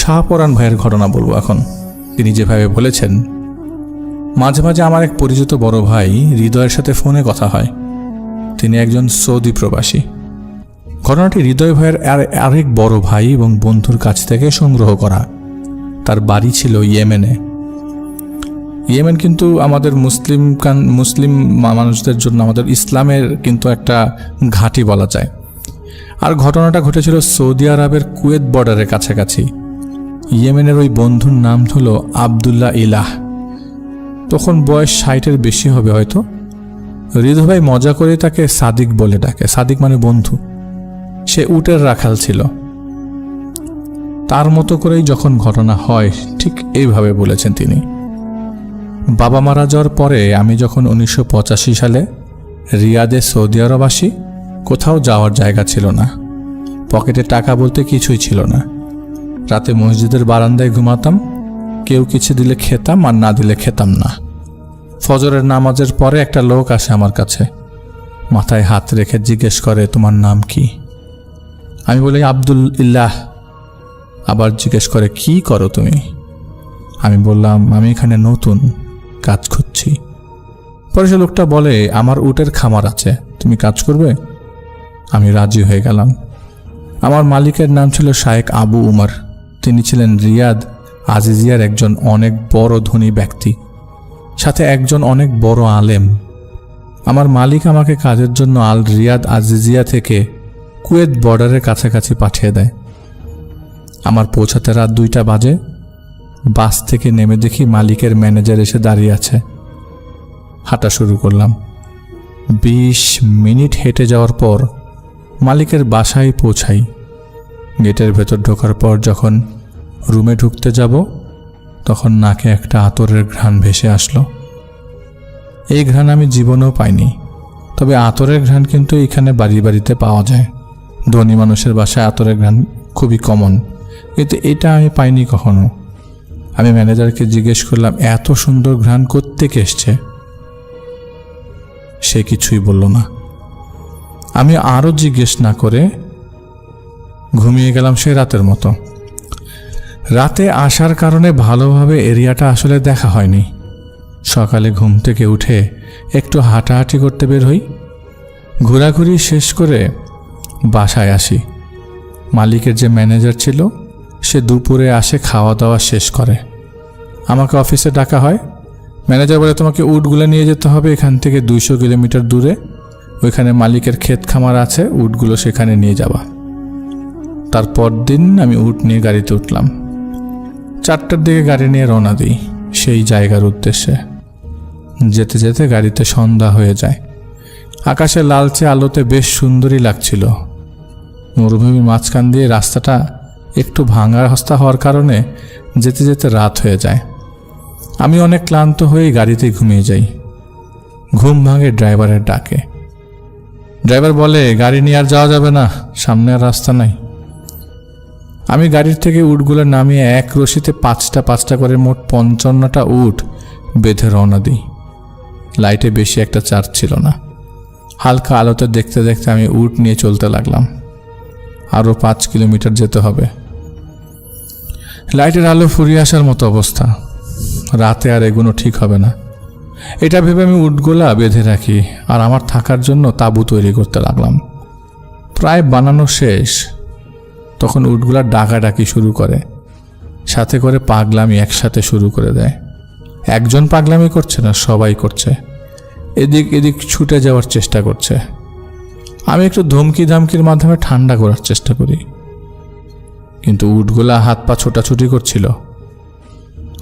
শাহপরাণ ভাইয়ের ঘটনা বলবো এখন। তিনি যেভাবে বলেছেন, মাঝে মাঝে আমার এক পরিচিত বড় ভাই হৃদয়ের সাথে ফোনে কথা হয়। তিনি একজন সৌদি প্রবাসী। ঘটনাটি হৃদয় ভাইয়ের আরেক বড় ভাই এবং বন্ধুর কাছ থেকে সংগ্রহ করা। তার বাড়ি ছিল ইয়েমেনে। ইয়েমেন কিন্তু আমাদের মুসলিম মানুষদের জন্য, আমাদের ইসলামের কিন্তু একটা ঘাঁটি বলা যায়। আর ঘটনাটা ঘটেছিল সৌদি আরবের কুয়েত বর্ডারের কাছাকাছি। ইয়েমেনের ওই বন্ধুর নাম হলো আবদুল্লাহ ইলাহ। তখন বয়স 60-এর বেশি হবে হয়তো। হৃদয় ভাই মজা করে তাকে সাদিক বলে ডাকে। সাদিক মানে বন্ধু। সে উটের রাখাল ছিল। তার মতো করেই যখন ঘটনা হয় ঠিক এইভাবে বলেছেন তিনি। বাবা মারা যাওয়ার পরে আমি যখন 1985 সালে রিয়াদে সৌদি আরব আসি, কোথাও যাওয়ার জায়গা ছিল না। পকেটে টাকা বলতে কিছুই ছিল না। রাতে মসজিদের বারান্দায় ঘুমাতাম। কেউ কিছু দিলে খেতাম, আর না দিলে খেতাম না। ফজরের নামাজের পরে একটা লোক আসে আমার কাছে, মাথায় হাত রেখে জিজ্ঞেস করে, তোমার নাম কি? আমি বলি আব্দুল ইল্লাহ। আবার জিজ্ঞেস করে, কি করো তুমি? আমি বললাম, আমি এখানে নতুন, কাজ খুঁজছি। পরে সে লোকটা বলে, আমার উটের খামার আছে, তুমি কাজ করবে? আমি রাজি হয়ে গেলাম। আমার মালিকের নাম ছিল শায়েখ আবু উমর। তিনি ছিলেন রিয়াদ আজিজিয়ার একজন অনেক বড় ধনী ব্যক্তি, সাথে একজন অনেক বড় আলেম। আমার মালিক আমাকে কাজের জন্য আল রিয়াদ আজিজিয়া থেকে কুয়েত বর্ডারের কাছাকাছি পাঠিয়ে দেয়। আমার পৌঁছাতে রাত 2টা বাজে। বাস থেকে নেমে দেখি মালিকের ম্যানেজার এসে দাঁড়িয়ে আছে। হাঁটা শুরু করলাম। 20 মিনিট হেঁটে যাওয়ার পর মালিকের বাসায় পৌঁছাই। গেটের ভেতর ঢোকার পর যখন রুমে ঢুকতে যাব, তখন নাকে একটা আতরের ঘ্রাণ ভেসে আসলো। এই ঘ্রাণ আমি জীবনেও পাইনি। তবে আতরের ঘ্রাণ কিন্তু এখানে বাড়িতে পাওয়া যায়। ধনী মানুষের বাসায় আতরের ঘ্রাণ খুবই কমন, কিন্তু এটা আমি পাইনি কখনো। আমি ম্যানেজারকে জিজ্ঞেস করলাম, এত সুন্দর ঘ্রাণ কোত্থেকে এসছে? সে কিছুই বলল না। আমি আরও জিজ্ঞেস না করে ঘুমিয়ে গেলাম সেই রাতের মতো। রাতে আসার কারণে ভালোভাবে এরিয়াটা আসলে দেখা হয়নি। সকালে ঘুম থেকে উঠে একটু হাঁটাহাঁটি করতে বের হই। ঘোরাঘুরি শেষ করে বাসায় আসি। মালিকের যে ম্যানেজার ছিল সে দুপুরে আসে, খাওয়া দাওয়া শেষ করে। আমাকে অফিসে ডাকা হয়। ম্যানেজার বলে, তোমাকে উটগুলো নিয়ে যেতে হবে এখান থেকে 200 কিলোমিটার দূরে। ওইখানে মালিকের ক্ষেত খামার আছে, উটগুলো সেখানে নিয়ে যাবা। তারপর দিন আমি উট নিয়ে গাড়িতে উঠলাম। 4টার দিকে গাড়ি নিয়ে রওনা দিই সেই জায়গার উদ্দেশ্যে। যেতে যেতে গাড়িতে সন্ধ্যা হয়ে যায়। আকাশে লালচে আলোতে বেশ সুন্দরই লাগছিল। মরুভূমির মাঝখান দিয়ে রাস্তাটা একটু ভাঙা রাস্তা হওয়ার কারণে যেতে যেতে রাত হয়ে যায়। আমি অনেক ক্লান্ত হয়ে গাড়িতে ঘুমিয়ে যাই। ঘুম ভাঙে ড্রাইভারের ডাকে। ড্রাইভার বলে, গাড়ি নিয়ে আর যাওয়া যাবে না, সামনে আর রাস্তা নাই। আমি গাড়ির থেকে উটগুলো নামিয়ে এক রশিতে 5টা করে মোট 55টা উট বেঁধে রওনা দিই। লাইটে বেশি একটা চার্জ ছিল না। হালকা আলোতে দেখতে দেখতে আমি উট নিয়ে চলতে লাগলাম। আরও 5 কিলোমিটার যেতে হবে। লাইটের আলো ফুরিয়ে আসার মতো অবস্থা। রাতে আর এগুলো ঠিক হবে না, এটা ভেবে আমি উটগুলা বেঁধে রাখি আর আমার থাকার জন্য তাঁবু তৈরি করতে লাগলাম। প্রায় বানানো শেষ, তখন উটগুলা ডাকাডাকি শুরু করে। সাথে করে পাগলামি একসাথে শুরু করে দেয়। একজন পাগলামি করছে না, সবাই করছে। এদিক ছুটে যাওয়ার চেষ্টা করছে। আমি একটু ধমকি ধামকির মাধ্যমে ঠান্ডা করার চেষ্টা করি, কিন্তু উটগুলা হাত পা ছোটাছুটি করছিল।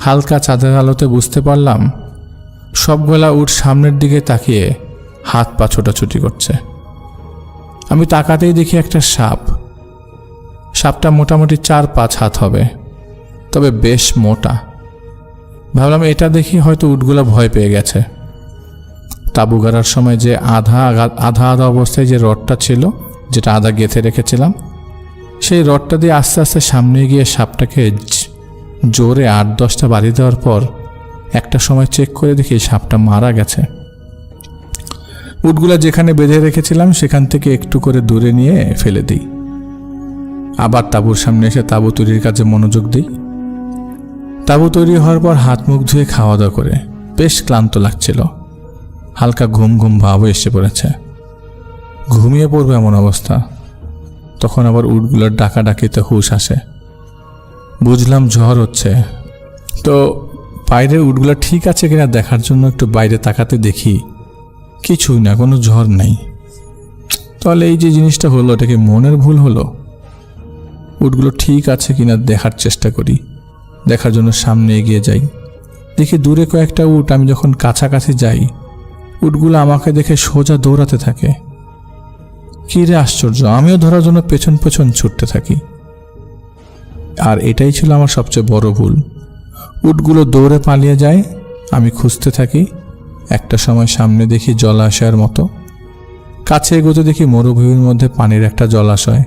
হালকা চাঁদের আলোতে বুঝতে পারলাম সবগুলা উট সামনের দিকে তাকিয়ে হাত পা ছোটাছুটি করছে। আমি তাকাতেই দেখি একটা সাপ। সাপটা মোটামুটি 4-5 হাত হবে, তবে বেশ মোটা। ভাবলাম এটা দেখি হয়তো উটগুলা ভয় পেয়ে গেছে। তাঁবু গাড়ার সময় যে আধা অবস্থায় যে রডটা ছিল, যেটা আধা গেঁথে রেখেছিলাম, সেই রডটা দিয়ে আস্তে আস্তে সামনে গিয়ে সাপটাকে জোরে 8-10টা বাড়ি দেওয়ার পর একটা সময় চেক করে দেখি সাপটা মারা গেছে। উটগুলা যেখানে বেঁধে রেখেছিলাম সেখান থেকে একটু করে দূরে নিয়ে ফেলে দিই। আবার তাঁবুর সামনে এসে তাঁবু তৈরির কাজে মনোযোগ দিই। তাঁবু তৈরি হওয়ার পর হাত মুখ ধুয়ে খাওয়া দাওয়া করে বেশ ক্লান্ত লাগছিল। হালকা ঘুম ঘুম ভাবও এসে পড়েছে, ঘুমিয়ে পড়বে এমন অবস্থা। তখন আবার উটগুলোর ডাকাডাকিতে হুঁশ আসে। বুঝলাম ঝড় হচ্ছে। তো বাইরে উটগুলো ঠিক আছে কিনা দেখার জন্য একটু বাইরে তাকাতে দেখি কিছুই না, কোনো ঝড় নেই। তাহলে এই যে জিনিসটা হলো, এটা কি মনের ভুল হলো? উটগুলো ঠিক আছে কিনা দেখার চেষ্টা করি, দেখার জন্য সামনে এগিয়ে যাই। দেখি দূরে কয়েকটা উট। আমি যখন কাছাকাছি যাই, উটগুলো আমাকে দেখে সোজা দৌড়াতে থাকে। কী রে আশ্চর্য! আমিও ধরার জন্য পেছন পেছন ছুটতে থাকি। আর এটাই ছিল আমার সবচেয়ে বড় ভুল। উটগুলো দৌড়ে পালিয়ে যায়, আমি খুঁজতে থাকি। একটা সময় সামনে দেখি জলাশয়ের মতো। কাছে এগোতে দেখি মরুভূমির মধ্যে পানির একটা জলাশয়,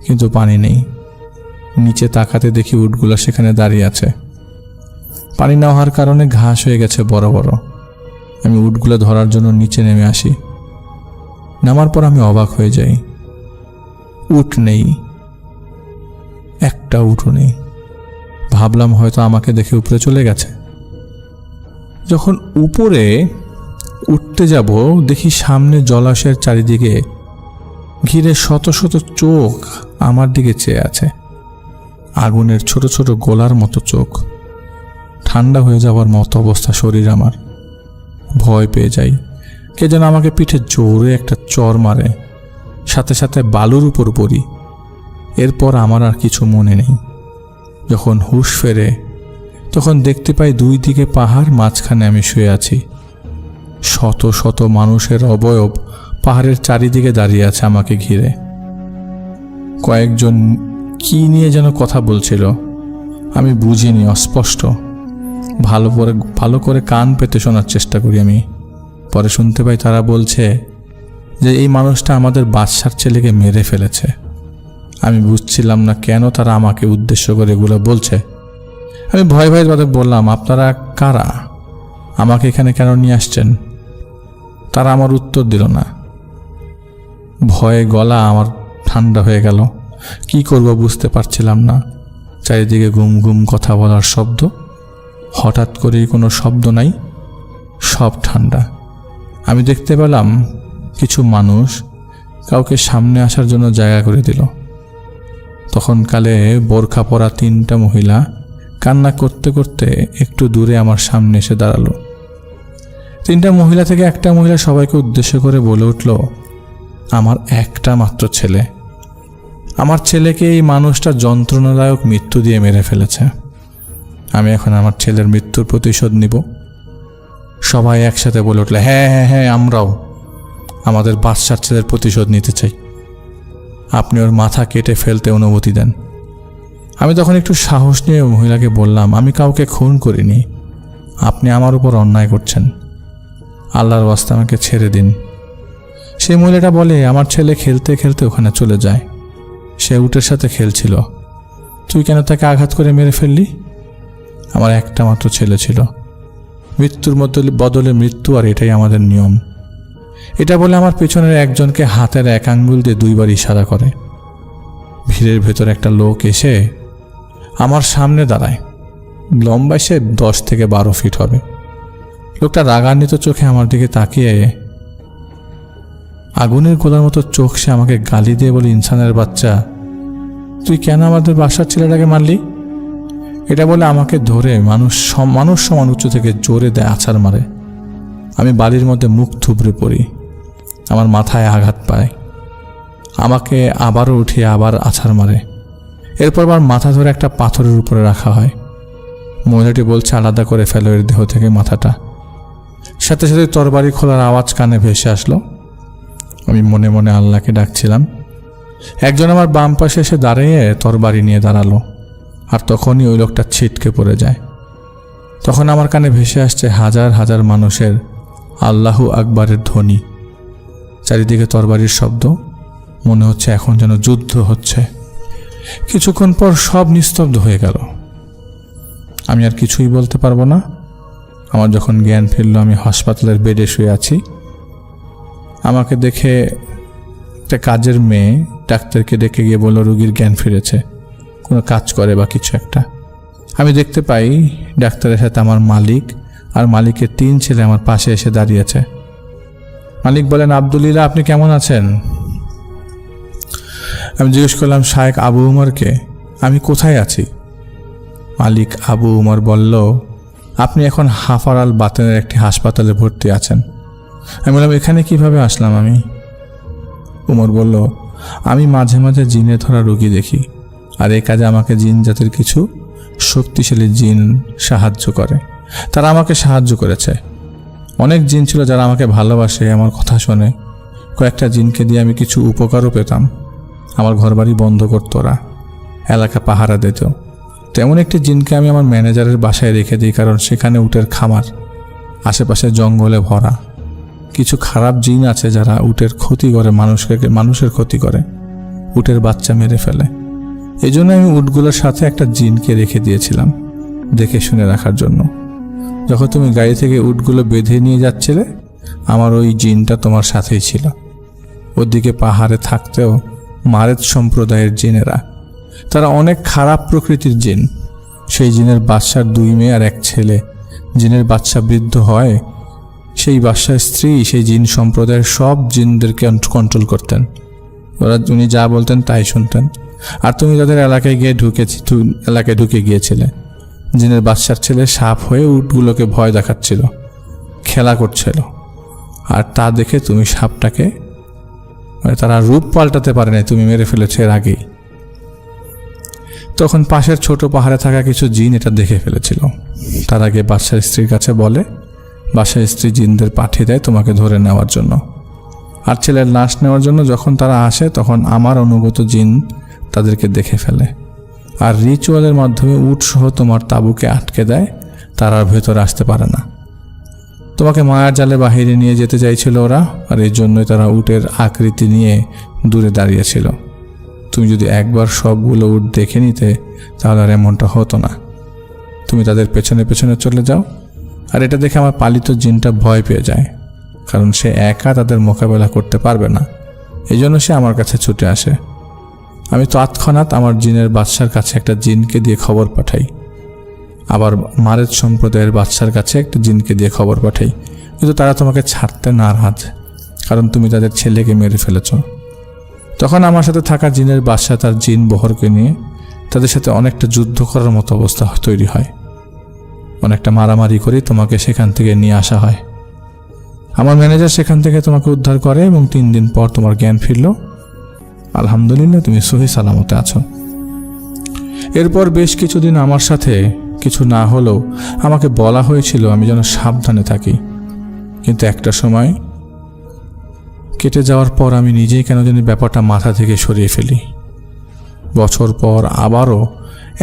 কিন্তু পানি নেই। নিচে তাকাতে দেখি উটগুলো সেখানে দাঁড়িয়ে আছে। পানি না হওয়ার কারণে ঘাস হয়ে গেছে বড় বড়। আমি উটগুলো ধরার জন্য নিচে নেমে আসি। নামার পর আমি অবাক হয়ে যাই, উট নেই, একটা উটও নেই। ভাবলাম হয়তো আমাকে দেখে উপরে চলে গেছে। যখন উপরে উঠতে যাব, দেখি সামনে জলাশয়ের চারিদিকে ঘিরে শত শত চোখ আমার দিকে চেয়ে আছে। আগুনের ছোট ছোট গোলার মতো চোখ। ঠান্ডা হয়ে যাওয়ার মতো অবস্থা শরীর আমার। ভয় পেয়ে যাই। কে যেন আমাকে পিঠে জোরে একটা চড় মারে, সাথে সাথে বালুর উপর পড়ি। এরপর আমার আর কিছু মনে নেই। যখন হুঁশ ফেরে, তখন দেখতে পাই দুই দিকে পাহাড়, মাঝখানে আমি শুয়ে আছি। শত শত মানুষের অবয়ব পাহাড়ের চারিদিকে দাঁড়িয়ে আছে আমাকে ঘিরে। কয়েকজন কি নিয়ে যেন কথা বলছিল, আমি বুঝিনি, অস্পষ্ট। ভালো করে কান পেতে শোনার চেষ্টা করি আমি। পরে শুনতে পাই তারা বলছে যে এই মানুষটা আমাদের বাদশার ছেলেকে মেরে ফেলেছে। আমি বুঝছিলাম না কেন তারা আমাকে উদ্দেশ্য করে এগুলো বলছে। আমি ভয় ভয়ে তাদের বললাম, আপনারা কারা? আমাকে এখানে কেন নিয়ে আসছেন? তারা আমার উত্তর দিল না। ভয়ে গলা আমার ঠান্ডা হয়ে গেল। কি করব বুঝতে পারছিলাম না। চারিদিকে ঘুম ঘুম কথা বলার শব্দ। হঠাৎ করেই কোনো শব্দ নাই, সব ঠান্ডা। আমি দেখতে পেলাম কিছু মানুষ কাউকে সামনে আসার জন্য জায়গা করে দিল। তখনকালে বোরখা পরা 3টা মহিলা কান্না করতে করতে একটু দূরে আমার সামনে এসে দাঁড়ালো। 3টা মহিলা থেকে একটা মহিলা সবাইকে উদ্দেশ্য করে বলে উঠল, আমার একটা মাত্র ছেলে, আমার ছেলেকে এই মানুষটা যন্ত্রণাদায়ক মৃত্যু দিয়ে মেরে ফেলেছে। আমি এখন আমার ছেলের মৃত্যুর প্রতিশোধ নিব। সবাই একসাথে বলে উঠল, হ্যাঁ হ্যাঁ হ্যাঁ, আমরাও আমাদের বাদশার ছেলের প্রতিশোধ নিতে চাই। আপনি ওর মাথা কেটে ফেলতে অনুমতি দেন। আমি তখন একটু সাহস নিয়ে মহিলাকে বললাম, আমি কাউকে খুন করিনি, আপনি আমার উপর অন্যায় করছেন, আল্লাহর ওয়াস্তে আমাকে ছেড়ে দিন। সেই মহিলাটা বলে, আমার ছেলে খেলতে খেলতে ওখানে চলে যায়, সে উটের সাথে খেলছিল, তুই কেন তাকে আঘাত করে মেরে ফেললি? আমার একটা মাত্র ছেলে ছিল, মৃত্যুর বদলে মৃত্যু, আর এটাই আমাদের নিয়ম। এটা বলে আমার পেছনের একজনকে হাতের এক আঙ্গুল দিয়ে 2বার ইশারা করে। ভিড়ের ভেতর একটা লোক এসে আমার সামনে দাঁড়ায়। লম্বায় সে 10 থেকে 12 ফিট হবে। লোকটা রাগান্বিত চোখে আমার দিকে তাকিয়ে, আগুনের গোলার মতো চোখ, সে আমাকে গালি দিয়ে বলে, ইনসানের বাচ্চা, তুই কেন আমাদের বাসার ছেলেটাকে মারলি? এটা বলে আমাকে ধরে মানুষ সমান উঁচু থেকে জোরে দেয়, আছাড় মারে। আমি বালির মধ্যে মুখ থুবড়ে পড়ি, আমার মাথায় আঘাত পায়। আমাকে আবারও উঠিয়ে আবার আছাড় মারে। এরপর আবার মাথা ধরে একটা পাথরের উপরে রাখা হয়। মহিলাটি বলছে, আলাদা করে ফেলো এর দেহ থেকে মাথাটা। সাথে সাথে তরবারি খোলার আওয়াজ কানে ভেসে আসলো। আমি মনে মনে আল্লাহকে ডাকছিলাম। একজন আমার বাম পাশে এসে দাঁড়িয়ে তরবারি নিয়ে দাঁড়ালো, আর তখনই ওই লোকটা ছিটকে পড়ে যায়। তখন আমার কানে ভেসে আসছে হাজার হাজার মানুষের আল্লাহু আকবারের ধ্বনি। চারিদিকে তরবারির শব্দ, মনে হচ্ছে এখন যেন যুদ্ধ হচ্ছে। কিছুক্ষণ পর সব নিস্তব্ধ হয়ে গেল। আমি আর কিছুই বলতে পারবো না। আমার যখন জ্ঞান ফিরল, আমি হাসপাতালের বেডে শুয়ে আছি। আমাকে দেখে একটা কাজের মেয়ে ডাক্তারকে ডেকে গিয়ে বলল রোগীর জ্ঞান ফিরেছে, কোনো কাজ করে বা কিছু একটা। আমি দেখতে পাই ডাক্তারের সাথে আমার মালিক আর মালিকের 3 ছেলে আমার পাশে এসে দাঁড়িয়েছে। মালিক বলেন, আব্দুলিল্লাহ, আপনি কেমন আছেন? আমি জিজ্ঞেস করলাম, শায়েখ আবু উমরকে, আমি কোথায় আছি? মালিক আবু উমর বলল, আপনি এখন হাফার আল বাতেনের একটি হাসপাতালে ভর্তি আছেন। আমি বললাম, এখানে কিভাবে আসলাম আমি? উমর বলল, আমি মাঝে মাঝে জিনে ধরা রোগী দেখি, আর এই কাজে আমাকে জিন জাতের কিছু শক্তিশালী জিন সাহায্য করে। তারা আমাকে সাহায্য করেছে। অনেক জিন ছিল যারা আমাকে ভালোবাসে, আমার কথা শোনে। কয়েকটা জিনকে দিয়ে আমি কিছু উপকারও পেতাম। আমার ঘরবাড়ি বন্ধ করত ওরা, এলাকা পাহারা দিত। তেমন একটি জিনকে আমি আমার ম্যানেজারের বাসায় রেখে দিই, কারণ সেখানে উটের খামার, আশেপাশে জঙ্গলে ভরা। কিছু খারাপ জিন আছে যারা উটের ক্ষতি করে, মানুষের ক্ষতি করে, উটের বাচ্চা মেরে ফেলে। এই জন্য আমি উটগুলোর সাথে একটা জিনকে রেখে দিয়েছিলাম, দেখে শুনে রাখার জন্য। যখন তুমি গাড়ি থেকে উটগুলো বেঁধে নিয়ে যাচ্ছিলে, আমার ওই জিনটা তোমার সাথেই ছিল। ওদিকে পাহাড়ে থাকতেও মারেদ সম্প্রদায়ের জিনেরা, তারা অনেক খারাপ প্রকৃতির জিন। সেই জিনের বাদশার 2 মেয়ে আর 1 ছেলে। জিনের বাদশা বৃদ্ধ হয়, সেই বাদশার স্ত্রী সেই জিন সম্প্রদায়ের সব জিনদেরকে কন্ট্রোল করতেন। উনি যা বলতেন তাই শুনতেন। আর তুমি তাদের এলাকায় ঢুকে গিয়েছিলে। জিনের বাদশার ছেলে সাপ হয়ে উটগুলোকে ভয় দেখাচ্ছিল, খেলা করছিল। আর তা দেখে তুমি সাপটাকে, তারা রূপ পাল্টাতে পারে না, তুমি মেরে ফেলেছো এর আগেই। তখন পাশের ছোট পাহাড়ে থাকা কিছু জিন এটা দেখে ফেলেছিল। তার আগে বাদশার স্ত্রীর কাছে বলে, বাদশার স্ত্রী জিনদের পাঠিয়ে দেয় তোমাকে ধরে নেওয়ার জন্য আর ছেলের লাশ নেওয়ার জন্য। যখন তারা আসে তখন আমার অনুগত জিন তাদেরকে দেখে ফেলে আর রিচুয়ালের মাধ্যমে উট সহ তোমার তাঁবুকে আটকে দেয়। তারা আর ভেতরে আসতে পারে না। তোমাকে মায়ার জালে বাহিরে নিয়ে যেতে চাইছিল ওরা, আর এই জন্যই তারা উটের আকৃতি নিয়ে দূরে দাঁড়িয়েছিল। তুমি যদি একবার সবগুলো উট দেখে নিতে, তাহলে আর এমনটা হতো না। তুমি তাদের পেছনে পেছনে চলে যাও, আর এটা দেখে আমার পালিত জিনটা ভয় পেয়ে যায়, কারণ সে একা তাদের মোকাবেলা করতে পারবে না। এই জন্য সে আমার কাছে ছুটে আসে। আমি তৎক্ষণাৎ আমার জিনের বাদশার কাছে একটা জিনকে দিয়ে খবর পাঠাই, আবার মারেদ সম্প্রদায়ের বাদশার কাছে একটা জিনকে দিয়ে খবর পাঠাই। কিন্তু তারা তোমাকে ছাড়তে নারাজ, কারণ তুমি তাদের ছেলেকে মেরে ফেলেছ। তখন আমার সাথে থাকা জিনের বাদশা তার জিন বহরকে নিয়ে তাদের সাথে অনেকটা যুদ্ধ করার মতো অবস্থা তৈরি হয়। অনেকটা মারামারি করে তোমাকে সেখান থেকে নিয়ে আসা হয়। আমার ম্যানেজার সেখান থেকে তোমাকে উদ্ধার করে এবং 3 দিন পর তোমার জ্ঞান ফিরল। আলহামদুলিল্লাহ, তুমি সহি সালামতে আছো। এরপর বেশ কিছুদিন আমার সাথে কিছু না হলেও আমাকে বলা হয়েছিল আমি যেন সাবধানে থাকি। কিন্তু একটা সময় কেটে যাওয়ার পর আমি নিজেই কেন জানি ব্যাপারটা মাথা থেকে সরিয়ে ফেলি। বছর পর আবারও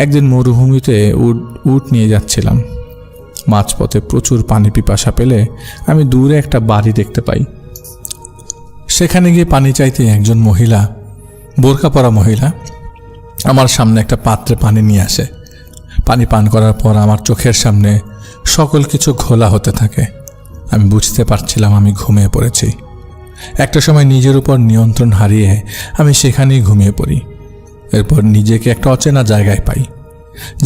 একদিন মরুভূমিতে উট নিয়ে যাচ্ছিলাম। মাঝপথে প্রচুর পানি পিপাসা পেলে আমি দূরে একটা বাড়ি দেখতে পাই। সেখানে গিয়ে পানি চাইতে একজন মহিলা, বোরকা পরা মহিলা, আমার সামনে একটা পাত্রে পানি নিয়ে আসে। পানি পান করার পর আমার চোখের সামনে সকল কিছু ঘোলা হতে থাকে। আমি বুঝতে পারছিলাম আমি ঘুমিয়ে পড়েছি। একটা সময় নিজের উপর নিয়ন্ত্রণ হারিয়ে আমি সেখানেই ঘুমিয়ে পড়ি। এরপর নিজেকে একটা অচেনা জায়গায় পাই,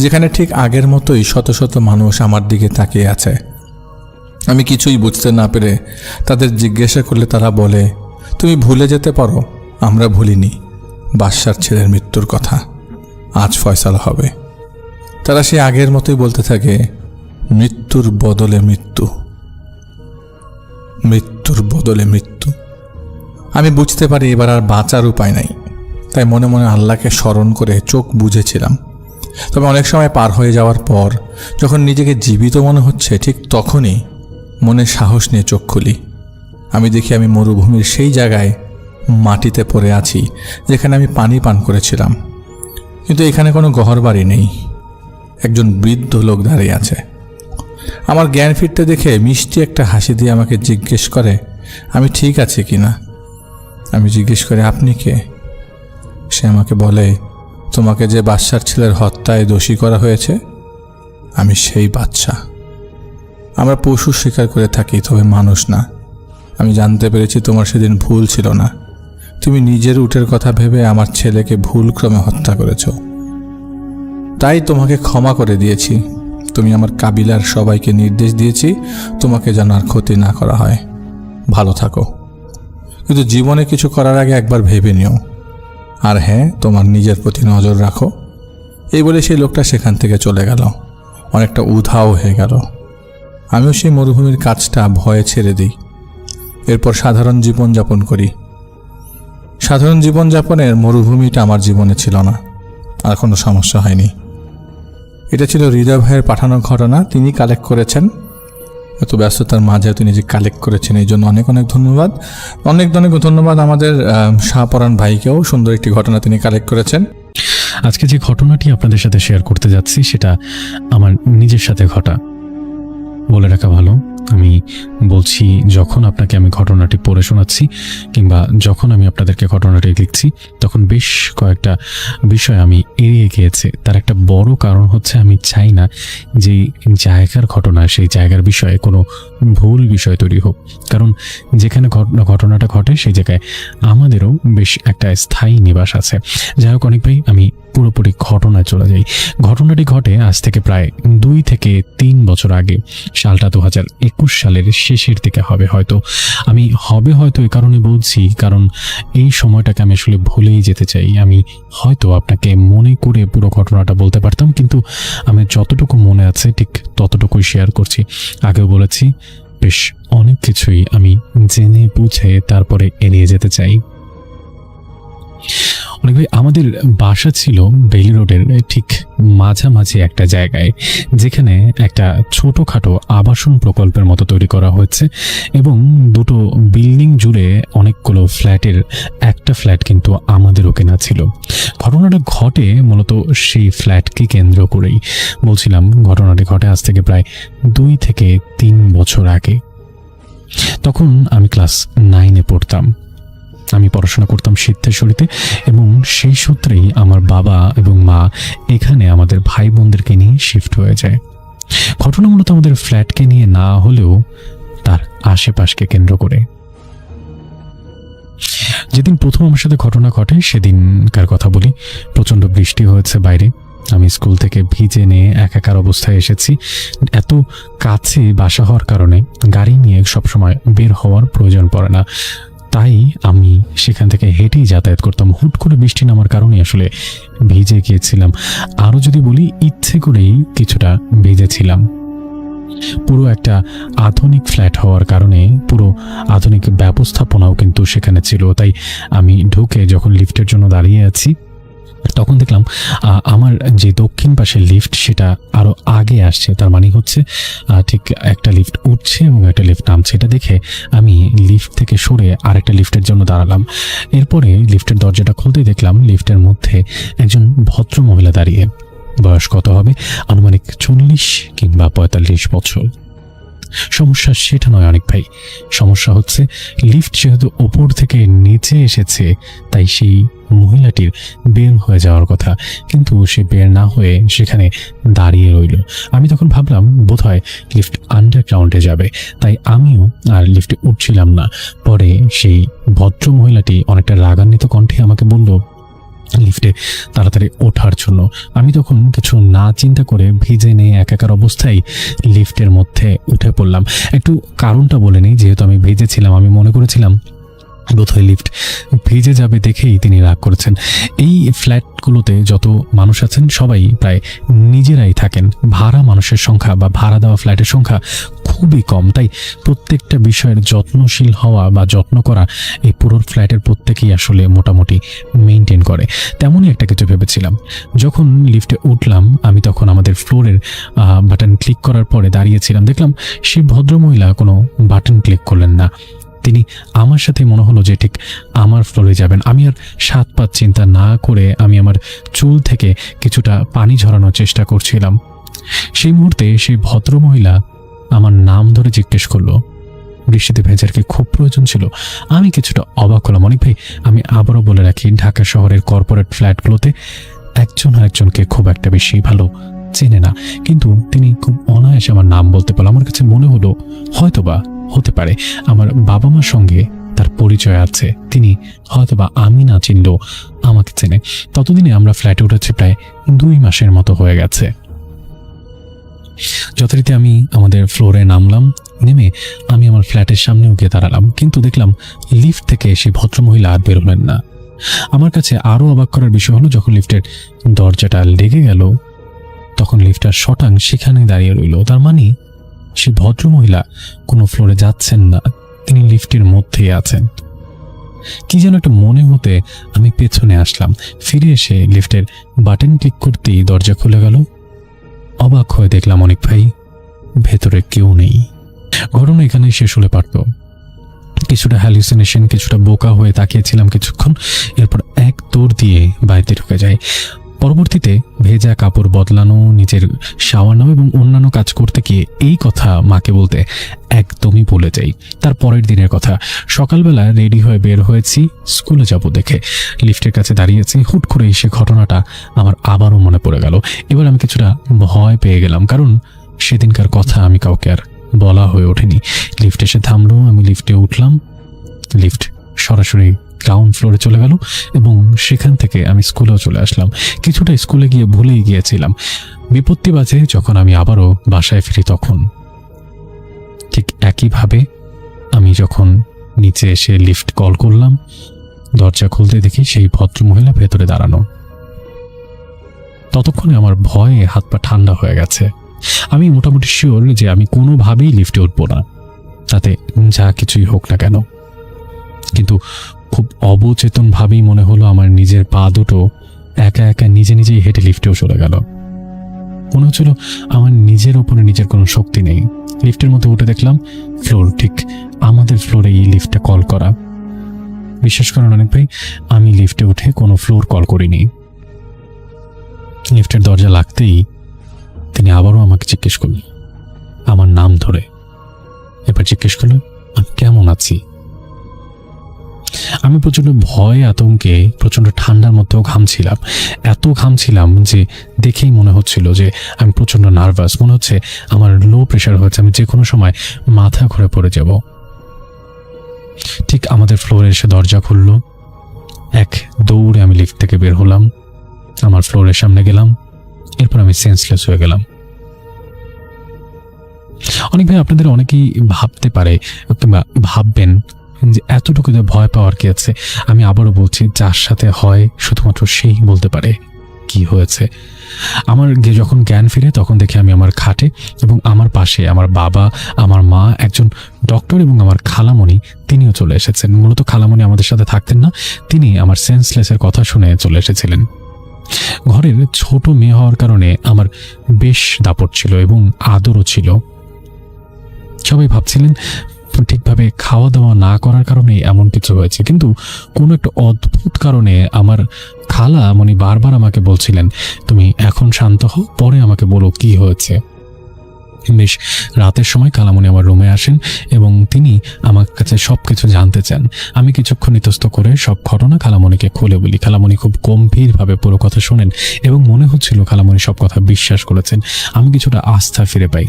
যেখানে ঠিক আগের মতোই শত শত মানুষ আমার দিকে তাকিয়ে আছে। আমি কিছুই বুঝতে না পেরে তাদের জিজ্ঞাসা করলে তারা বলে, তুমি ভুলে যেতে পারো, আমরা ভুলিনি বাদশার ছেলের মৃত্যুর কথা, আজ ফয়সালা হবে। তারা সে আগের মতোই বলতে থাকে, মৃত্যুর বদলে মৃত্যু, মৃত্যুর বদলে মৃত্যু। আমি বুঝতে পারি এবার আর বাঁচার উপায় নাই। তাই মনে মনে আল্লাহকে স্মরণ করে চোখ বুজেছিলাম। তবে অনেক সময় পার হয়ে যাওয়ার পর যখন নিজেকে জীবিত মনে হচ্ছে, ঠিক তখনই মনে সাহস নিয়ে চোখ খুলি। আমি দেখি আমি মরুভূমির সেই জায়গায় মাটিতে পড়ে আছি যেখানে আমি পানি পান করেছিলাম। কিন্তু এখানে কোনো ঘরবাড়ি নেই। একজন বৃদ্ধ লোক দাঁড়িয়ে আছে। আমার জ্ঞান ফিরতে দেখে মিষ্টি একটা হাসি দিয়ে আমাকে জিজ্ঞেস করে আমি ঠিক আছি কিনা। আমি জিজ্ঞেস করি, আপনি কে? সে আমাকে বলে, তোমাকে যে বাদশার ছেলের হত্যায় দোষী করা হয়েছে, আমি সেই বাদশা। আমরা পশু শিকার করে থাকি, তবে মানুষ না। আমি জানতে পেরেছি তোমার সেদিন ভুল ছিল না। তুমি নিজের উটের কথা ভেবে আমার ছেলেকে ভুলক্রমে হত্যা করেছ। তাই তোমাকে ক্ষমা করে দিয়েছি। তুমি আমার কাবিলার সবাইকে নির্দেশ দিয়েছি তোমাকে যেন আর ক্ষতি না করা হয়। ভালো থাকো, কিন্তু জীবনে কিছু করার আগে একবার ভেবে নিও। আর হ্যাঁ, তোমার নিজের প্রতি নজর রাখো। এই বলে সেই লোকটা সেখান থেকে চলে গেল, অনেকটা উধাও হয়ে গেল। আমিও সেই মরুভূমির কাজটা ভয়ে ছেড়ে দিই। এরপর সাধারণ জীবনযাপন করি। সাধারণ জীবনযাপনের মরুভূমিটা আমার জীবনে ছিল না, আর কোনো সমস্যা হয়নি। এটা ছিল হৃদয় ভাইয়ের পাঠানো ঘটনা, তিনি কালেক্ট করেছেন। এত ব্যস্ততার মাঝেও তিনি যে কালেক্ট করেছেন এই জন্য অনেক অনেক ধন্যবাদ। অনেক অনেক ধন্যবাদ আমাদের শাহপরান ভাইকেও, সুন্দর একটি ঘটনা তিনি কালেক্ট করেছেন। আজকে যে ঘটনাটি আপনাদের সাথে শেয়ার করতে যাচ্ছি সেটা আমার নিজের সাথে ঘটা। বলে রাখা ভালো, আমি বলছি যখন আপনাকে আমি ঘটনাটি পড়ে শোনাচ্ছি কিংবা যখন আমি আপনাদেরকে ঘটনাটি লিখছি তখন বেশ কয়েকটা বিষয় আমি এড়িয়ে গিয়েছে। তার একটা বড় কারণ হচ্ছে আমি চাই না যে জায়গার ঘটনা, সেই জায়গার বিষয়ে কোনো ভুল বিষয় তৈরি হোক। কারণ যেখানে ঘটনাটা ঘটে সেই জায়গায় আমাদেরও বেশ একটা স্থায়ী নিবাস আছে। যাই হোক অনেক ভাই, আমি পুরোপুরি ঘটনায় চলে যাই। ঘটনাটি ঘটে আজ থেকে প্রায় 2 থেকে 3 বছর আগে। সালটা 2021 সালের শেষের দিকে হবে হয়তো। আমি হয়তো এই কারণে বলছি কারণ এই সময়টাকে আমি আসলে ভুলেই যেতে চাই। আমি হয়তো আপনাকে মনে করে পুরো ঘটনাটা বলতে পারতাম, কিন্তু আমি যতটুকু মনে আছে ঠিক ততটুকুই শেয়ার করছি। আগেও বলেছি বেশ অনেক কিছুই আমি জেনে বুঝে তারপরে এড়িয়ে যেতে চাই। অনেক ভাই, আমাদের বাসা ছিল বেইলি রোডের ঠিক মাঝামাঝি একটা জায়গায়, যেখানে একটা ছোটখাটো আবাসন প্রকল্পের মতো তৈরি করা হয়েছে এবং দুটো বিল্ডিং জুড়ে অনেকগুলো ফ্ল্যাটের একটা ফ্ল্যাট কিন্তু আমাদেরও কেনা ছিল। ঘটনাটা ঘটে মূলত সেই ফ্ল্যাটকে কেন্দ্র করেই। বলছিলাম ঘটনাটি ঘটে আজ থেকে প্রায় 2 থেকে 3 বছর আগে। তখন আমি ক্লাস 9-এ পড়তাম। আমি পড়াশোনা করতাম সিদ্ধেশ্বরীতে এবং সেই সূত্রেই আমার বাবা এবং মা এখানে আমাদের ভাই বোনদেরকে নিয়ে শিফট হয়ে যায়। ঘটনা মূলত আমাদের ফ্ল্যাটকে নিয়ে না হলেও তার আশেপাশকে কেন্দ্র করে। যেদিন প্রথম আমার সাথে ঘটনা ঘটে সেদিনকার কথা বলি। প্রচণ্ড বৃষ্টি হয়েছে বাইরে। আমি স্কুল থেকে ভিজে নিয়ে একাকার অবস্থায় এসেছি। এত কাছে বাসা হওয়ার কারণে গাড়ি নিয়ে সবসময় বের হওয়ার প্রয়োজন পড়ে না, তাই আমি সেখান থেকে হেঁটেই যাতায়াত করতাম। হুট করে বৃষ্টি নামার কারণে আসলে ভিজে গিয়েছিলাম। আরও যদি বলি, ইচ্ছে করেই কিছুটা ভিজেছিলাম। পুরো একটা আধুনিক ফ্ল্যাট হওয়ার কারণে পুরো আধুনিক ব্যবস্থাপনাও কিন্তু সেখানে ছিল। তাই আমি ঢুকে যখন লিফটের জন্য দাঁড়িয়ে আছি তখন দেখলাম আমার যে দক্ষিণ পাশের লিফট সেটা আরও আগে আসছে। তার মানে হচ্ছে ঠিক একটা লিফট উঠছে এবং একটা লিফট নামছে। এটা দেখে আমি লিফট থেকে সরে আরেকটা লিফটের জন্য দাঁড়ালাম। এরপরে লিফটের দরজাটা খুলতেই দেখলাম লিফটের মধ্যে একজন ভদ্র মহিলা দাঁড়িয়ে। বয়স কত হবে? আনুমানিক 40 কিংবা 45 বছর। সমস্যা সেটা নয় অনেক ভাই, সমস্যা হচ্ছে লিফট যেহেতু ওপর থেকে নিচে এসেছে তাই সেই মহিলাটির বের হয়ে যাওয়ার কথা, কিন্তু সে বের না হয়ে সেখানে দাঁড়িয়ে রইল। আমি তখন ভাবলাম বোধহয় লিফট আন্ডারগ্রাউন্ডে যাবে, তাই আমিও আর লিফটে উঠছিলাম না। পরে সেই ভদ্র মহিলাটি অনেকটা রাগান্বিত কণ্ঠে আমাকে বলল লিফটে তাড়াতাড়ি ওঠার জন্য। আমি তখন কিছু না চিন্তা করে ভিজে নিয়ে একাকার অবস্থায় লিফটের মধ্যে উঠে পড়লাম। একটু কারণটা বলে নিই, যেহেতু আমি ভিজেছিলাম আমি মনে করেছিলাম বোধহয় লিফট ভিজে যাবে দেখেই তিনি রাগ করেছেন। এই ফ্ল্যাটগুলোতে যত মানুষ আছেন সবাই প্রায় নিজেরাই থাকেন। ভাড়া মানুষের সংখ্যা বা ভাড়া দেওয়া ফ্ল্যাটের সংখ্যা খুবই কম, তাই প্রত্যেকটা বিষয়ের যত্নশীল হওয়া বা যত্ন করা এই পুরো ফ্ল্যাটের প্রত্যেকেই আসলে মোটামুটি মেনটেন করে। তেমনই একটা কিছু ভেবেছিলাম। যখন লিফটে উঠলাম আমি তখন আমাদের ফ্লোরের বাটন ক্লিক করার পরে দাঁড়িয়েছিলাম। দেখলাম সেই ভদ্রমহিলা কোনো বাটন ক্লিক করলেন না। তিনি আমার সাথে মনে হলো যে ঠিক আমার ফ্লোরে যাবেন। আমি আর 7 পাঁচ চিন্তা না করে আমি আমার চুল থেকে কিছুটা পানি ঝরানোর চেষ্টা করছিলাম। সেই মুহূর্তে সেই ভদ্রমহিলা আমার নাম ধরে জিজ্ঞেস করলো। বৃষ্টিতে ভেজার কি খুব প্রয়োজন ছিল? আমি কিছুটা অবাক হলাম। অনেক ভাই, আমি আবারও বলে রাখি, ঢাকা শহরের কর্পোরেট ফ্ল্যাটগুলোতে একজন আরেকজনকে খুব একটা বেশি ভালো চেনে না, কিন্তু তিনি খুব অনায়াসে আমার নাম বলতে পারল। আমার কাছে মনে হলো হয়তোবা হতে পারে আমার বাবা মার সঙ্গে তার পরিচয় আছে, তিনি হয়তোবা আমি না চিনলেও আমাকে চেনে। ততদিনে আমরা ফ্ল্যাটে উঠেছি প্রায় 2 মাসের মতো হয়ে গেছে। যথারীতি আমি আমাদের ফ্লোরে নামলাম। নেমে আমি আমার ফ্ল্যাটের সামনেও গিয়ে দাঁড়ালাম, কিন্তু দেখলাম লিফট থেকে সেই ভদ্রমহিলা আর বের হলেন না। আমার কাছে আরও অবাক করার বিষয় হলো, যখন লিফটের দরজাটা লেগে গেল তখন লিফটার শটাং সেখানে দাঁড়িয়ে রইল। তার মানে সেই ভদ্রমহিলা কোনো ফ্লোরে যাচ্ছেন না, তিনি লিফটের মধ্যেই আছেন। কি যেন একটা মনে হতে আমি পেছনে আসলাম। ফিরে এসে লিফটের বাটন ক্লিক করতেই দরজা খুলে গেল। অবাক হয়ে দেখলাম অনেক ভাই, ভেতরে কেউ নেই। ঘটনা এখানেই শেষ হলে পারত। কিছুটা হ্যালুসিনেশন, কিছুটা বোকা হয়ে তাকিয়েছিলাম কিছুক্ষণ, এরপর এক দৌড় দিয়ে বাড়িতে ঢুকে যাই। পরবর্তীতে ভেজা কাপড় বদলানো, নিজের শাওয়ার নেওয়া এবং অন্যান্য কাজ করতে গিয়ে এই কথা মাকে বলতে একদমই ভুলে যাই। তার পরের দিনের কথা, সকালবেলা রেডি হয়ে বের হয়েছি স্কুলে যাব দেখে। লিফটের কাছে দাঁড়িয়েছি, হুট করে সে ঘটনাটা আমার আবারও মনে পড়ে গেল। এবার আমি কিছুটা ভয় পেয়ে গেলাম, কারণ সেদিনকার কথা আমি কাউকে আর বলা হয়ে ওঠেনি। লিফট এসে থামলো, আমি লিফটে উঠলাম। লিফট সরাসরি গ্রাউন্ড ফ্লোরে চলে গেল এবং সেখান থেকে আমি স্কুলেও চলে আসলাম। কিছুটা স্কুলে গিয়ে ভুলেই গিয়েছিলাম। বিপত্তি বাজে যখন আমি আবারও বাসায় ফিরি, তখন ঠিক একইভাবে আমি যখন নিচে এসে লিফট কল করলাম, দরজা খুলতে দেখি সেই ভদ্রমহিলা ভেতরে দাঁড়ানো। ততক্ষণে আমার ভয়ে হাত পা ঠান্ডা হয়ে গেছে। আমি মোটামুটি শিওর যে আমি কোনোভাবেই লিফটে উঠবো না, তাতে যা কিছুই হোক না কেন। কিন্তু খুব অবচেতনভাবেই মনে হলো আমার নিজের পা দুটো একা একা নিজে নিজেই হেঁটে লিফটেও চলে গেল। মনে হচ্ছিল আমার নিজের ওপরে নিজের কোনো শক্তি নেই। লিফটের মধ্যে উঠে দেখলাম ফ্লোর ঠিক আমাদের ফ্লোরে এই লিফটটা কল করা। বিশ্বাস করেন অনেক ভাই, আমি লিফটে উঠে কোনো ফ্লোর কল করিনি। লিফটের দরজা লাগতেই তিনি আবারও আমাকে জিজ্ঞেস করলেন আমার নাম ধরে। এবার জিজ্ঞেস করলেন আমি কেমন আছি। আমি প্রচণ্ড ভয় আতঙ্কে, প্রচণ্ড ঠান্ডার মধ্যেও ঘামছিলাম। এত ঘামছিলাম যে দেখেই মনে হচ্ছিল যে আমি প্রচণ্ড নার্ভাস। মনে হচ্ছে আমার লো প্রেশার হয়েছে, আমি যে কোনো সময় মাথা ঘুরে পড়ে যাব। ঠিক আমাদের ফ্লোরে এসে দরজা খুলল। এক দৌড়ে আমি লিফট থেকে বের হলাম, আমার ফ্লোরের সামনে গেলাম। এরপর আমি সেন্সলেস হয়ে গেলাম। অনেক ভাই আপনাদের অনেকেই ভাবতে পারে কিংবা ভাববেন যে এতটুকুতে ভয় পাওয়ার কি আছে। আমি আবারও বলছি, যার সাথে হয় শুধুমাত্র সেই বলতে পারে কি হয়েছে। আমার যখন জ্ঞান ফিরে তখন দেখি আমি আমার খাটে এবং আমার পাশে আমার বাবা, আমার মা, একজন ডক্টর এবং আমার খালামণি তিনিও চলে এসেছেন। মূলত খালামণি আমাদের সাথে থাকতেন না, তিনি আমার সেন্সলেসের কথা শুনে চলে এসেছিলেন। ঘরের ছোট মেয়ে হওয়ার কারণে আমার বেশ দাপট ছিল এবং আদরও ছিল। সবাই ভাবছিলেন ঠিকভাবে খাওয়া দাওয়া না করার কারণে এমন কিছু হয়েছে, কিন্তু কোনো একটা অদ্ভুত কারণে আমার খালামণি বারবার আমাকে বলছিলেন তুমি এখন শান্ত হও, পরে আমাকে বলো কি হয়েছে। বেশ রাতের সময় খালামণি আমার রুমে আসেন এবং তিনি আমার কাছে সব কিছু জানতে চান। আমি কিছুক্ষণ ইতস্ত করে সব ঘটনা খালামণিকে খুলে বলি। খালামণি খুব গম্ভীরভাবে পুরো কথা শোনেন এবং মনে হচ্ছিল খালামণি সব কথা বিশ্বাস করেছেন। আমি কিছুটা আস্থা ফিরে পাই।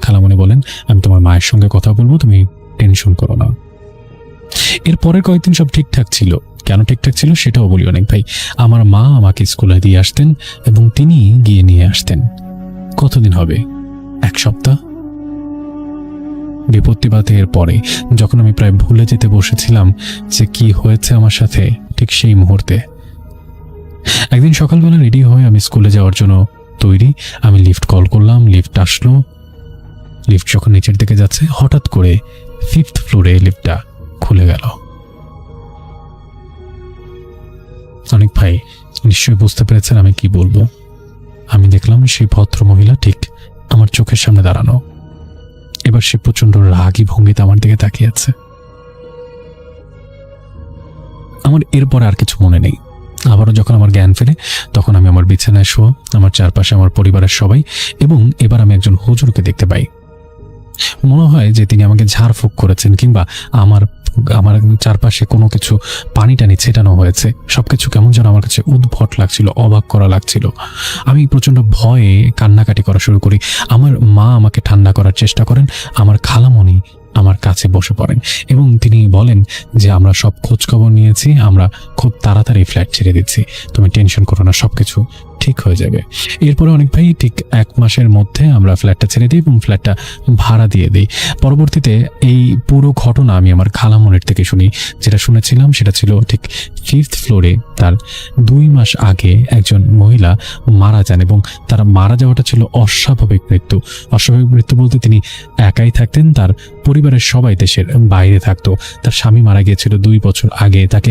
খালামণি বলেন আমি তোমার মায়ের সঙ্গে কথা বলবো, তুমি টেনশন করো না। এর পরের কয়েকদিন সব ঠিকঠাক ছিল। কেন ঠিকঠাক ছিল সেটাও বলি অনেক ভাই। আমার মা আমাকে স্কুলে দিয়ে আসতেন এবং তিনি গিয়ে নিয়ে আসতেন। কতদিন হবে, 1 সপ্তাহ। বিপত্তিবাদের পরে যখন আমি প্রায় ভুলে যেতে বসেছিলাম যে কি হয়েছে আমার সাথে, ঠিক সেই মুহূর্তে একদিন সকালবেলা রেডি হয়ে আমি স্কুলে যাওয়ার জন্য তৈরি। আমি লিফট কল করলাম, লিফট আসলো। লিফট যখন নিচের দিকে যাচ্ছে হঠাৎ করে 5th ফ্লোরে লিফটটা খুলে গেল। অনেক ভাই নিশ্চয়ই বুঝতে পেরেছেন আমি কি বলবো। আমি দেখলাম সেই ভদ্র মহিলা ঠিক আমার চোখের সামনে দাঁড়ানো। এবার সে প্রচন্ড রাগী ভঙ্গিতে আমার দিকে তাকিয়ে আছে। আমার এরপর আর কিছু মনে নেই। আবারও যখন আমার জ্ঞান ফেরে তখন আমি আমার বিছানায় শোয়া, আমার চারপাশে আমার পরিবারের সবাই, এবং এবার আমি একজন হুজুরকে দেখতে পাই। মনে হয় যে তিনি আমাকে ঝাড়ফুঁক করেছেন কিংবা আমার চারপাশে কোনো কিছু পানি টানি ছেটানো হয়েছে। সবকিছু কেমন যেন আমার কাছে উদ্ভট লাগছিল, অবাক করা লাগছিল। আমি প্রচণ্ড ভয়ে কান্নাকাটি করা শুরু করি। আমার মা আমাকে ঠান্ডা করার চেষ্টা করেন, আমার খালামণি আমার কাছে বসে পড়েন এবং তিনি বলেন যে আমরা সব খোঁজখবর নিয়েছি, আমরা খুব তাড়াতাড়ি ফ্ল্যাট ছেড়ে দিচ্ছি, তুমি টেনশন করো না, সব কিছু ঠিক হয়ে যাবে। এরপরে অনেক ভাই ঠিক 1 মাসের মধ্যে আমরা ফ্ল্যাটটা ছেড়ে দিই এবং ফ্ল্যাটটা ভাড়া দিয়ে দিই। পরবর্তীতে এই পুরো ঘটনা আমি আমার খালামনের থেকে শুনি। যেটা শুনেছিলাম সেটা ছিল ঠিক 5th ফ্লোরে তার 2 মাস আগে একজন মহিলা মারা যান এবং তার মারা যাওয়াটা ছিল অস্বাভাবিক মৃত্যু। অস্বাভাবিক মৃত্যু বলতে তিনি একাই থাকতেন, তার পরিবারের সবাই দেশের বাইরে থাকতো। তার স্বামী মারা গিয়েছিল 2 বছর আগে, তাকে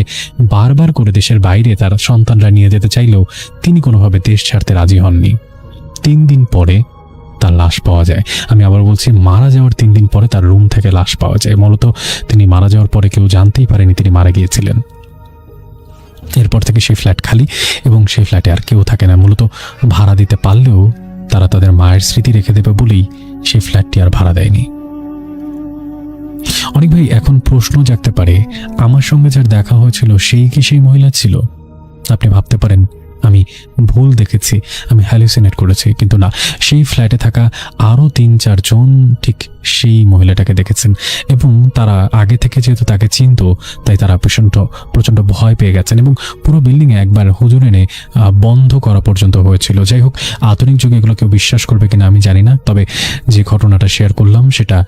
বারবার করে দেশের বাইরে তার সন্তানরা নিয়ে যেতে চাইলেও তিনি কোনোভাবে দেশ ছাড়তে রাজি হননি। 3 দিন পরে তার লাশ পাওয়া যায়। আমি আবার বলছি, মারা যাওয়ার 3 দিন পরে তার রুম থেকে লাশ পাওয়া যায়। মূলত তিনি মারা যাওয়ার পরে কেউ জানতেই পারেনি তিনি মারা গিয়েছিলেন। এরপর থেকে সেই ফ্ল্যাট খালি এবং সেই ফ্ল্যাটে আর কেউ থাকে না। মূলত ভাড়া দিতে পারলেও তারা তাদের মায়ের স্মৃতি রেখে দেবে বলেই সেই ফ্ল্যাটটি আর ভাড়া দেয়নি। অনেক ভাই এখন প্রশ্ন জাগতে পারে, আমার সঙ্গে যার দেখা হয়েছিল সেই কি সেই মহিলা ছিল? আপনি ভাবতে পারেন আমি ভুল দেখেছি, আমি হ্যালুসিনেট করেছি, কিন্তু না, সেই ফ্ল্যাটে থাকা আরও 3-4 জন ঠিক সেই মহিলাটাকে দেখেছেন এবং তারা আগে থেকে যেহেতু তাকে চিনত তাই তারা প্রচণ্ড ভয় পেয়ে গেছেন এবং পুরো বিল্ডিংয়ে একবার হুজুর এনে বন্ধ করা পর্যন্ত হয়েছিল। যাই হোক, আধুনিক যুগে এগুলো কেউ বিশ্বাস করবে কিনা আমি জানি না, তবে যে ঘটনাটা শেয়ার করলাম সেটা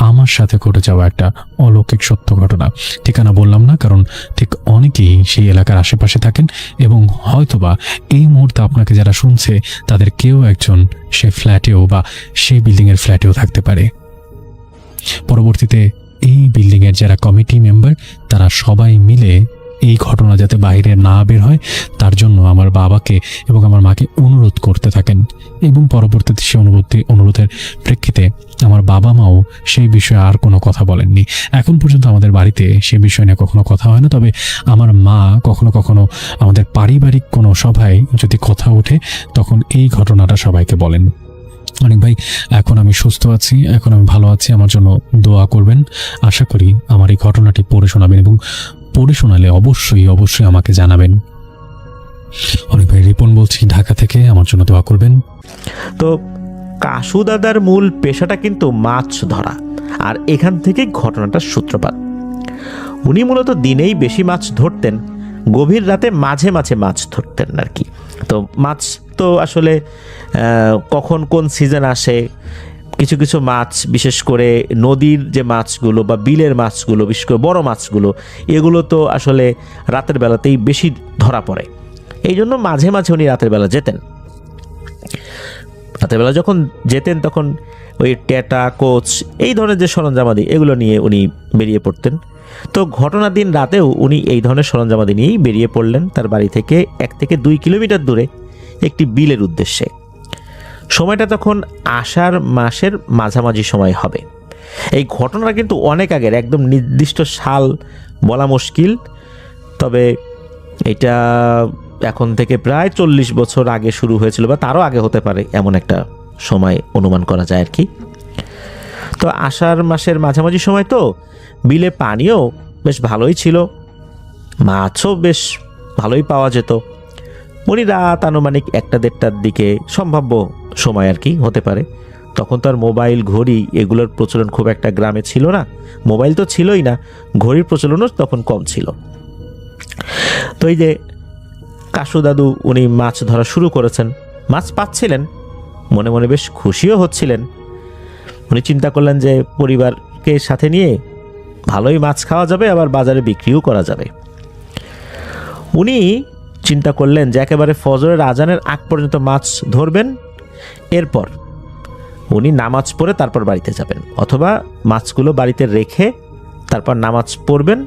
আমার সাথে ঘটে যাওয়া একটা অলৌকিক সত্য ঘটনা। ঠিকানা বললাম না কারণ ঠিক অনেকেই সেই এলাকার আশেপাশে থাকেন এবং হয়তোবা এই মুহূর্তে আপনাকে যারা শুনছে তাদের কেউ একজন সে ফ্ল্যাটেও বা সেই বিল্ডিংয়ের ফ্ল্যাটেও থাকতে পারে। পরবর্তীতে এই বিল্ডিংয়ের যারা কমিটি মেম্বার তারা সবাই মিলে এই ঘটনা যাতে বাইরে না বের হয় তার জন্য আমার বাবাকে এবং আমার মাকে অনুরোধ করতে থাকেন এবং পরবর্তীতে সেই অনুরোধের প্রেক্ষিতে আমার বাবা মাও সেই বিষয়ে আর কোনো কথা বলেননি। এখন পর্যন্ত আমাদের বাড়িতে সেই বিষয় নিয়ে কখনো কথা হয় না, তবে আমার মা কখনো কখনো আমাদের পারিবারিক কোনো সভায় যদি কথা ওঠে তখন এই ঘটনাটা সবাইকে বলেন। অনেক ভাই, এখন আমি সুস্থ আছি, এখন আমি ভালো আছি, আমার জন্য দোয়া করবেন। আশা করি আমার এই ঘটনাটি পড়ে শোনাবেন এবং পড়ে শোনালে অবশ্যই আমাকে জানাবেন। অনেক ভাই, রিপন বলছি ঢাকা থেকে, আমার জন্য দোয়া করবেন। তো কাশু দাদার মূল পেশাটা কিন্তু মাছ ধরা, আর এখান থেকে ঘটনাটার সূত্রপাত। উনি মূলত দিনেই বেশি মাছ ধরতেন, গভীর রাতে মাঝে মাঝে মাছ ধরতেন আর কি। তো মাছ তো আসলে কখন কোন সিজন আসে, কিছু কিছু মাছ বিশেষ করে নদীর যে মাছগুলো বা বিলের মাছগুলো, বিশেষ করে বড় মাছগুলো, এগুলো তো আসলে রাতের বেলাতেই বেশি ধরা পড়ে। এই জন্য মাঝে মাঝে উনি রাতের বেলা যেতেন। রাতের বেলা যখন যেতেন তখন ওই টেটা, কোচ, এই ধরনের যে সরঞ্জামাদি এগুলো নিয়ে উনি বেরিয়ে পড়তেন। তো ঘটনার দিন রাতেও উনি এই ধরনের সরঞ্জামাদি নিয়েই বেরিয়ে পড়লেন তার বাড়ি থেকে 1 থেকে 2 কিলোমিটার দূরে একটি বিলের উদ্দেশ্যে। সময়টা তখন আষাঢ় মাসের মাঝামাঝি সময় হবে। এই ঘটনাটা কিন্তু অনেক আগের, একদম নির্দিষ্ট সাল বলা মুশকিল, তবে এটা এখন থেকে প্রায় 40 বছর আগে শুরু হয়েছিল বা তারও আগে হতে পারে, এমন একটা সময় অনুমান করা যায় আর কি। তো আষাঢ় মাসের মাঝামাঝি সময় তো বিলে পানিও বেশ ভালোই ছিল, মাছও বেশ ভালোই পাওয়া যেত। উনি রাত আনুমানিক 1টা-1.5টার দিকে, সম্ভাব্য সময় আর কি হতে পারে। তখন তো আর মোবাইল, ঘড়ি এগুলোর প্রচলন খুব একটা গ্রামে ছিল না, মোবাইল তো ছিলই না, ঘড়ির প্রচলনও তখন কম ছিল। তো এই যে কাশু দাদু উনি মাছ ধরা শুরু করেছেন, মাছ পাচ্ছিলেন, মনে মনে বেশ খুশিও হচ্ছিলেন। উনি চিন্তা করলেন যে পরিবারকে সাথে নিয়ে ভালোই মাছ খাওয়া যাবে, আবার বাজারে বিক্রিও করা যাবে। উনি চিন্তা করলেন যে একেবারে ফজরের আজানের আগ পর্যন্ত মাছ ধরবেন, এরপর উনি নামাজ পড়ে তারপর বাড়িতে যাবেন, অথবা মাছগুলো বাড়িতে রেখে তারপর নামাজ পড়বেন,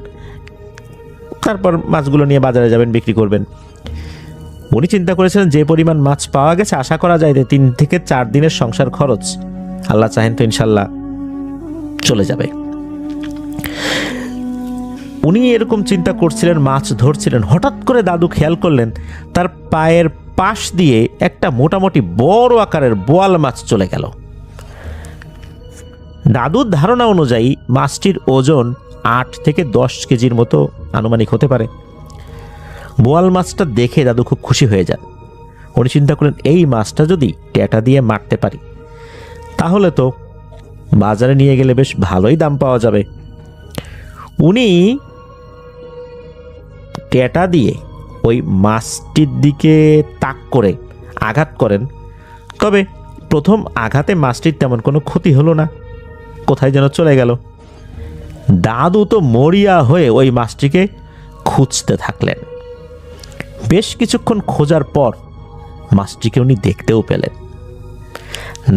তারপর মাছগুলো নিয়ে বাজারে যাবেন, বিক্রি করবেন। উনি চিন্তা করেছিলেন যে পরিমাণ মাছ পাওয়া গেছে আশা করা যায় যে 3 থেকে 4 দিনের সংসার খরচ আল্লাহ চাহেন তো ইনশাল্লাহ চলে যাবে। উনি এরকম চিন্তা করছিলেন, মাছ ধরছিলেন, হঠাৎ করে দাদু খেয়াল করলেন তার পায়ের পাশ দিয়ে একটা মোটামুটি বড় আকারের বোয়াল মাছ চলে গেল। দাদুর ধারণা অনুযায়ী মাছটির ওজন 8 থেকে 10 কেজির মতো আনুমানিক হতে পারে। বোয়াল মাছটা দেখে দাদু খুব খুশি হয়ে যান। উনি চিন্তা করলেন এই মাছটা যদি টেটা দিয়ে মারতে পারি তাহলে তো বাজারে নিয়ে গেলে বেশ ভালোই দাম পাওয়া যাবে। উনি ট্যাটা দিয়ে ওই মাছটির দিকে তাক করে আঘাত করেন, তবে প্রথম আঘাতে মাছটির তেমন কোনো ক্ষতি হলো না, কোথায় যেন চলে গেল। দাদু তো মরিয়া হয়ে ওই মাছটিকে খুঁজতে থাকলেন। বেশ কিছুক্ষণ খোঁজার পর মাছটিকে উনি দেখতেও পেলেন।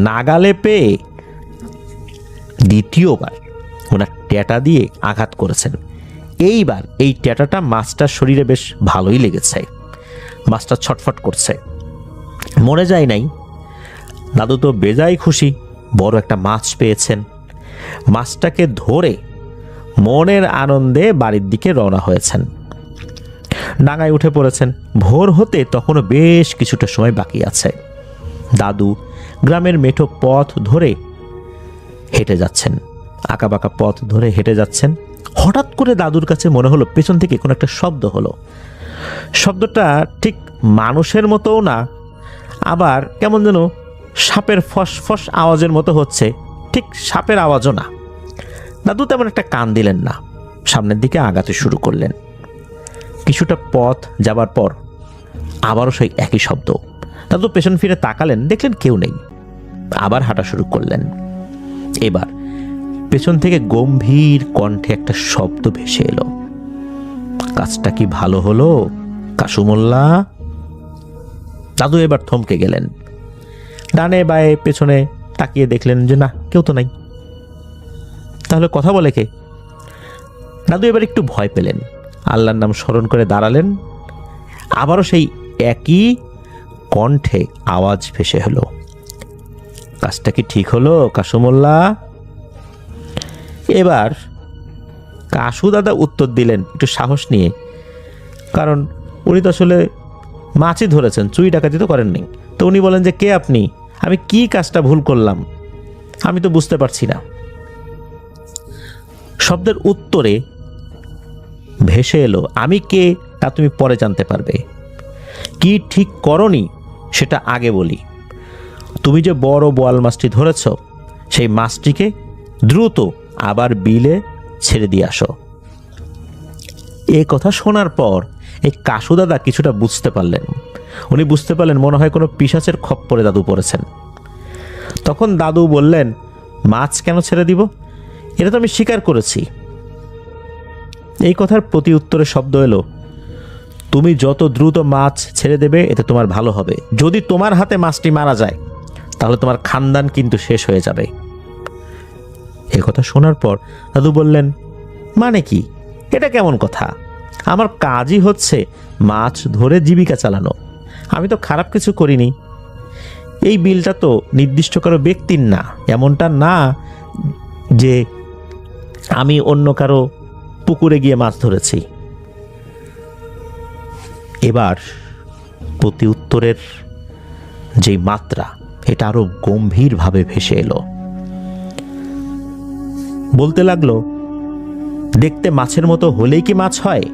নাগালে পেয়ে দ্বিতীয়বার ওনার ট্যাটা দিয়ে আঘাত করেছেন। এইবার এই ট্যাটাটা মাছটার শরীরে বেশ ভালোই লেগেছে, মাছটা ছটফট করছে, মরে যায় নাই। দাদু তো বেজায় খুশি, বড় একটা মাছ পেয়েছেন। মাছটাকে ধরে মনের আনন্দে বাড়ির দিকে রওনা হয়েছেন। ডাঙায় উঠে পড়েছেন। ভোর হতে তখনও বেশ কিছুটা সময় বাকি আছে। দাদু গ্রামের মেঠো পথ ধরে হেঁটে যাচ্ছেন, আঁকাবাঁকা পথ ধরে হেঁটে যাচ্ছেন। হঠাৎ করে দাদুর কাছে মনে হলো পেছন থেকে কোনো একটা শব্দ হলো। শব্দটা ঠিক মানুষের মতোও না, আবার কেমন যেন সাপের ফসফস আওয়াজের মতো হচ্ছে, ঠিক সাপের আওয়াজও না। দাদু তেমন একটা কান দিলেন না, সামনের দিকে আগাতে শুরু করলেন। কিছুটা পথ যাবার পর আবারও সেই একই শব্দ। দাদু পেছন ফিরে তাকালেন, দেখলেন কেউ নেই। আবার হাঁটা শুরু করলেন। এবার পেছন থেকে গম্ভীর কণ্ঠে একটা শব্দ ভেসে এলো, কাজটা কি ভালো হলো কাসুমোল্লা? দাদু এবার থমকে গেলেন। ডানে বায়ে পেছনে তাকিয়ে দেখলেন যে না, কেউ তো নাই। তাহলে কথা বলে কে? দাদু এবার একটু ভয় পেলেন, আল্লাহর নাম স্মরণ করে দাঁড়ালেন। আবারও সেই একই কণ্ঠে আওয়াজ ভেসে হলো, কাজটা কি ঠিক হলো কাসুমোল্লা? এবার কাসু দাদা উত্তর দিলেন একটু সাহস নিয়ে, কারণ উনি তো আসলে মাছই ধরেছেন, চুরি ডাকাতি তো করেননি। তো উনি বলেন যে কে আপনি? আমি কি কাজটা ভুল করলাম আমি তো বুঝতে পারছি না। শব্দের উত্তরে ভেসে এলো, আমি কে তা তুমি পরে জানতে পারবে, কি ঠিক করনি সেটা আগে বলি। তুমি যে বড় বোয়াল মাছটি ধরেছ, সেই মাছটিকে দ্রুত আবার বিলে ছেড়ে দিয়ে আসো। এই কথা শোনার পর এই কাসু দাদা কিছুটা বুঝতে পারলেন। উনি বুঝতে পারলেন মনে হয় কোনো পিশাচের খপ্পরে দাদু পড়েছেন। তখন দাদু বললেন, মাছ কেন ছেড়ে দিব? এটা তো আমি স্বীকার করেছি। এই কথার প্রতি উত্তরে শব্দ এলো, তুমি যত দ্রুত মাছ ছেড়ে দেবে এতে তোমার ভালো হবে। যদি তোমার হাতে মাছটি মারা যায় তাহলে তোমার খানদান কিন্তু শেষ হয়ে যাবে। এই কথা শোনার পর দাদু বললেন, মানে কি? এটা কেমন কথা? আমার কাজই হচ্ছে মাছ ধরে জীবিকা চালানো, আমি তো খারাপ কিছু করিনি। এই বিলটা তো নির্দিষ্ট কারো ব্যক্তির না, এমনটা না যে আমি অন্য কারো পুকুরে গিয়ে মাছ ধরেছি। এবার প্রতি উত্তরের যে মাত্রা, এটা আরো গম্ভীরভাবে ভেসে এলো। বলতে লাগলো, দেখতে মাছের মতো হলেই কি মাছ হয়?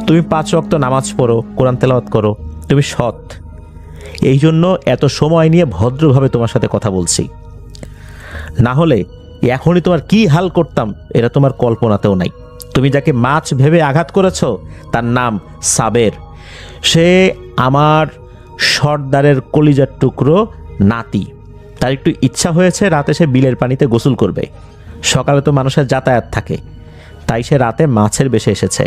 তুমি 5 ওয়াক্ত নামাজ পড়ো, কোরআন তেলাওয়াত করো, তুমি সৎ, এই জন্য এত সময় নিয়ে ভদ্রভাবে তোমার সাথে কথা বলছি। না হলে এখনই তোমার কি হাল করতাম এটা তোমার কল্পনাতেও নাই। তুমি যাকে মাছ ভেবে আঘাত করেছো তার নাম সাবের। সে আমার সর্দারের কলিজার টুকরো নাতি। তার একটু ইচ্ছা হয়েছে রাতে সে বিলের পানিতে গোসল করবে। সকালে তো মানুষের যাতায়াত থাকে, তাই সে রাতে মাছের বেশে এসেছে।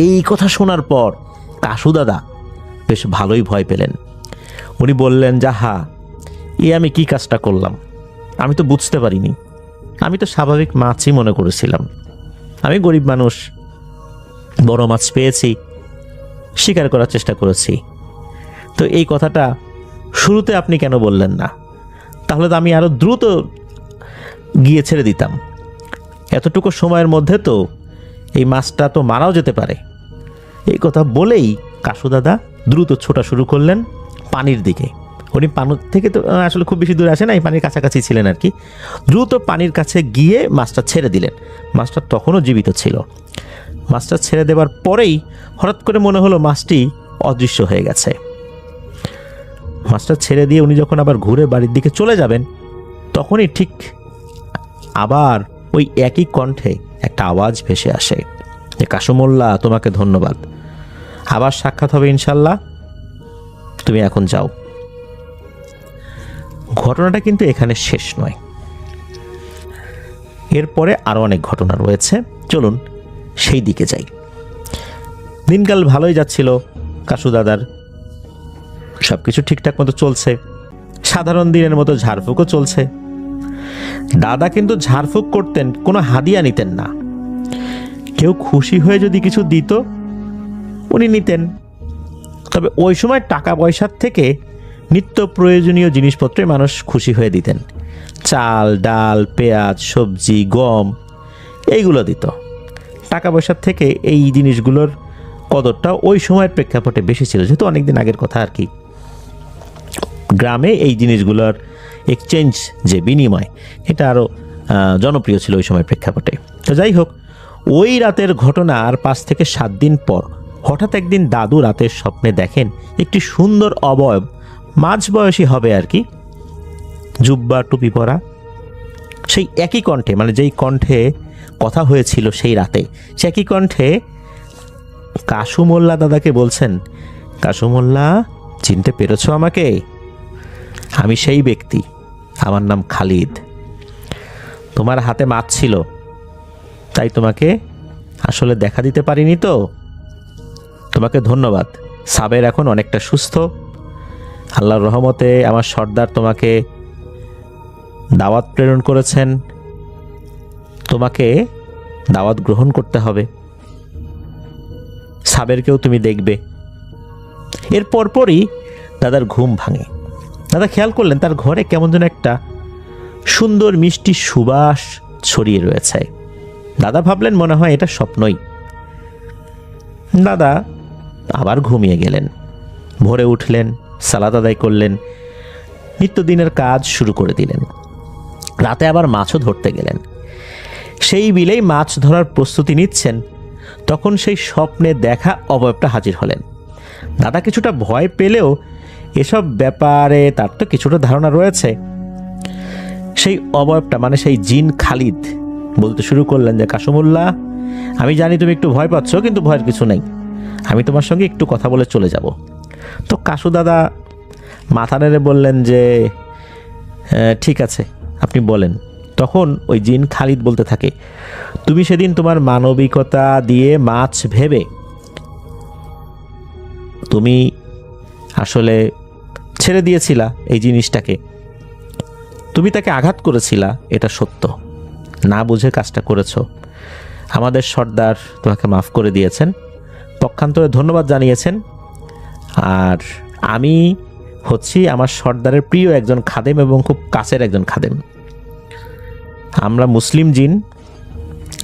এই কথা শোনার পর কাসু দাদা বেশ ভালোই ভয় পেলেন। উনি বললেন, যাহা আমি কি কাজটা করলাম? আমি তো বুঝতে পারিনি, আমি তো স্বাভাবিক মাছই মনে করেছিলাম। আমি গরিব মানুষ, বড় মাছ পেয়েছি, শিকার করার চেষ্টা করেছি। তো এই কথাটা শুরুতে আপনি কেন বললেন না? তাহলে তো আমি আরো দ্রুত গিয়ে ছেড়ে দিতাম। এতটুকু সময়ের মধ্যে তো এই মাছটা তো মারাও যেতে পারে। এই কথা বলেই কাসু দাদা দ্রুত ছোটা শুরু করলেন পানির দিকে। উনি পানি থেকে তো আসলে খুব বেশি দূরে আসে না, এই পানির কাছাকাছি ছিলেন আর কি। দ্রুত পানির কাছে গিয়ে মাছটা ছেড়ে দিলেন। মাছটা তখনও জীবিত ছিল। মাছটা ছেড়ে দেওয়ার পরেই হঠাৎ করে মনে হলো মাছটি অদৃশ্য হয়ে গেছে। মাছটা ছেড়ে দিয়ে উনি যখন আবার ঘুরে বাড়ির দিকে চলে যাবেন, তখনই ঠিক আবার ওই একই কণ্ঠে একটা আওয়াজ ভেসে আসে যে কাসুমোল্লা, তোমাকে ধন্যবাদ, আবার সাক্ষাৎ হবে ইনশাল্লাহ, তুমি এখন যাও। ঘটনাটা কিন্তু এখানে শেষ নয়, এরপরে আরও অনেক ঘটনা রয়েছে, চলুন সেই দিকে যাই। দিনকাল ভালোই যাচ্ছিল কাসু দাদার, সব কিছু ঠিকঠাক মতো চলছে, সাধারণ দিনের মতো ঝাড়ফুঁকও চলছে। দাদা কিন্তু ঝাড়ফুঁক করতেন, কোনো হাদিয়া নিতেন না। কেউ খুশি হয়ে যদি কিছু দিত উনি নিতেন, তবে ওই সময় টাকা পয়সার থেকে নিত্য প্রয়োজনীয় জিনিসপত্রে মানুষ খুশি হয়ে দিতেন। চাল, ডাল, পেঁয়াজ, সবজি, গম এইগুলো দিত। টাকা পয়সার থেকে এই জিনিসগুলোর কদরটা ওই সময়ের প্রেক্ষাপটে বেশি ছিল, যেহেতু অনেকদিন আগের কথা আর কি। গ্রামে এই জিনিসগুলোর এক্সচেঞ্জ যে বিনিময়, এটা আরও জনপ্রিয় ছিল ওই সময়ের প্রেক্ষাপটে। তো যাই হোক, ওই রাতের ঘটনার 5 থেকে 7 দিন পর হঠাৎ একদিন দাদু রাতের স্বপ্নে দেখেন একটি সুন্দর অবয়ব, মাঝবয়সী হবে আর কি, জুব্বা টুপি পরা, সেই একই কণ্ঠে, মানে যেই কণ্ঠে কথা হয়েছিল সেই রাতে, সে একই কণ্ঠে কাসুমোল্লা দাদাকে বলছেন, কাসুমোল্লা, চিনতে পেরেছো আমাকে? আমি সেই ব্যক্তি, আমার নাম খালিদ। তোমার হাতে মাছ ছিল, তাই তোমাকে আসলে দেখা দিতে পারিনি, তো তোমাকে ধন্যবাদ। সাবের এখন অনেকটা সুস্থ, আল্লাহর রহমতে আমার সর্দার তোমাকে দাওয়াত প্রেরণ করেছেন, তোমাকে দাওয়াত গ্রহণ করতে হবে, সাবেরকেও তুমি দেখবে। এর পরপরই দাদার ঘুম ভাঙে। দাদা খেয়াল করলেন তার ঘরে কেমন যেন একটা সুন্দর মিষ্টি সুবাস ছড়িয়ে রয়েছে। দাদা ভাবলেন মনে হয় এটা স্বপ্নই। দাদা আবার ঘুমিয়ে গেলেন। ভোরে উঠলেন, সালাত আদায় করলেন, নিত্যদিনের কাজ শুরু করে দিলেন। রাতে আবার মাছও ধরতে গেলেন। সেই বিলেই মাছ ধরার প্রস্তুতি নিচ্ছেন, তখন সেই স্বপ্নে দেখা অবয়বটা হাজির হলেন। দাদা কিছুটা ভয় পেলেও এসব ব্যাপারে তার তো কিছুটা ধারণা রয়েছে। সেই অবয়বটা, মানে সেই জিন খালিদ, বলতে শুরু করলেন যে কাসুমুল্লাহ, আমি জানি তুমি একটু ভয় পাচ্ছ, কিন্তু ভয়ের কিছু নেই, আমি তোমার সঙ্গে একটু কথা বলে চলে যাব। তো কাসু দাদা মাথা নেড়ে বললেন যে ঠিক আছে, আপনি বলেন। তখন ওই জিন খালিদ বলতে থাকে, তুমি সেদিন তোমার মানবিকতা দিয়ে মাছ ভেবে তুমি আসলে ছেড়ে দিয়েছিলা এই জিনিসটাকে, তুমি তাকে আঘাত করেছিলা, এটা সত্য, না বুঝে কাজটা করেছ। আমাদের সর্দার তোমাকে মাফ করে দিয়েছেন, পক্ষান্তরে ধন্যবাদ জানিয়েছেন। আর আমি হচ্ছি আমার সর্দারের প্রিয় একজন খাদেম এবং খুব কাছের একজন খাদেম। আমরা মুসলিম জিন,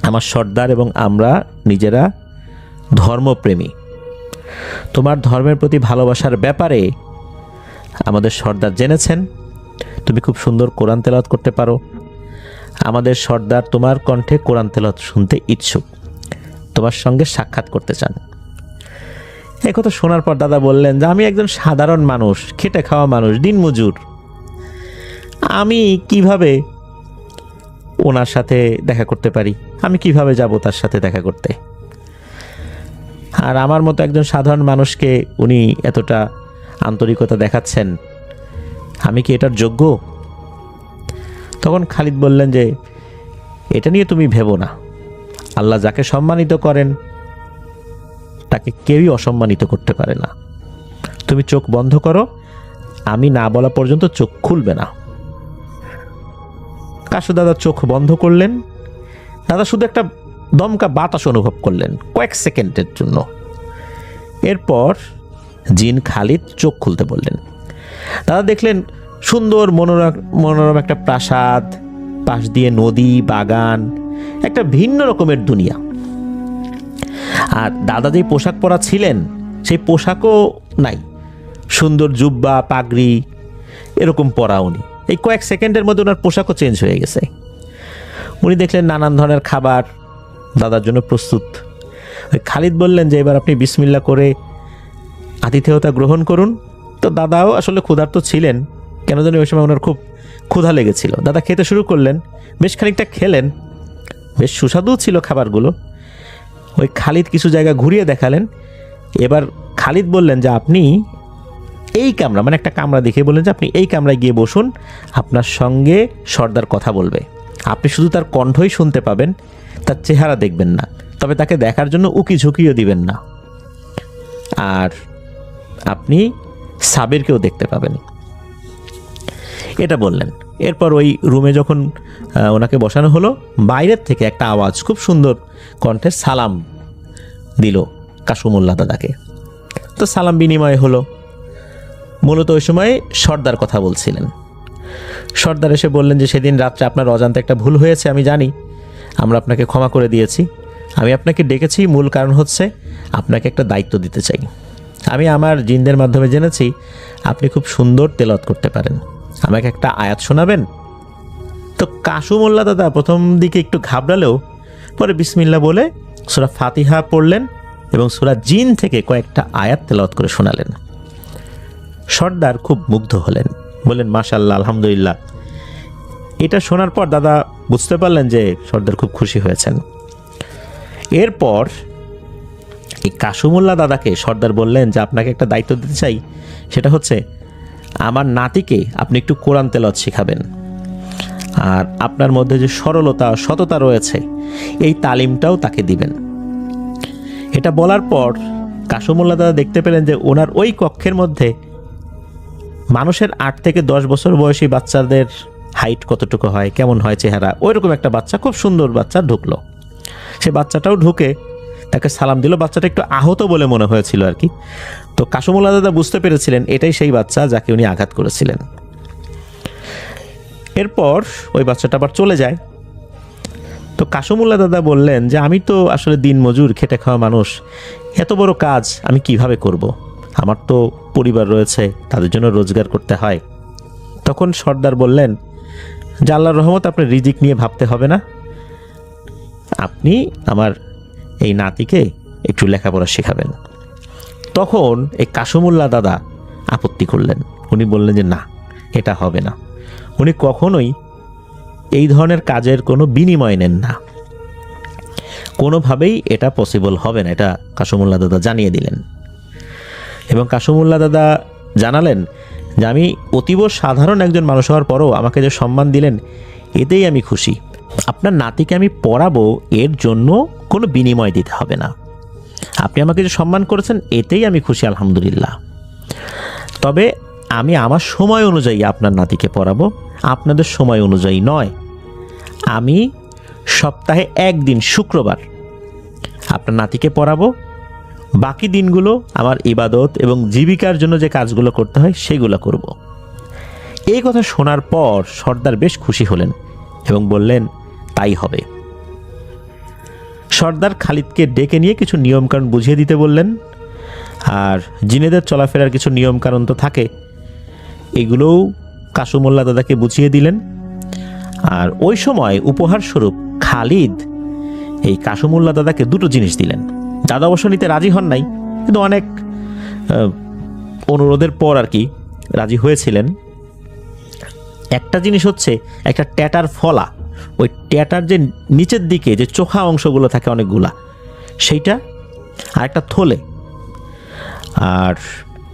আমার সর্দার এবং আমরা নিজেরা ধর্মপ্রেমী। তোমার ধর্মের প্রতি ভালোবাসার ব্যাপারে আমাদের সর্দার জেনেছেন, তুমি খুব সুন্দর কোরআন তেলাওয়াত করতে পারো। আমাদের সর্দার তোমার কণ্ঠে কোরআন তেলাওয়াত শুনতে ইচ্ছুক, তোমার সঙ্গে সাক্ষাৎ করতে চান। এই কথা শোনার পর দাদা বললেন যে আমি একজন সাধারণ মানুষ, খেটে খাওয়া মানুষ, দিনমজুর, আমি কিভাবে ওনার সাথে দেখা করতে পারি? আমি কিভাবে যাব তার সাথে দেখা করতে? আর আমার মতো একজন সাধারণ মানুষকে উনি এতটা আন্তরিকতা দেখাচ্ছেন, আমি কি এটার যোগ্য? তখন খালিদ বললেন যে এটা নিয়ে তুমি ভেবো না, আল্লাহ যাকে সম্মানিত করেন তাকে কেউই অসম্মানিত করতে পারে না। তুমি চোখ বন্ধ করো, আমি না বলা পর্যন্ত চোখ খুলবে না। কাসু দাদা চোখ বন্ধ করলেন। দাদা শুধু একটা দমকা বাতাস অনুভব করলেন কয়েক সেকেন্ডের জন্য। এরপর জিন খালিদ চোখ খুলতে বললেন। দাদা দেখলেন সুন্দর মনোরম একটা প্রাসাদ, পাশ দিয়ে নদী, বাগান, একটা ভিন্ন রকমের দুনিয়া। আর দাদা যেই পোশাক পরা ছিলেন সেই পোশাকও নাই, সুন্দর জুব্বা, পাগড়ি এরকম পরা উনি। এই কয়েক সেকেন্ডের মধ্যে ওনার পোশাকও চেঞ্জ হয়ে গেছে। উনি দেখলেন নানান ধরনের খাবার দাদার জন্য প্রস্তুত। ওই খালিদ বললেন যে এবার আপনি বিসমিল্লাহ করে আতিথেয়তা গ্রহণ করুন। তো দাদাও আসলে ক্ষুধার্ত ছিলেন, কেন জানি ওই সময় ওনার খুব ক্ষুধা লেগেছিল। দাদা খেতে শুরু করলেন, বেশ খানিকটা খেলেন, বেশ সুস্বাদু ছিল খাবারগুলো। ওই খালিদ কিছু জায়গা ঘুরিয়ে দেখালেন। এবার খালিদ বললেন যে আপনি এই কামরা, মানে একটা কামরা দেখে বললেন যে আপনি এই কামরায় গিয়ে বসুন, আপনার সঙ্গে সর্দার কথা বলবে। আপনি শুধু তার কণ্ঠই শুনতে পাবেন, তার চেহারা দেখবেন না, তবে তাকে দেখার জন্য উকি ঝুঁকিও দিবেন না। আর আপনি সাবিরকেও দেখতে পাবেন, এটা বললেন। এরপর ওই রুমে যখন ওনাকে বসানো হলো, বাইরের থেকে একটা আওয়াজ খুব সুন্দর কণ্ঠের সালাম দিল কাসুমুল্লাহ দাদাকে। তো সালাম বিনিময় হলো। মূলত ওই সময় সর্দার কথা বলছিলেন। সর্দার এসে বললেন যে সেদিন রাত্রে আপনার অজান্তে একটা ভুল হয়েছে, আমি জানি, আমরা আপনাকে ক্ষমা করে দিয়েছি। আমি আপনাকে ডেকেছি মূল কারণ হচ্ছে আপনাকে একটা দায়িত্ব দিতে চাই। আমি আমার জিনদের মাধ্যমে জেনেছি আপনি খুব সুন্দর তেলাওয়াত করতে পারেন, আমাকে একটা আয়াত শোনাবেন? তো কাসুমুল্লাহ দাদা প্রথম দিকে একটু ঘাবড়ালেও পরে বিসমিল্লাহ বলে সূরা ফাতিহা পড়লেন এবং সূরা জিন থেকে কয়েকটা আয়াত তেলাওয়াত করে শোনালেন। সর্দার খুব মুগ্ধ হলেন, বললেন মাশাআল্লাহ, আলহামদুলিল্লাহ। এটা শোনার পর দাদা বুঝতে পারলেন যে সর্দার খুব খুশি হয়েছেন। এরপর এই কাসুমুল্লাহ দাদাকে সর্দার বললেন যে আপনাকে একটা দায়িত্ব দিতে চাই, সেটা হচ্ছে আমার নাতিকে আপনি একটু কোরআন তেলাওয়াত শেখাবেন, আর আপনার মধ্যে যে সরলতা সততা রয়েছে এই তালিমটাও তাকে দিবেন। এটা বলার পর কাসুমুল্লাহ দাদা দেখতে পেলেন যে ওনার ওই কক্ষের মধ্যে মানুষের 8 থেকে 10 বছর বয়সী বাচ্চাদের হাইট কতটুকু হয়, কেমন হয় চেহারা, ওইরকম একটা বাচ্চা, খুব সুন্দর বাচ্চা ঢুকলো। সে বাচ্চাটাও ঢুকে তাকে সালাম দিল। বাচ্চাটা একটু আহত বলে মনে হয়েছিল আর কি। তো কাসুমুল্লাহ দাদা বুঝতে পেরেছিলেন এটাই সেই বাচ্চা যাকে উনি আঘাত করেছিলেন। এরপর ওই বাচ্চাটা আবার চলে যায়। তো কাসুমুল্লাহ দাদা বললেন যে আমি তো আসলে দিনমজুর, খেটে খাওয়া মানুষ, এত বড় কাজ আমি কিভাবে করব? আমার তো পরিবার রয়েছে, তাদের জন্য রোজগার করতে হয়। তখন সর্দার বললেন যে আল্লাহর রহমত, আপনার রিজিক নিয়ে ভাবতে হবে না, আপনি আমার এই নাতিকে একটু লেখাপড়া শেখাবেন। তখন এই কাসুমুল্লাহ দাদা আপত্তি করলেন। উনি বললেন যে না, এটা হবে না। উনি কখনোই এই ধরনের কাজের কোনো বিনিময় নেন না, কোনোভাবেই এটা পসিবল হবে না, এটা কাসুমুল্লাহ দাদা জানিয়ে দিলেন। এবং কাসুমুল্লাহ দাদা জানালেন যে আমি অতীব সাধারণ একজন মানুষ হওয়ার পরও আমাকে যে সম্মান দিলেন এতেই আমি খুশি। আপনার নাতিকে আমি পড়াবো, এর জন্য কোনো বিনিময় দিতে হবে না। আপনি আমাকে যে সম্মান করেছেন এতেই আমি খুশি, আলহামদুলিল্লাহ। তবে আমি আমার সময় অনুযায়ী আপনার নাতিকে পড়াবো, আপনাদের সময় অনুযায়ী নয়। আমি সপ্তাহে একদিন শুক্রবার আপনার নাতিকে পড়াবো, বাকি দিনগুলো আমার ইবাদত এবং জীবিকার জন্য যে কাজগুলো করতে হয় সেগুলো করব। এই কথা শোনার পর সর্দার বেশ খুশি হলেন এবং বললেন তাই হবে। সর্দার খালিদকে ডেকে নিয়ে কিছু নিয়মকানুন বুঝিয়ে দিতে বললেন। আর জিনেদের চলাফেরার কিছু নিয়মকানুন তো থাকে, এগুলোও কাসুমুল্লাহ দাদাকে বুঝিয়ে দিলেন। আর ওই সময় উপহার স্বরূপ খালিদ এই কাসুমুল্লাহ দাদাকে দুটো জিনিস দিলেন। দাদা অবশ্য নিতে রাজি হন নাই, কিন্তু অনেক অনুরোধের পর আর কি রাজি হয়েছিলেন। একটা জিনিস হচ্ছে একটা ট্যাটার ফলা, ওই ট্যাটার যে নিচের দিকে যে চোখা অংশগুলো থাকে অনেকগুলা, সেইটা, আর একটা থলে। আর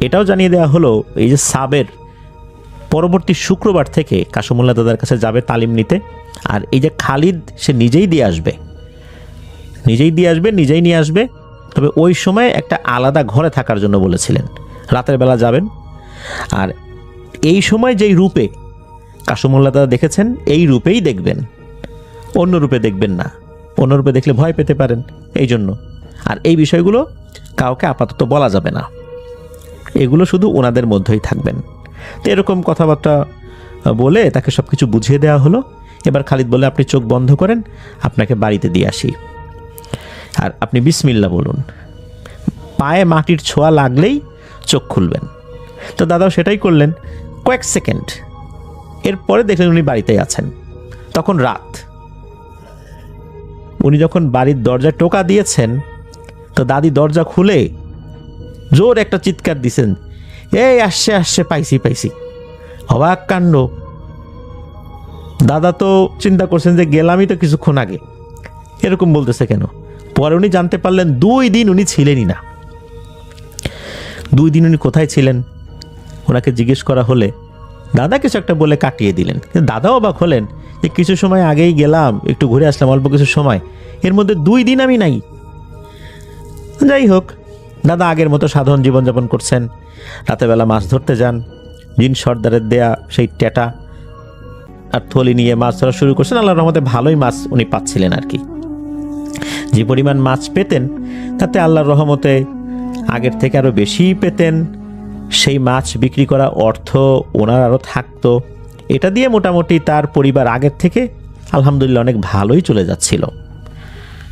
এটাও জানিয়ে দেওয়া হলো এই যে সাবের পরবর্তী শুক্রবার থেকে কাসুমুল্লাহ দাদার কাছে যাবে তালিম নিতে। আর এই যে খালিদ, সে নিজেই দিয়ে আসবে, নিজেই নিয়ে আসবে। তবে ওই সময় একটা আলাদা ঘরে থাকার জন্য বলেছিলেন, রাতের বেলা যাবেন। আর এই সময় যেই রূপে কাসুমুল্লাহ দাদা দেখেছেন এই রূপেই দেখবেন, অন্য রূপে দেখবেন না, অন্য রূপে দেখলে ভয় পেতে পারেন, এই জন্য। আর এই বিষয়গুলো কাউকে আপাতত বলা যাবে না, এগুলো শুধু ওনাদের মধ্যেই থাকবেন। তো এরকম কথাবার্তা বলে তাকে সব কিছু বুঝিয়ে দেওয়া হলো। এবার খালিদ বলে আপনি চোখ বন্ধ করেন, আপনাকে বাড়িতে দিয়ে আসি, আর আপনি বিসমিল্লাহ বলুন, পায়ে মাটির ছোঁয়া লাগলেই চোখ খুলবেন। তো দাদাও সেটাই করলেন কয়েক সেকেন্ড। এরপরে দেখলেন উনি বাড়িতেই আছেন। তখন রাত। উনি যখন বাড়ির দরজায় টোকা দিয়েছেন তো দাদি দরজা খুলে জোর একটা চিৎকার দিছেন, এই আসছে, পাইছি। অবাক কাণ্ড, দাদা তো চিন্তা করছেন যে গেলামই তো কিছুক্ষণ আগে, এরকম বলতেছে কেন। পরে উনি জানতে পারলেন 2 দিন উনি ছিলেনই না। 2 দিন উনি কোথায় ছিলেন ওনাকে জিজ্ঞেস করা হলে দাদা কিছু একটা বলে কাটিয়ে দিলেন। কিন্তু দাদাও অবাক হলেন যে কিছু সময় আগেই গেলাম, একটু ঘুরে আসলাম অল্প কিছু সময়, এর মধ্যে 2 দিন আমি নাই। যাই হোক, দাদা আগের মতো সাধারণ জীবনযাপন করছেন। রাতেবেলা মাছ ধরতে যান, জিন সর্দারের দেয়া সেই টেটা আর থলি নিয়ে মাছ ধরা শুরু করছেন। আল্লাহর রহমতে ভালোই মাছ উনি পাচ্ছিলেন আর কি। যে পরিমাণ মাছ পেতেন তাতে আল্লাহর রহমতে আগের থেকে আরও বেশি পেতেন। সেই মাছ বিক্রি করা অর্থ ওনার আরও থাকতো। এটা দিয়ে মোটামুটি তার পরিবার আগের থেকে আলহামদুলিল্লাহ অনেক ভালোই চলে যাচ্ছিল।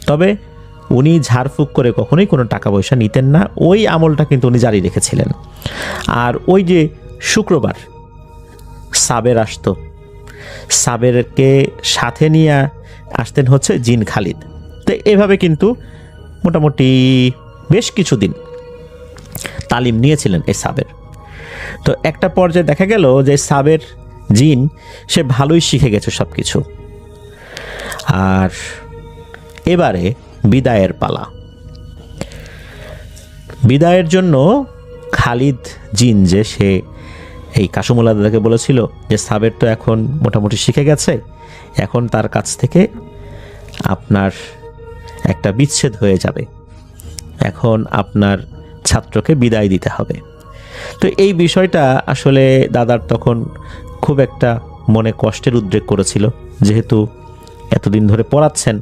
তবে উনি ঝাড়ফুঁক করে কখনোই কোনো টাকা পয়সা নিতেন না, ওই আমলটা কিন্তু উনি জারি রেখেছিলেন। আর ওই যে শুক্রবার সাবের আসতো, সাবেরকে সাথে নিয়ে আসতেন হচ্ছে জিন খালিদ। তো এভাবে কিন্তু মোটামুটি বেশ কিছুদিন তালিম নিয়েছিলেন এই সাবের। তো একটা পর্যায়ে দেখা গেল যে সাবের জিন সে ভালোই শিখে গেছে সব কিছু। আর এবারে বিদায়ের পালা। বিদায়ের জন্য খালিদ জিন যে সে এই কাসুমুল্লাহ দাদাকে বলেছিল যে সাবের তো এখন মোটামুটি শিখে গেছে, এখন তার কাছ থেকে আপনার একটা বিচ্ছেদ হয়ে যাবে, এখন আপনার ছাত্রকে বিদায় দিতে হবে। তো এই বিষয়টা আসলে দাদার তখন খুব একটা মনে কষ্টের উদ্রেক করেছিল, যেহেতু এতদিন ধরে পড়াচ্ছেন,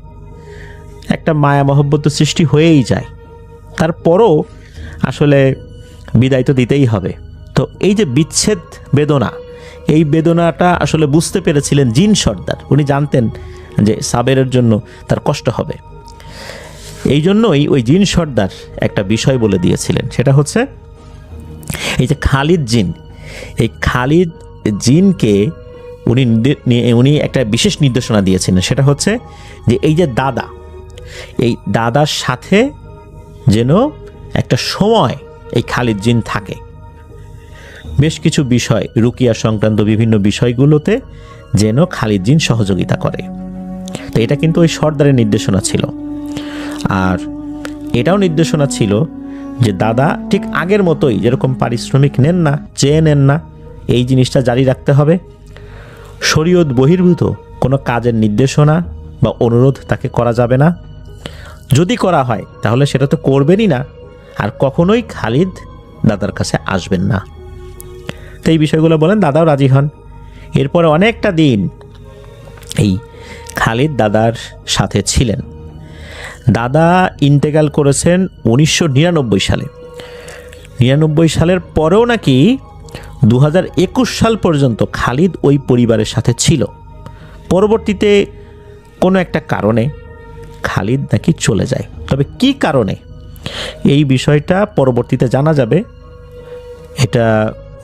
একটা মায়া মহব্বত সৃষ্টি হয়েই যায়। তারপরও আসলে বিদায় তো দিতেই হবে। তো এই যে বিচ্ছেদ বেদনা, এই বেদনাটা আসলে বুঝতে পেরেছিলেন জিন সর্দার। উনি জানতেন যে সাবেরের জন্য তার কষ্ট হবে, এই জন্যই ওই জিন সর্দার একটা বিষয় বলে দিয়েছিলেন। সেটা হচ্ছে এই যে খালিদ জিন, এই খালিদ জিনকে উনি একটা বিশেষ নির্দেশনা দিয়েছিলেন। সেটা হচ্ছে যে এই যে দাদা, এই দাদার সাথে যেন একটা সময় এই খালিদ জিন থাকে, বেশ কিছু বিষয় রুকিয়া সংক্রান্ত বিভিন্ন বিষয়গুলোতে যেন খালিদ জিন সহযোগিতা করে। তো এটা কিন্তু ওই সর্দারের নির্দেশনা ছিল। আর এটাও নির্দেশনা ছিল যে দাদা ঠিক আগের মতোই যেরকম পারিশ্রমিক নেন না, চেয়ে নেন না, এই জিনিসটা জারি রাখতে হবে। শরীয়ত বহির্ভূত কোনো কাজের নির্দেশনা বা অনুরোধ তাকে করা যাবে না। যদি করা হয় তাহলে সেটা তো করবেনই না, আর কখনোই খালিদ দাদার কাছে আসবেন না। তো এই বিষয়গুলো বলেন, দাদাও রাজি হন। এরপরে অনেকটা দিন এই খালিদ দাদার সাথে ছিলেন। দাদা ইন্তেকাল করেছেন 1999 সালে। 99 সালের পরেও নাকি 2021 সাল পর্যন্ত খালিদ ওই পরিবারের সাথে ছিল। পরবর্তীতে কোনো একটা কারণে খালিদ নাকি চলে যায়। তবে কি কারণে, এই বিষয়টা পরবর্তীতে জানা যাবে। এটা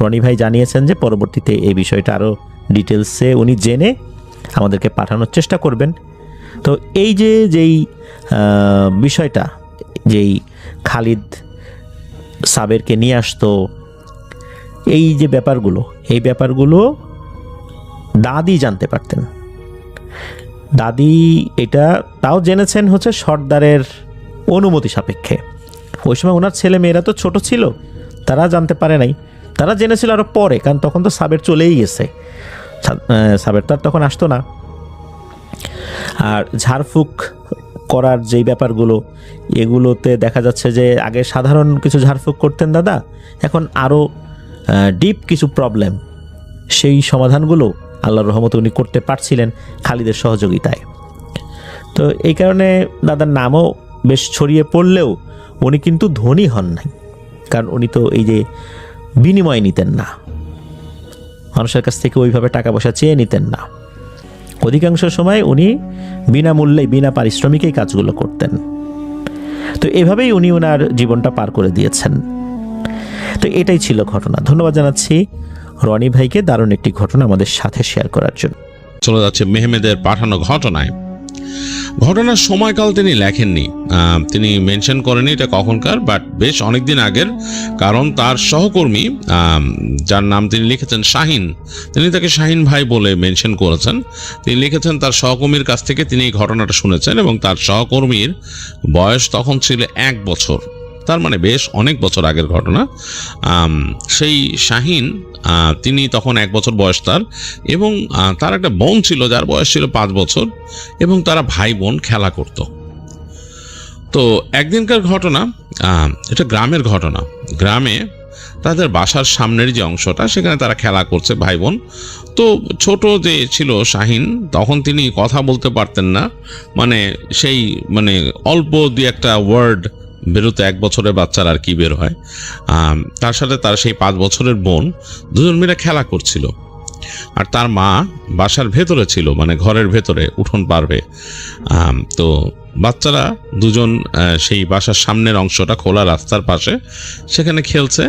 রনি ভাই জানিয়েছেন যে পরবর্তীতে এই বিষয়টা আরও ডিটেলসে উনি জেনে আমাদেরকে পাঠানোর চেষ্টা করবেন। তো এই যেই বিষয়টা, যেই খালিদ সাবেরকে নিয়ে আসতো, এই যে ব্যাপারগুলো, এই ব্যাপারগুলো দাদি জানতে পারতেন। দাদি এটা তাও জেনেছেন হচ্ছে সর্দারের অনুমতি সাপেক্ষে। ওই সময় ওনার ছেলে মেয়েরা তো ছোট ছিল, তারা জানতে পারে নাই, তারা জেনেছিল আরও পরে, কারণ তখন তো সাবের চলেই গেছে, সাবের তো আর তখন আসতো না। আর ঝাড়ফুঁক করার যেই ব্যাপারগুলো, এগুলোতে দেখা যাচ্ছে যে আগে সাধারণ কিছু ঝাড়ফুঁক করতেন দাদা, এখন আরও ডিপ কিছু প্রবলেম, সেই সমাধানগুলো আল্লাহর রহমতে উনি করতে পারছিলেন খালিদের সহযোগিতায়। তো এই কারণে দাদার নামও বেশ ছড়িয়ে পড়লেও উনি কিন্তু ধনী হন নাই, কারণ উনি তো এই যে বিনিময় নিতেন না, মানুষের কাছ থেকে ওইভাবে টাকা পয়সা চেয়ে নিতেন না। অধিকাংশ সময় উনি বিনামূল্যে, বিনা পারিশ্রমিকেই কাজগুলো করতেন। তো এভাবেই উনি ওনার জীবনটা পার করে দিয়েছেন। তো এটাই ছিল ঘটনা। ধন্যবাদ জানাচ্ছি রনি ভাইকে দারুণ একটি ঘটনা আমাদের সাথে শেয়ার করার জন্য। চলে যাচ্ছে মেহমেদের পাঠানো ঘটনায়। ঘটনার সময়কাল তিনি লেখেননি, তিনি মেনশন করেনি এটা কখনকার, বাট বেশ অনেকদিন আগের। কারণ তার সহকর্মী, যার নাম তিনি লিখেছেন শাহিন, তিনি তাকে শাহিন ভাই বলে মেনশন করেছেন। তিনি লিখেছেন তার সহকর্মীর কাছ থেকে তিনি এই ঘটনাটা শুনেছেন এবং তার সহকর্মীর বয়স তখন ছিল 1 বছর, তার মানে বেশ অনেক বছর আগের ঘটনা। সেই শাহিন, তিনি তখন 1 বছর বয়স তার, এবং তার একটা বোন ছিল যার বয়স ছিল 5 বছর, এবং তারা ভাই বোন খেলা করত। তো একদিনকার ঘটনা, এটা গ্রামের ঘটনা। গ্রামে তাদের বাসার সামনের যে অংশটা, সেখানে তারা খেলা করছে ভাই বোন। তো ছোট যে ছিল শাহিন, তখন তিনি কথা বলতে পারতেন না, মানে সেই মানে অল্প দুই একটা ওয়ার্ড বেরোতে 1 বছরের বাচ্চার আর কি বের হয়। তার সাথে তার সেই 5 বছরের বোন, দুজন মিলে খেলা করছিল। আর তার মা বাসার ভেতরে ছিল, মানে ঘরের ভেতরে উঠোন পারবে। তো বাচ্চারা দুজন সেই বাসার সামনের অংশটা খোলা রাস্তার পাশে সেখানে খেলছে।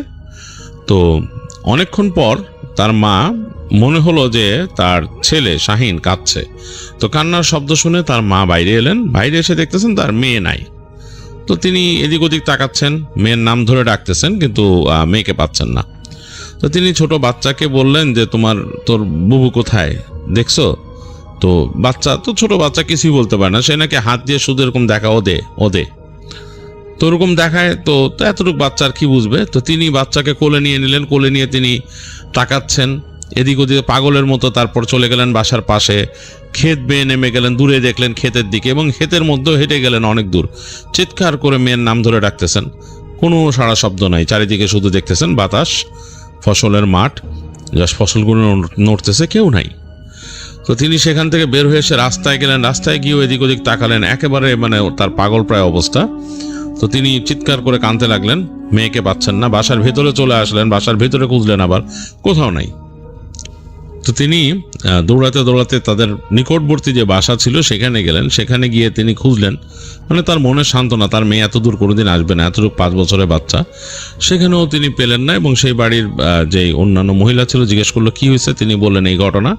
তো অনেকক্ষণ পর তার মা মনে হলো যে তার ছেলে শাহিন কাঁদছে। তো কান্নার শব্দ শুনে তার মা বাইরে এলেন। বাইরে এসে দেখতেছেন তার মেয়ে নাই। তো তিনি এদিক ওদিক তাকাচ্ছেন, মেয়ের নাম ধরে ডাকতেছেন, কিন্তু মেয়েকে পাচ্ছেন না। তো তিনি ছোট বাচ্চাকে বললেন যে তোর বুবু কোথায়, দেখছো? তো বাচ্চা, তো ছোট বাচ্চা কিছুই বলতে পারে না, সে নাকি হাত দিয়ে শুধু এরকম দেখা, ওদে তো ওরকম দেখায়। তো এতটুকু বাচ্চার কি বুঝবে? তো তিনি বাচ্চাকে কোলে নিয়ে নিলেন। কোলে নিয়ে তিনি তাকাচ্ছেন এদিক ওদিকে পাগলের মতো। তারপর চলে গেলেন বাসার পাশে, ক্ষেত বেয়ে নেমে গেলেন, দূরে দেখলেন ক্ষেতের দিকে, এবং ক্ষেতের মধ্যেও হেঁটে গেলেন অনেক দূর। চিৎকার করে মেয়ের নাম ধরে ডাকতেছেন, কোনো সাড়া শব্দ নাই। চারিদিকে শুধু দেখতেছেন বাতাস, ফসলের মাঠ, জাস্ট ফসলগুলো নড়তেছে, কেউ নাই। তো তিনি সেখান থেকে বের হয়ে এসে রাস্তায় গেলেন। রাস্তায় গিয়েও এদিক ওদিক তাকালেন, একেবারে মানে তার পাগল প্রায় অবস্থা। তো তিনি চিৎকার করে কাঁদতে লাগলেন, মেয়েকে পাচ্ছেন না। বাসার ভেতরে চলে আসলেন, বাসার ভেতরে খুঁজলেন, আবার কোথাও নাই। তো তিনি দৌড়াতে দৌড়াতে তাদের নিকটবর্তী যে বাসা ছিল সেখানে গেলেন। সেখানে গিয়ে তিনি খুঁজলেন, মানে তার মনে সান্ত্বনা, তার মেয়ে এত দূর কোনোদিন আসবে না, এতটুকু 5 বছরের বাচ্চা। সেখানেও তিনি পেলেন না। এবং সেই বাড়ির যে অন্যান্য মহিলা ছিল, জিজ্ঞেস করলো কি হয়েছে, তিনি বললেন এই ঘটনা।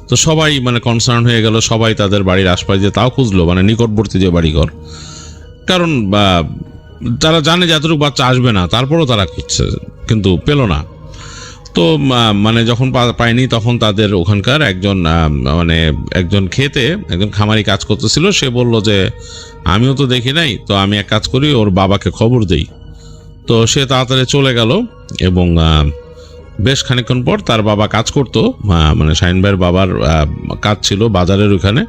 তো সবাই মানে কনসার্ন হয়ে গেল, সবাই তাদের বাড়ির আশপাশ দিয়ে তাও খুঁজলো, মানে নিকটবর্তী যে বাড়িঘর, কারণ তারা জানে যে এতটুকু বাচ্চা আসবে না, তারপরও তারা খুঁজছে, কিন্তু পেল না। তো মানে যখন পায়নি, তখন তাদের ওখানকার একজন খেতে একজন খামারি কাজ করতেছিল, সে বলল যে আমিও তো দেখি নাই, তো আমি এক কাজ করি, ওর বাবাকে খবর দেই। তো সে তাড়াতাড়ি চলে গেল, এবং বেশ খানিকক্ষণ পর তার বাবা কাজ করতো, মানে শাহিন ভাইয়ের বাবার কাজ ছিল বাজারের ওখানে।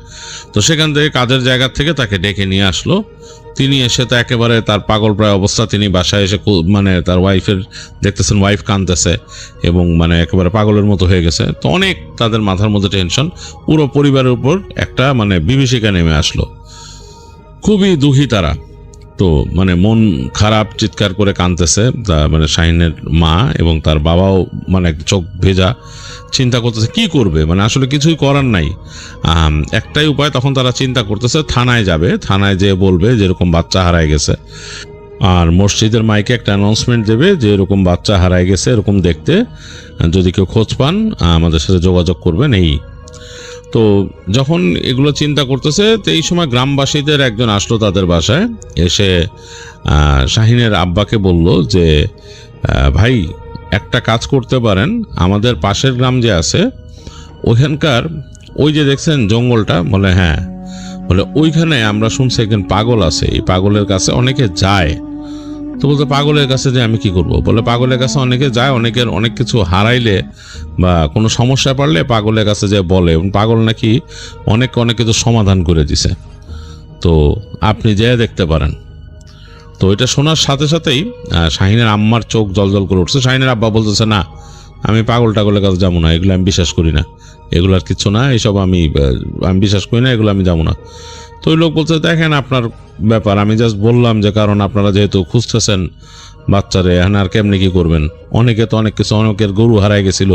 তো সেখান থেকে কাজের জায়গা থেকে তাকে ডেকে নিয়ে আসলো। তিনি এসে তো একেবারে তার পাগল প্রায় অবস্থা। তিনি বাসায় এসে মানে তার ওয়াইফের দেখতেছেন, ওয়াইফ কাঁদতেছে এবং মানে একেবারে পাগলের মতো হয়ে গেছে। তো অনেক তাদের মাথার মধ্যে টেনশন, পুরো পরিবারের উপর একটা মানে বিভীষিকা নেমে আসলো। খুবই দুঃখী তারা। তো মানে মন খারাপ, চিৎকার করে কাঁদতেছে মানে শাহিনের মা, এবং তার বাবাও মানে চোখ ভেজা, চিন্তা করতেছে কি করবে, মানে আসলে কিছুই করার নাই। একটাই উপায়, তখন তারা চিন্তা করতেছে থানায় যাবে, থানায় যেয়ে বলবে যে এরকম বাচ্চা হারায় গেছে, আর মসজিদের মাইকে একটা অ্যানাউন্সমেন্ট দেবে যে এরকম বাচ্চা হারায় গেছে, এরকম দেখতে যদি কেউ খোঁজ পান আমাদের সাথে যোগাযোগ করবেন। এই তো যখন এগুলো চিন্তা করতেছে, তো এই সময় গ্রামবাসীদের একজন আসলো তাদের বাসায়, এসে শাহিনের আব্বাকে বলল যে ভাই একটা কাজ করতে পারেন, আমাদের পাশের গ্রাম যে আছে ওইখানকার ওই যে দেখছেন জঙ্গলটা, বলে হ্যাঁ, বলে ওইখানে আমরা শুনছি একজন পাগল আছে, এই পাগলের কাছে অনেকে যায়। তো বলতে পাগলের কাছে যে আমি কি করব? বলে পাগলের কাছে অনেকে যায়, অনেকের অনেক কিছু হারাইলে বা কোনো সমস্যা পড়লে পাগলের কাছে যে বলে, এবং পাগল নাকি অনেক কিছু সমাধান করে দিছে, তো আপনি যেয়ে দেখতে পারেন। তো এটা শোনার সাথে সাথেই শাহিনের আম্মার চোখ জলজল করে উঠছে। শাহিনের আব্বা বলতেছে না, আমি পাগল টাগলের কাছে যাবো না, এগুলো আমি বিশ্বাস করি না, এগুলো আর কিচ্ছু না, এইসব আমি বিশ্বাস করি না, এগুলো আমি যাবো না। তো ওই লোক বলছে দেখেন আপনার ব্যাপার, আমি জাস্ট বললাম যে কারণ আপনারা যেহেতু খুঁজতেছেন বাচ্চারে, এখন আর কেমনি কি করবেন, অনেকে তো অনেক কিছু, অনেকের গরু হারাই গেছিল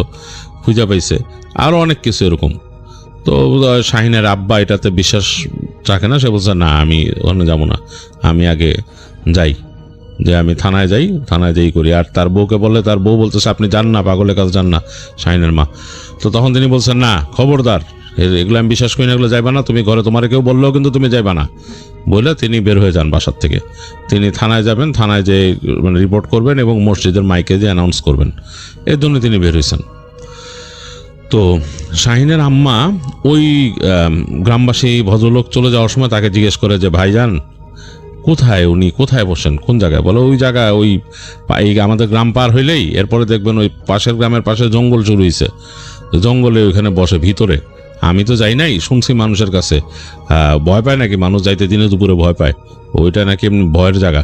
খুঁজে পাইছে, আরও অনেক কিছু এরকম। তো শাহিনের আব্বা এটাতে বিশ্বাস রাখে না, সে বলছে না আমি ওখানে যাবো না, আমি আগে যাই, যে আমি থানায় যাই করি। আর তার বউকে বললে, তার বউ বলতেছে আপনি যান না, পাগলের কাছে যান না, শাহিনের মা। তো তখন তিনি বলছেন না, খবরদার এগুলো আমি বিশ্বাস করি না, এগুলো যাইবা না, তুমি ঘরে তোমার কেউ বললেও কিন্তু তুমি যাইবা না বলে তিনি বের হয়ে যান বাসার থেকে। তিনি থানায় যাবেন, থানায় যে মানে রিপোর্ট করবেন এবং মসজিদের মাইকে যে অ্যানাউন্স করবেন, এর জন্য তিনি বের হয়েছেন। তো শাহিনের আম্মা ওই গ্রামবাসী ভদ্রলোক চলে যাওয়ার সময় তাকে জিজ্ঞেস করে যে ভাইজান কোথায়, উনি কোথায় বসেন, কোন জায়গায়? বলে ওই জায়গায়, ওই এই আমাদের গ্রাম পার হইলেই এরপরে দেখবেন ওই পাশের গ্রামের পাশে জঙ্গল শুরু হয়েছে, জঙ্গলে ওইখানে বসে ভিতরে। আমি তো যাই নাই, শুনছি মানুষের কাছে ভয় পায় নাকি মানুষ যাইতে, দিনে দুপুরে ভয় পায়, ওইটা নাকি এমনি ভয়ের জায়গা।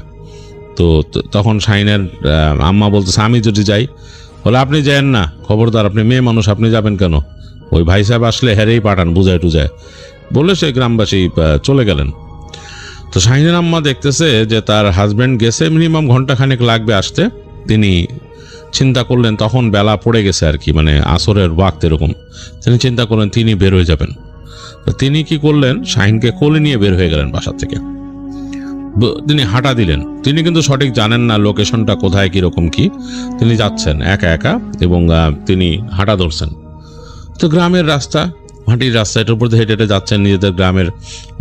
তো তখন শাহিনের আম্মা বলতেছে আমি যদি যাই, বলে আপনি যায়েন না, খবরদার, আপনি মেয়ে মানুষ, আপনি যাবেন কেন? ওই ভাই সাহেব আসলে হেরেই পাঠান, বুঝায় টুজায়, বলে সে গ্রামবাসী চলে গেলেন। তো শাহিনের আম্মা দেখতেছে যে তার হাজব্যান্ড গেছে, মিনিমাম ঘন্টাখানেক লাগবে আসতে। তিনি চিন্তা করলেন, তখন বেলা পড়ে গেছে আর কি, মানে আসরের ওয়াক্ত এরকম। তিনি চিন্তা করলেন তিনি বের হয়ে যাবেন। তো তিনি কি করলেন, শাহিনকে কোলে নিয়ে বের হয়ে গেলেন বাসা থেকে। তিনি হাঁটা দিলেন, তিনি কিন্তু সঠিক জানেন না লোকেশনটা কোথায়, কীরকম কি। তিনি যাচ্ছেন একা একা এবং তিনি হাঁটা ধরছেন। তো গ্রামের রাস্তা, মাটির রাস্তা, এটার উপর হেঁটে হেঁটে যাচ্ছেন নিজেদের গ্রামের।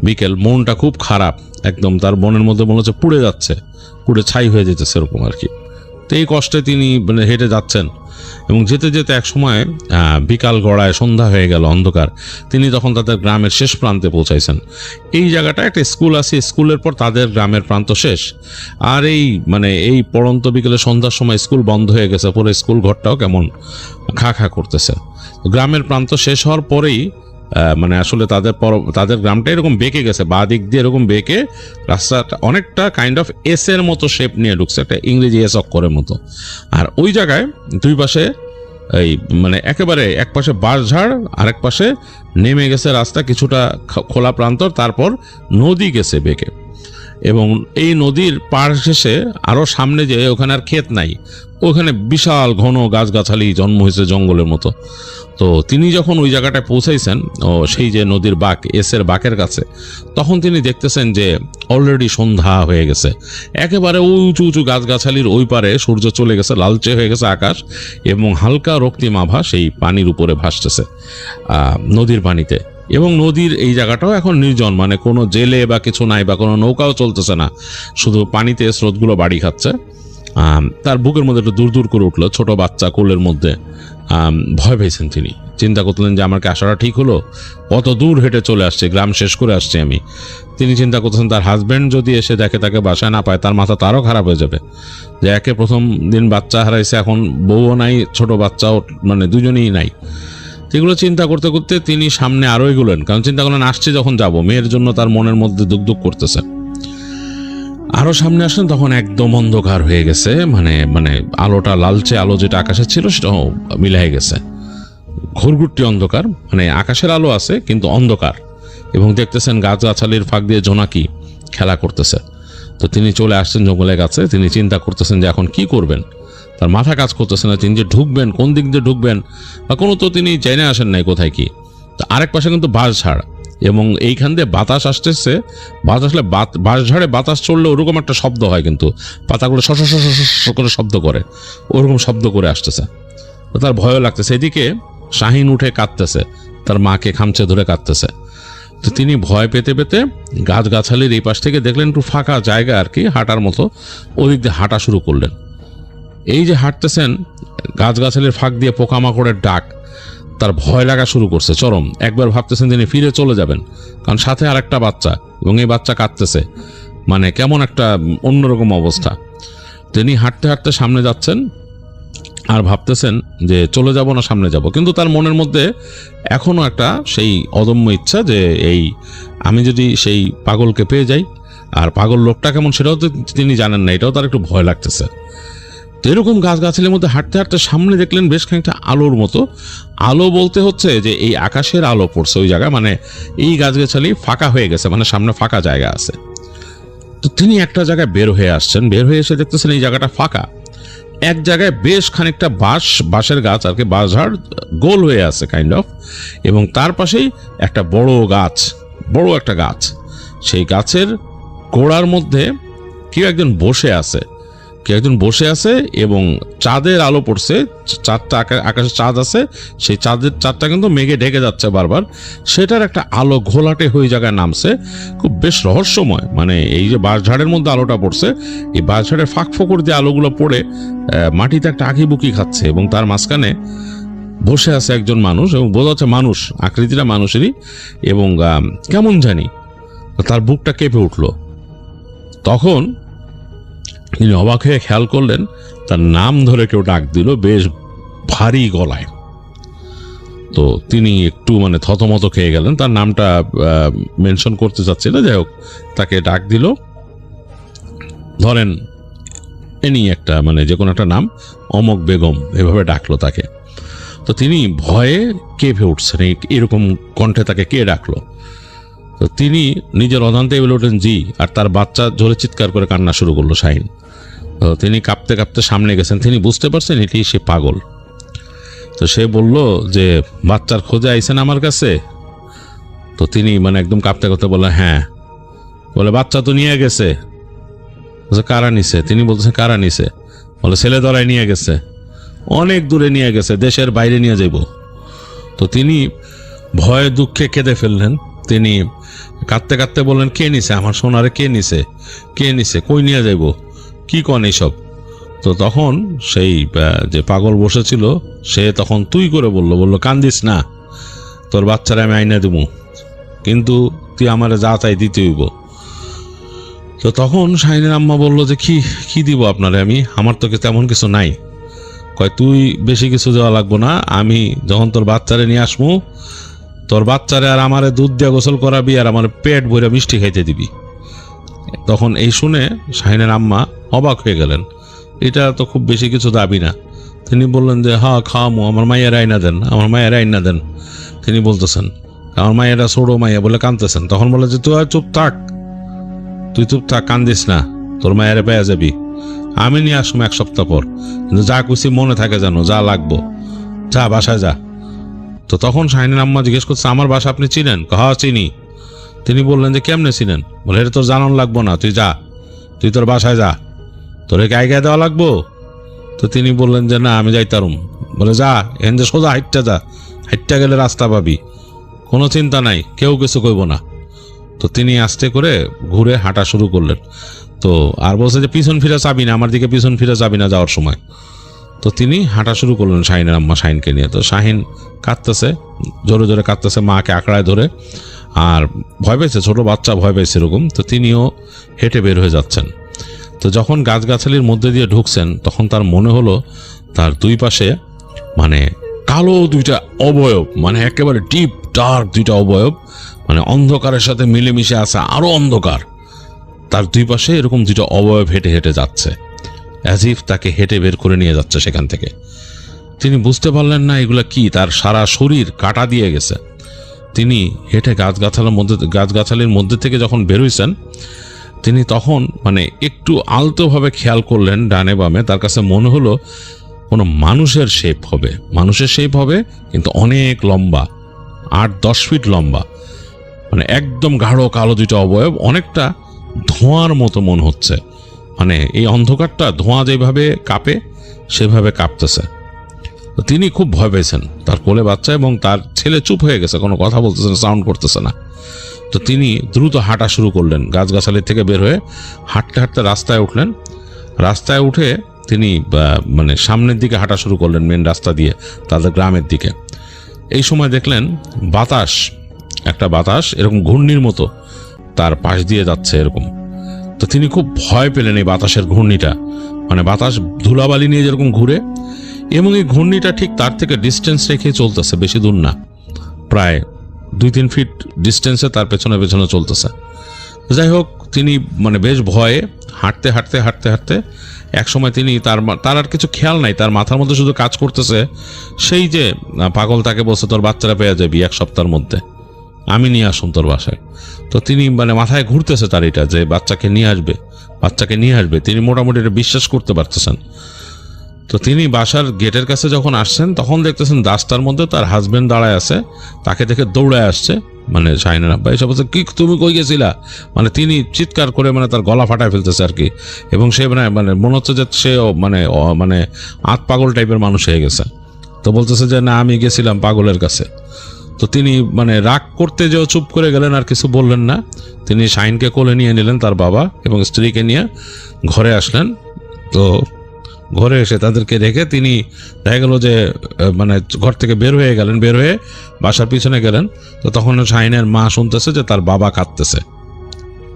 বিকেল, মনটা খুব খারাপ একদম, তার মনের মধ্যে মনে হচ্ছে পুড়ে যাচ্ছে, পুড়ে ছাই হয়ে যেতেছে এরকম আর কি। তো এই কষ্টে তিনি মানে হেঁটে যাচ্ছেন এবং যেতে যেতে এক সময় বিকাল গড়ায়, সন্ধ্যা হয়ে গেল, অন্ধকার। তিনি তখন তাদের গ্রামের শেষ প্রান্তে পৌঁছাইছেন। এই জায়গাটা একটা স্কুল আছে, স্কুলের পর তাদের গ্রামের প্রান্ত শেষ। আর এই মানে এই পড়ন্ত বিকেলে সন্ধ্যার সময় স্কুল বন্ধ হয়ে গেছে, পরে স্কুল ঘরটাও কেমন খা খা করতেছে। গ্রামের প্রান্ত শেষ হওয়ার পরেই মানে আসলে তাদের গ্রামটা এরকম বেঁকে গেছে, বা দিক দিয়ে এরকম বেঁকে রাস্তাটা অনেকটা কাইন্ড অফ এস এর মতো শেপ নিয়ে ঢুকছে, একটা ইংরেজি এস অক্ষরের মতো। আর ওই জায়গায় দুই পাশে এই মানে একেবারে এক পাশে বাঁশঝাড়, আরেক পাশে নেমে গেছে রাস্তা, কিছুটা খোলা প্রান্তর, তারপর নদী গেছে বেঁকে। এবং এই নদীর পাড় শেষে আরও সামনে যে ওখানে আর ক্ষেত নাই, ওখানে বিশাল ঘন গাছগাছালি জন্ম হয়েছে জঙ্গলের মতো। তো তিনি যখন ওই জায়গাটায় পৌঁছাইছেন, ও সেই যে নদীর বাঁক, এসের বাঁকের কাছে, তখন তিনি দেখতেছেন যে অলরেডি সন্ধ্যা হয়ে গেছে। একেবারে উঁচু উঁচু গাছগাছালির ওই পারে সূর্য চলে গেছে, লালচে হয়ে গেছে আকাশ, এবং হালকা রক্তিম আভা সেই পানির উপরে ভাসতেছে নদীর পানিতে। এবং নদীর এই জায়গাটাও এখন নির্জন, মানে কোনো জেলে বা কিছু নাই, বা কোনো নৌকাও চলতেছে না, শুধু পানিতে স্রোতগুলো বাড়ি খাচ্ছে। তার বুকের মধ্যে একটু দূর দূর করে উঠলো, ছোট বাচ্চা কোলের মধ্যে। ভয় পেয়েছেন তিনি, চিন্তা করলেন যে আমার কি আসাটা ঠিক হলো, কত দূর হেঁটে চলে আসছে, গ্রাম শেষ করে আসছি আমি। তিনি চিন্তা করতেছেন তার হাজব্যান্ড যদি এসে দেখে, তাকে বাসায় না পায়, তার মাথা তারও খারাপ হয়ে যাবে যে একে প্রথম দিন বাচ্চা হারাইছে, এখন বউও নাই, ছোট বাচ্চাও, মানে দুজনেই নাই। এগুলো চিন্তা করতে করতে তিনি সামনে আরো এগুলেন, কারণ চিন্তা করলেন আসছে যখন যাব, মেয়ের জন্য তার মনের মধ্যে দুক দুক করতেছে। আরো সামনে আসলেন, তখন একদম অন্ধকার হয়ে গেছে, মানে মানে আলোটা, লালচে আলো যেটা আকাশে ছিল সেটাও মিলাই গেছে, ঘুরঘুরটি অন্ধকার, মানে আকাশের আলো আছে কিন্তু অন্ধকার। এবং দেখতেছেন গাছগাছালির ফাঁক দিয়ে জোনাকি খেলা করতেছে। তো তিনি চলে আসছেন জঙ্গলের কাছে, তিনি চিন্তা করতেছেন যে এখন কি করবেন, তার মাথা কাজ করতেছে না, তিনি যে ঢুকবেন, কোন দিক দিয়ে ঢুকবেন বা কোনো তো তিনি জেনে আসেন নাই কোথায় কি। তো আরেক পাশে কিন্তু বাঁশঝাড়, এবং এইখান দিয়ে বাতাস আসতেছে। বাতাস আসলে বাঁশঝাড়ে বাতাস চললে ওরকম একটা শব্দ হয়, কিন্তু পাতাগুলো শস করে শব্দ করে, ওরকম শব্দ করে আসতেছে। তো তার ভয়ও লাগতেছে। এদিকে শাহিন উঠে কাঁদতেছে, তার মাকে খামচে ধরে কাঁদতেছে। তো তিনি ভয় পেতে পেতে গাছগাছালির এই পাশ থেকে দেখলেন একটু ফাঁকা জায়গা আর কি, হাঁটার মতো, ওদিক দিয়ে হাঁটা শুরু করলেন। এই যে হাঁটতেছেন, গাছগাছালির ফাঁক দিয়ে পোকামাকড়ের ডাক, তার ভয় লাগা শুরু করছে চরম। একবার ভাবতেছেন তিনি ফিরে চলে যাবেন, কারণ সাথে আর একটা বাচ্চা, এবং এই বাচ্চা কাঁদতেছে, মানে কেমন একটা অন্যরকম অবস্থা। তিনি হাঁটতে হাঁটতে সামনে যাচ্ছেন আর ভাবতেছেন যে চলে যাব না সামনে যাব, কিন্তু তার মনের মধ্যে এখনো একটা সেই অদম্য ইচ্ছা যে এই আমি যদি সেই পাগলকে পেয়ে যাই, আর পাগল লোকটা কেমন সেটাও তো তিনি জানেন না, এটাও তার একটু ভয় লাগতেছে। তো এরকম গাছগাছালির মধ্যে হাঁটতে হাঁটতে সামনে দেখলেন বেশ খানিকটা আলোর মতো। আলো বলতে হচ্ছে যে এই আকাশের আলো পড়ছে ওই জায়গায়, মানে এই গাছগাছালি ফাঁকা হয়ে গেছে, মানে সামনে ফাঁকা জায়গা আছে। তো তিনি একটা জায়গায় বের হয়ে আসছেন, বের হয়ে এসে দেখতেছেন এই জায়গাটা ফাঁকা। এক জায়গায় বেশ খানিকটা বাঁশের গাছ আর কি, বাঁশঝাড় গোল হয়ে আছে কাইন্ড অফ, এবং তার পাশেই একটা বড় গাছ, বড় একটা গাছ। সেই গাছের গোড়ার মধ্যে কেউ একজন বসে আছে, কে একজন বসে আছে এবং চাঁদের আলো পড়ছে, চাঁদটা আকাশে চাঁদ আছে, সেই চাঁদটা কিন্তু মেঘে ঢেকে যাচ্ছে বারবার, সেটার একটা আলো ঘোলাটে হয়ে জায়গায় নামছে, খুব বেশ রহস্যময়। মানে এই যে বাঁশঝাড়ের মধ্যে আলোটা পড়ছে, এই বাঁশঝাড়ের ফাঁক ফোকর দিয়ে আলোগুলো পড়ে মাটিতে একটা আঁকিবুকি খাচ্ছে এবং তার মাঝখানে বসে আছে একজন মানুষ, এবং বোঝা যাচ্ছে মানুষ, আকৃতিটা মানুষেরই, এবং কেমন জানি তার বুকটা কেঁপে উঠল। তখন তিনি অবাক হয়ে খেয়াল করলেন তার নাম ধরে কেউ ডাক দিল বেশ ভারী গলায়। তো তিনি একটু মানে থতমত খেয়ে গেলেন, তার নামটা মেনশন করতে চাচ্ছি না, যাই হোক তাকে ডাক দিল, ধরেন এনি একটা মানে যে কোনো একটা নাম, অমক বেগম, এভাবে ডাকলো তাকে। তো তিনি ভয়ে কেঁপে উঠছেন, এরকম কণ্ঠে তাকে কে ডাকলো। তো তিনি নিজের অজান্তে বলে ওঠেন জি, আর তার বাচ্চা জোরে চিৎকার করে কান্না শুরু করলো শাহিন। তো তিনি কাঁপতে কাঁপতে সামনে গেছেন, তিনি বুঝতে পারছেন এটি সে পাগল। তো সে বলল যে বাচ্চার খোঁজে আইছেন আমার কাছে? তো তিনি মানে একদম কাঁপতে কাঁপতে বললেন হ্যাঁ। বলে বাচ্চা তো নিয়ে গেছে। কারা নিছে? তিনি বলছেন কারা নিছে? বলে ছেলে দলায় নিয়ে গেছে, অনেক দূরে নিয়ে গেছে, দেশের বাইরে নিয়ে যাইব। তো তিনি ভয়ে দুঃখে কেঁদে ফেললেন। তিনি কাঁদতে কাঁদতে বললেন কে নিছে আমার সোনারে? কে নিছে? কে নিছে? কই নিয়ে যাইব? কি কন এইসব? তো তখন সেই যে পাগল বসেছিল সে তখন তুই করে বলল কান্দিস না, তোর বাচ্চারা আমি আইনা দেবো, কিন্তু তুই আমারে যা চাই দিতে হইব। তো তখন শাহিনের আম্মা বলল যে কি দিব আপনারে আমি? আমার তো তেমন কিছু নাই। কয় তুই বেশি কিছু দেওয়া লাগবো না, আমি যখন তোর বাচ্চারে নিয়ে আসবো, তোর বাচ্চারে আর আমারে দুধ দিয়ে গোসল করাবি আর আমার পেট ভরে মিষ্টি খাইতে দিবি। তখন এই শুনে শাহিনের আম্মা অবাক হয়ে গেলেন, এটা তো খুব বেশি কিছু দাবি না। তিনি বললেন যে হ্যাঁ খাওয়ামো, আমার মায়ের আইনা দেন, আমার মায়ের আইনা দেন। তিনি বলতেছেন আমার মায়েরা ছোড়ো মাইয়া বলে কাঁদতেছেন। তখন বলে যে তুই চুপ থাক, তুই চুপ থাক, কান্দিস না, তোর মায়ের পেয়ে যাবি, আমি নিয়ে আসবো এক সপ্তাহ পর, কিন্তু যা খুশি মনে থাকে জানো, যা লাগবো, যা বাসায় যা। তো তখন শাহিনের আম্মা জিজ্ঞেস করছে আমার বাসা আপনি চিনেন? হ্যাঁ চিনি। তিনি বললেন যে কেমনে চিনেন? বলে এটা তোর জানান লাগবো না, তুই যা, তুই তোর বাসায় যা, তোর গায়ে গায়ে দেওয়া লাগবো? তো তিনি বললেন যে না আমি যাইতারুম। বলে যা, এখান যে সোজা হাইটটা যা, হাইটটা গেলে রাস্তা পাবি, কোনো চিন্তা নাই, কেউ কিছু কইব না। তো তিনি আস্তে করে ঘুরে হাঁটা শুরু করলেন। তো আর বলছে যে পিছন ফিরে যাবি না, আমার দিকে পিছন ফিরে যাবি না যাওয়ার সময়। তো তিনি হাঁটা শুরু করলেন শাহিনের আম্মা শাহিনকে নিয়ে। তো শাহিন কাঁদতেছে, জোরে জোরে কাঁদতেছে, মাকে আঁকড়ায় ধরে, আর ভয় পেয়েছে, ছোট বাচ্চা ভয় পেয়েছে এরকম। তো তিনিও হেঁটে বের হয়ে যাচ্ছেন। তো যখন গাছগাছালির মধ্যে দিয়ে ঢুকছেন তখন তার মনে হলো তার দুই পাশে মানে কালো দুইটা অবয়ব, মানে একেবারে ডিপ ডার্ক দুইটা অবয়ব, মানে অন্ধকারের সাথে মিলেমিশে আছে আরো অন্ধকার। তার দুই পাশে এরকম দুইটা অবয়ব হেঁটে হেঁটে যাচ্ছে, অ্যাজ ইফ তাকে হেঁটে বের করে নিয়ে যাচ্ছে সেখান থেকে। তিনি বুঝতে পারলেন না এগুলা কি, তার সারা শরীর কাটা দিয়ে গেছে। তিনি হেঁটে গাছগাছালির মধ্যে থেকে যখন বেরোইছেন তিনি তখন মানে একটু আলতোভাবে খেয়াল করলেন ডানে বামে, তার কাছে মনে হলো কোনো মানুষের শেপ হবে, মানুষের শেপ হবে, কিন্তু অনেক লম্বা, 8-10 ফিট লম্বা, মানে একদম গাঢ় কালো দুইটা অবয়ব, অনেকটা ধোঁয়ার মতো মনে হচ্ছে, মানে এই অন্ধকারটা ধোঁয়া যেভাবে কাঁপে সেভাবে কাঁপতেছে। তিনি খুব ভয় পেয়েছেন, তার কোলে বাচ্চা এবং তার ছেলে চুপ হয়ে গেছে, কোনো কথা বলতেছে না, সাউন্ড করতেছে না। তো তিনি দ্রুত হাঁটা শুরু করলেন, গাছগাছালি থেকে বের হয়ে হাঁটতে হাঁটতে রাস্তায় উঠলেন। রাস্তায় উঠে তিনি মানে সামনের দিকে হাঁটা শুরু করলেন, মেন রাস্তা দিয়ে তাদের গ্রামের দিকে। এই সময় দেখলেন একটা বাতাস এরকম ঘূর্ণির মতো তার পাশ দিয়ে যাচ্ছে এরকম। তো তিনি খুব ভয় পেলেন এই বাতাসের ঘূর্ণিটা, মানে বাতাস ধুলাবালি নিয়ে যেরকম ঘুরে, এবং এই ঘূর্ণিটা ঠিক তার থেকে ডিস্টেন্স রেখে চলতেছে, বেশি দূর না, প্রায় 2-3 ফিট ডিস্টেন্সে তার পেছনে পেছনে চলতেছে। যাই হোক তিনি মানে বেশ ভয়ে হাঁটতে হাঁটতে হাঁটতে হাঁটতে এক সময় তিনি তার আর কিছু খেয়াল নাই, তার মাথার মধ্যে শুধু কাজ করতেছে সেই যে পাগল তাকে বলছে তোর বাচ্চারা পেয়ে যাবি 1 সপ্তাহের মধ্যে, আমি নিয়ে আসুন তোর বাসায়। তো তিনি মানে মাথায় ঘুরতেছে তার এটা যে বাচ্চাকে নিয়ে আসবে। তিনি মোটামুটি এটা বিশ্বাস করতে পারতেছেন। তো তিনি বাসার গেটের কাছে যখন আসছেন তখন দেখতেছেন রাস্তার মধ্যে তার হাজবেন্ড দাঁড়ায় আছে, তাকে দেখে দৌড়ায় আসছে। মানে শাহিনের আব্বা এসে বলছে, কি তুমি কই গেছিলা? মানে তিনি চিৎকার করে মানে তার গলা ফাটায় ফেলতেছে আর কি। এবং সে মানে মনে হচ্ছে যে সে মানে আত পাগল টাইপের মানুষ হয়ে গেছে। তো বলতেছে যে না, আমি গেছিলাম পাগলের কাছে। তো তিনি মানে রাগ করতে যেও চুপ করে গেলেন, আর কিছু বললেন না। তিনি শাহিনকে কোলে নিয়ে নিলেন, তার বাবা এবং স্ত্রীকে নিয়ে ঘরে আসলেন। তো ঘরে এসে তাদেরকে রেখে তিনি দেখা গেল যে মানে ঘর থেকে বের হয়ে গেলেন, বের হয়ে বাসার পিছনে গেলেন। তো তখন শাহিনের মা শুনতেছে যে তার বাবা কাঁদতেছে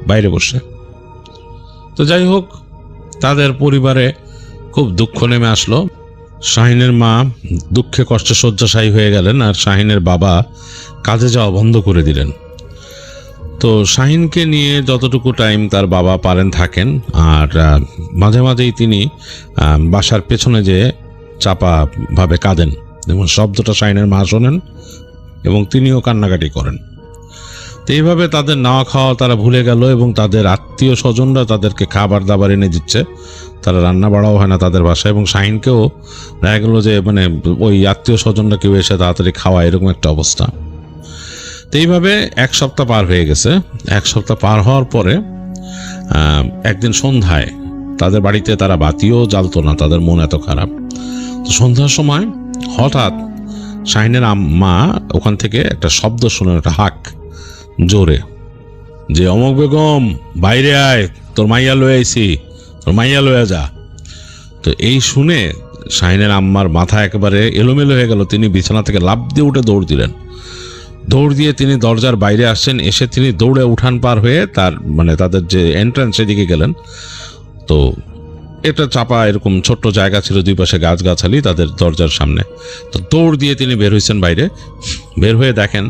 বাইরে বসে। তো যাই হোক, তাদের পরিবারে খুব দুঃখ নেমে আসলো। শাহিনের মা দুঃখে কষ্টে শয্যাশায়ী হয়ে গেলেন, আর শাহিনের বাবা কাজে যাওয়া বন্ধ করে দিলেন। তো শাহিনকে নিয়ে যতটুকু টাইম তার বাবা পারেন থাকেন, আর মাঝে মাঝেই তিনি বাসার পেছনে যে চাপাভাবে কাঁদেন, যেমন শব্দটা শাহিনের মা শোনেন এবং তিনিও কান্নাকাটি করেন। তো এইভাবে তাদের নাওয়া খাওয়া তারা ভুলে গেল, এবং তাদের আত্মীয় স্বজনরা তাদেরকে খাবার দাবার এনে দিচ্ছে। তারা রান্না বাড়াও হয় না তাদের বাসায়, এবং শাহিনকেও দেখা গেল যে মানে ওই আত্মীয় স্বজনরা কেউ এসে তাড়াতাড়ি খাওয়া, এরকম একটা অবস্থা। তো এইভাবে 1 সপ্তাহ পার হয়ে গেছে। 1 সপ্তাহ পার হওয়ার পরে একদিন সন্ধ্যায় তাদের বাড়িতে তারা বাতিও জ্বালতো না, তাদের মন এত খারাপ। তো সন্ধ্যার সময় হঠাৎ শাহিনের মা ওখান থেকে একটা শব্দ শুনে, একটা হাক জোরে, যে অমক বেগম বাইরে আয়, তোর মাইয়া লয়ে আইছি, তোর মাইয়া লয়ে যা। তো এই শুনে শাহিনের আম্মার মাথা একেবারে এলোমেলো হয়ে গেল। তিনি বিছানা থেকে লাফ দিয়ে উঠে দৌড় দিলেন। দৌড় দিয়ে তিনি দরজার বাইরে আসছেন। এসে তিনি দৌড়ে উঠান পার হয়ে তার মানে তাদের যে এন্ট্রান্স সেদিকে গেলেন। তো এটা চাপা এরকম ছোট্ট জায়গা ছিল, দুই পাশে গাছগাছালি তাদের দরজার সামনে। তো দৌড় দিয়ে তিনি বের হয়েছেন বাইরে। বের হয়ে দেখেন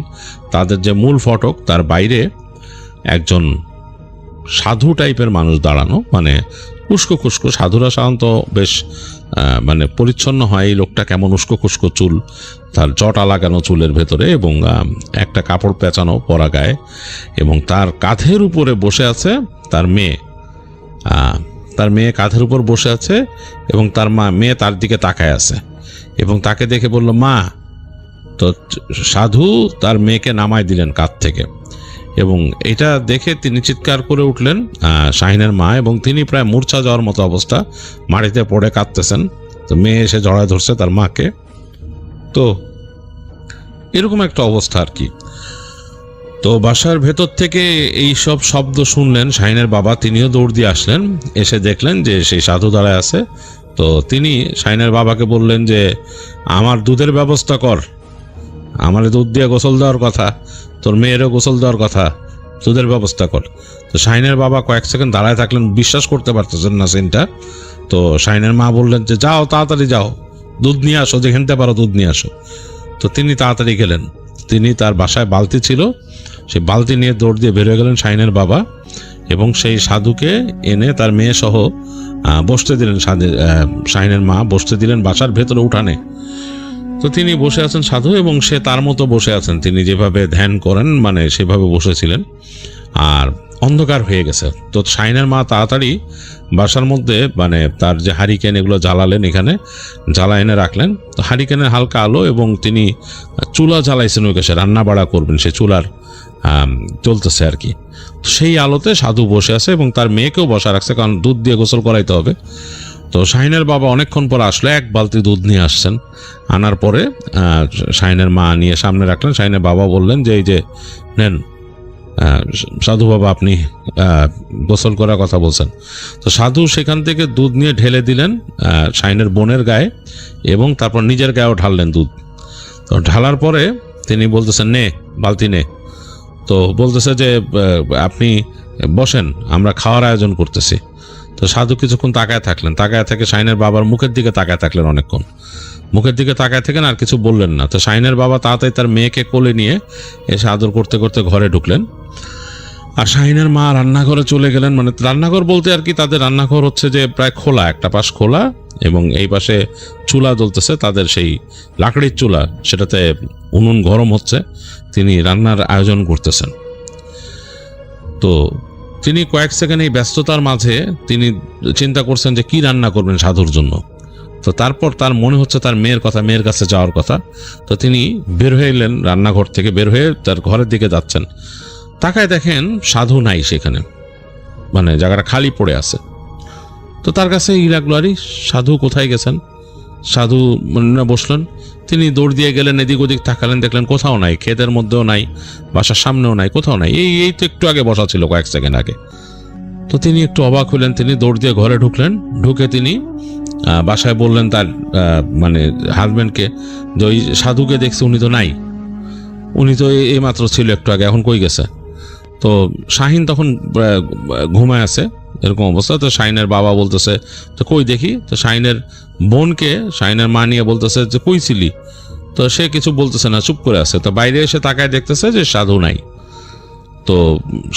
তাদের যে মূল ফটক, তার বাইরে একজন সাধু টাইপের মানুষ দাঁড়ানো, মানে উস্কো খুস্কো। সাধুরা সাধারণত বেশ মানে পরিচ্ছন্ন হয়। এই লোকটা কেমন উস্কো খুস্কো চুল, তার জটা লাগানো চুলের ভেতরে, এবং একটা কাপড় পেঁচানো পরা গায়ে, এবং তার কাঁধের উপরে বসে আছে তার মেয়ে। তার মেয়ে কাঁধের উপর বসে আছে, এবং তার মেয়ে তার দিকে তাকায় আছে, এবং তাকে দেখে বলল মা। তো সাধু তার মেয়েকে নামায় দিলেন কাঁধ থেকে, এবং এটা দেখে তিনি চিৎকার করে উঠলেন শাহিনের মা, এবং তিনি প্রায় মূর্ছা যাওয়ার মতো অবস্থা, মাটিতে পড়ে কাঁদতেছেন। তো মেয়ে এসে জড়ায় ধরছে তার মাকে। তো এরকম একটা অবস্থা আর কি। তো বাসার ভেতর থেকে এই সব শব্দ শুনলেন শাহিনের বাবা, তিনিও দৌড় দিয়ে আসলেন। এসে দেখলেন যে সেই সাধু দাঁড়ায় আছে। তো তিনি শাহিনের বাবাকে বললেন যে আমার দুধের ব্যবস্থা কর, আমার দুধ দিয়ে গোসল দেওয়ার কথা, তোর মেয়েরও গোসল দেওয়ার কথা, দুধের ব্যবস্থা কর। তো শাহিনের বাবা কয়েক সেকেন্ড দাঁড়ায় থাকলেন, বিশ্বাস করতে পারতেছেন না সিনটা। তো শাহিনের মা বললেন যে যাও, তাড়াতাড়ি যাও, দুধ নিয়ে আসো, যেখানতে পারো দুধ নিয়ে আসো। তো তিনি তাড়াতাড়ি গেলেন। তিনি তার বাসায় বালতি ছিল, সেই বালতি নিয়ে দৌড় দিয়ে বের হয়ে গেলেন শাহিনের বাবা, এবং সেই সাধুকে এনে তার মেয়ে সহ বসতে দিলেন। শাহিনের মা বসতে দিলেন বাসার ভেতরে উঠানে। তো তিনি বসে আছেন সাধু, এবং সে তার মতো বসে আছেন, তিনি যেভাবে ধ্যান করেন মানে সেভাবে বসেছিলেন। আর অন্ধকার হয়ে গেছে। তো শাহিনের মা তাড়াতাড়ি বাসার মধ্যে মানে তার যে হারিকেন এগুলো জ্বালালেন, এখানে জ্বালা এনে রাখলেন। তো হারিকেনের হালকা আলো, এবং তিনি চুলা জ্বালাইছেন ওই কাছে, রান্না বাড়া করবেন, সে চুলার চলতেছে আর কি। সেই আলোতে সাধু বসে আছে, এবং তার মেয়েকেও বসা রাখছে, কারণ দুধ দিয়ে গোসল করাইতে হবে। তো শাহিনের বাবা অনেকক্ষণ পর আসলো, 1 বালতি দুধ নিয়ে আসছেন। আনার পরে শাহিনের মা নিয়ে সামনে রাখলেন। শাহিনের বাবা বললেন যে এই যে নেন সাধু বাবা, আপনি গোসল করার কথা বলছেন। তো সাধু সেখান থেকে দুধ নিয়ে ঢেলে দিলেন শাহিনের বোনের গায়ে, এবং তারপর নিজের গায়েও ঢাললেন দুধ। তো ঢালার পরে তিনি বলতেছেন নে বালতি নে। তো বলতেছে যে আপনি বসেন, আমরা খাওয়ার আয়োজন করতেছি। তো সাধু কিছুক্ষণ তাকায় থাকলেন, তাকায় থেকে শাহিনের বাবার মুখের দিকে তাকায় থাকলেন অনেকক্ষণ, মুখের দিকে তাকায় থাকেন, আর কিছু বললেন না। তো শাহিনের বাবা তাড়াতাড়ি তার মেয়েকে কোলে নিয়ে এসে আদর করতে করতে ঘরে ঢুকলেন। আর শাহিনের মা রান্নাঘরে চলে গেলেন। মানে রান্নাঘর বলতে আর কি, তাদের রান্নাঘর হচ্ছে যে প্রায় খোলা, একটা পাশ খোলা, এবং এই পাশে চুলা জ্বলতেছে, তাদের সেই লাকড়ির চুলা, সেটাতে উনুন গরম হচ্ছে, তিনি রান্নার আয়োজন করতেছেন। তো তিনি কয়েক সেকেন্ড এই ব্যস্ততার মাঝে তিনি চিন্তা করছেন যে কি রান্না করবেন সাধুর জন্য। তো তারপর তার মনে হচ্ছে তার মেয়ের কথা, মেয়ের কাছে যাওয়ার কথা। তো তিনি বের হয়ে এলেন, রান্নাঘর থেকে বের হয়ে তার ঘরের দিকে যাচ্ছেন। তাকায় দেখেন সাধু নাই সেখানে, মানে জায়গাটা খালি পড়ে আছে। তো তার কাছে লাগলো, আরে সাধু কোথায় গেছেন? সাধু বসলেন, তিনি দৌড় দিয়ে গেলেন, এদিক ওদিক তাকালেন, দেখলেন কোথাও নাই, ক্ষেতের মধ্যেও নাই, বাসার সামনেও নাই, কোথাও নাই। এই তো একটু আগে বসা ছিল, কয়েক সেকেন্ড আগে। তো তিনি একটু অবাক হলেন, তিনি দৌড় দিয়ে ঘরে ঢুকলেন। ঢুকে তিনি বাসায় বললেন তার মানে হাজব্যান্ডকে যে ওই সাধুকে দেখছি, উনি তো নাই, উনি তো এই মাত্র ছিল একটু আগে, এখন কই গেছে? তো শাহিন তখন ঘুমায় আছে, এরকম অবস্থা। তো শাহিনের বাবা বলতেছে তো কই দেখি। তো শাহিনের বোনকে শাহিনের মা নিয়ে বলতেছে যে কই ছিলি? তো সে কিছু বলতেছে না, চুপ করে আছে। তো বাইরে এসে তাকায় দেখতেছে যে সাধু নাই। তো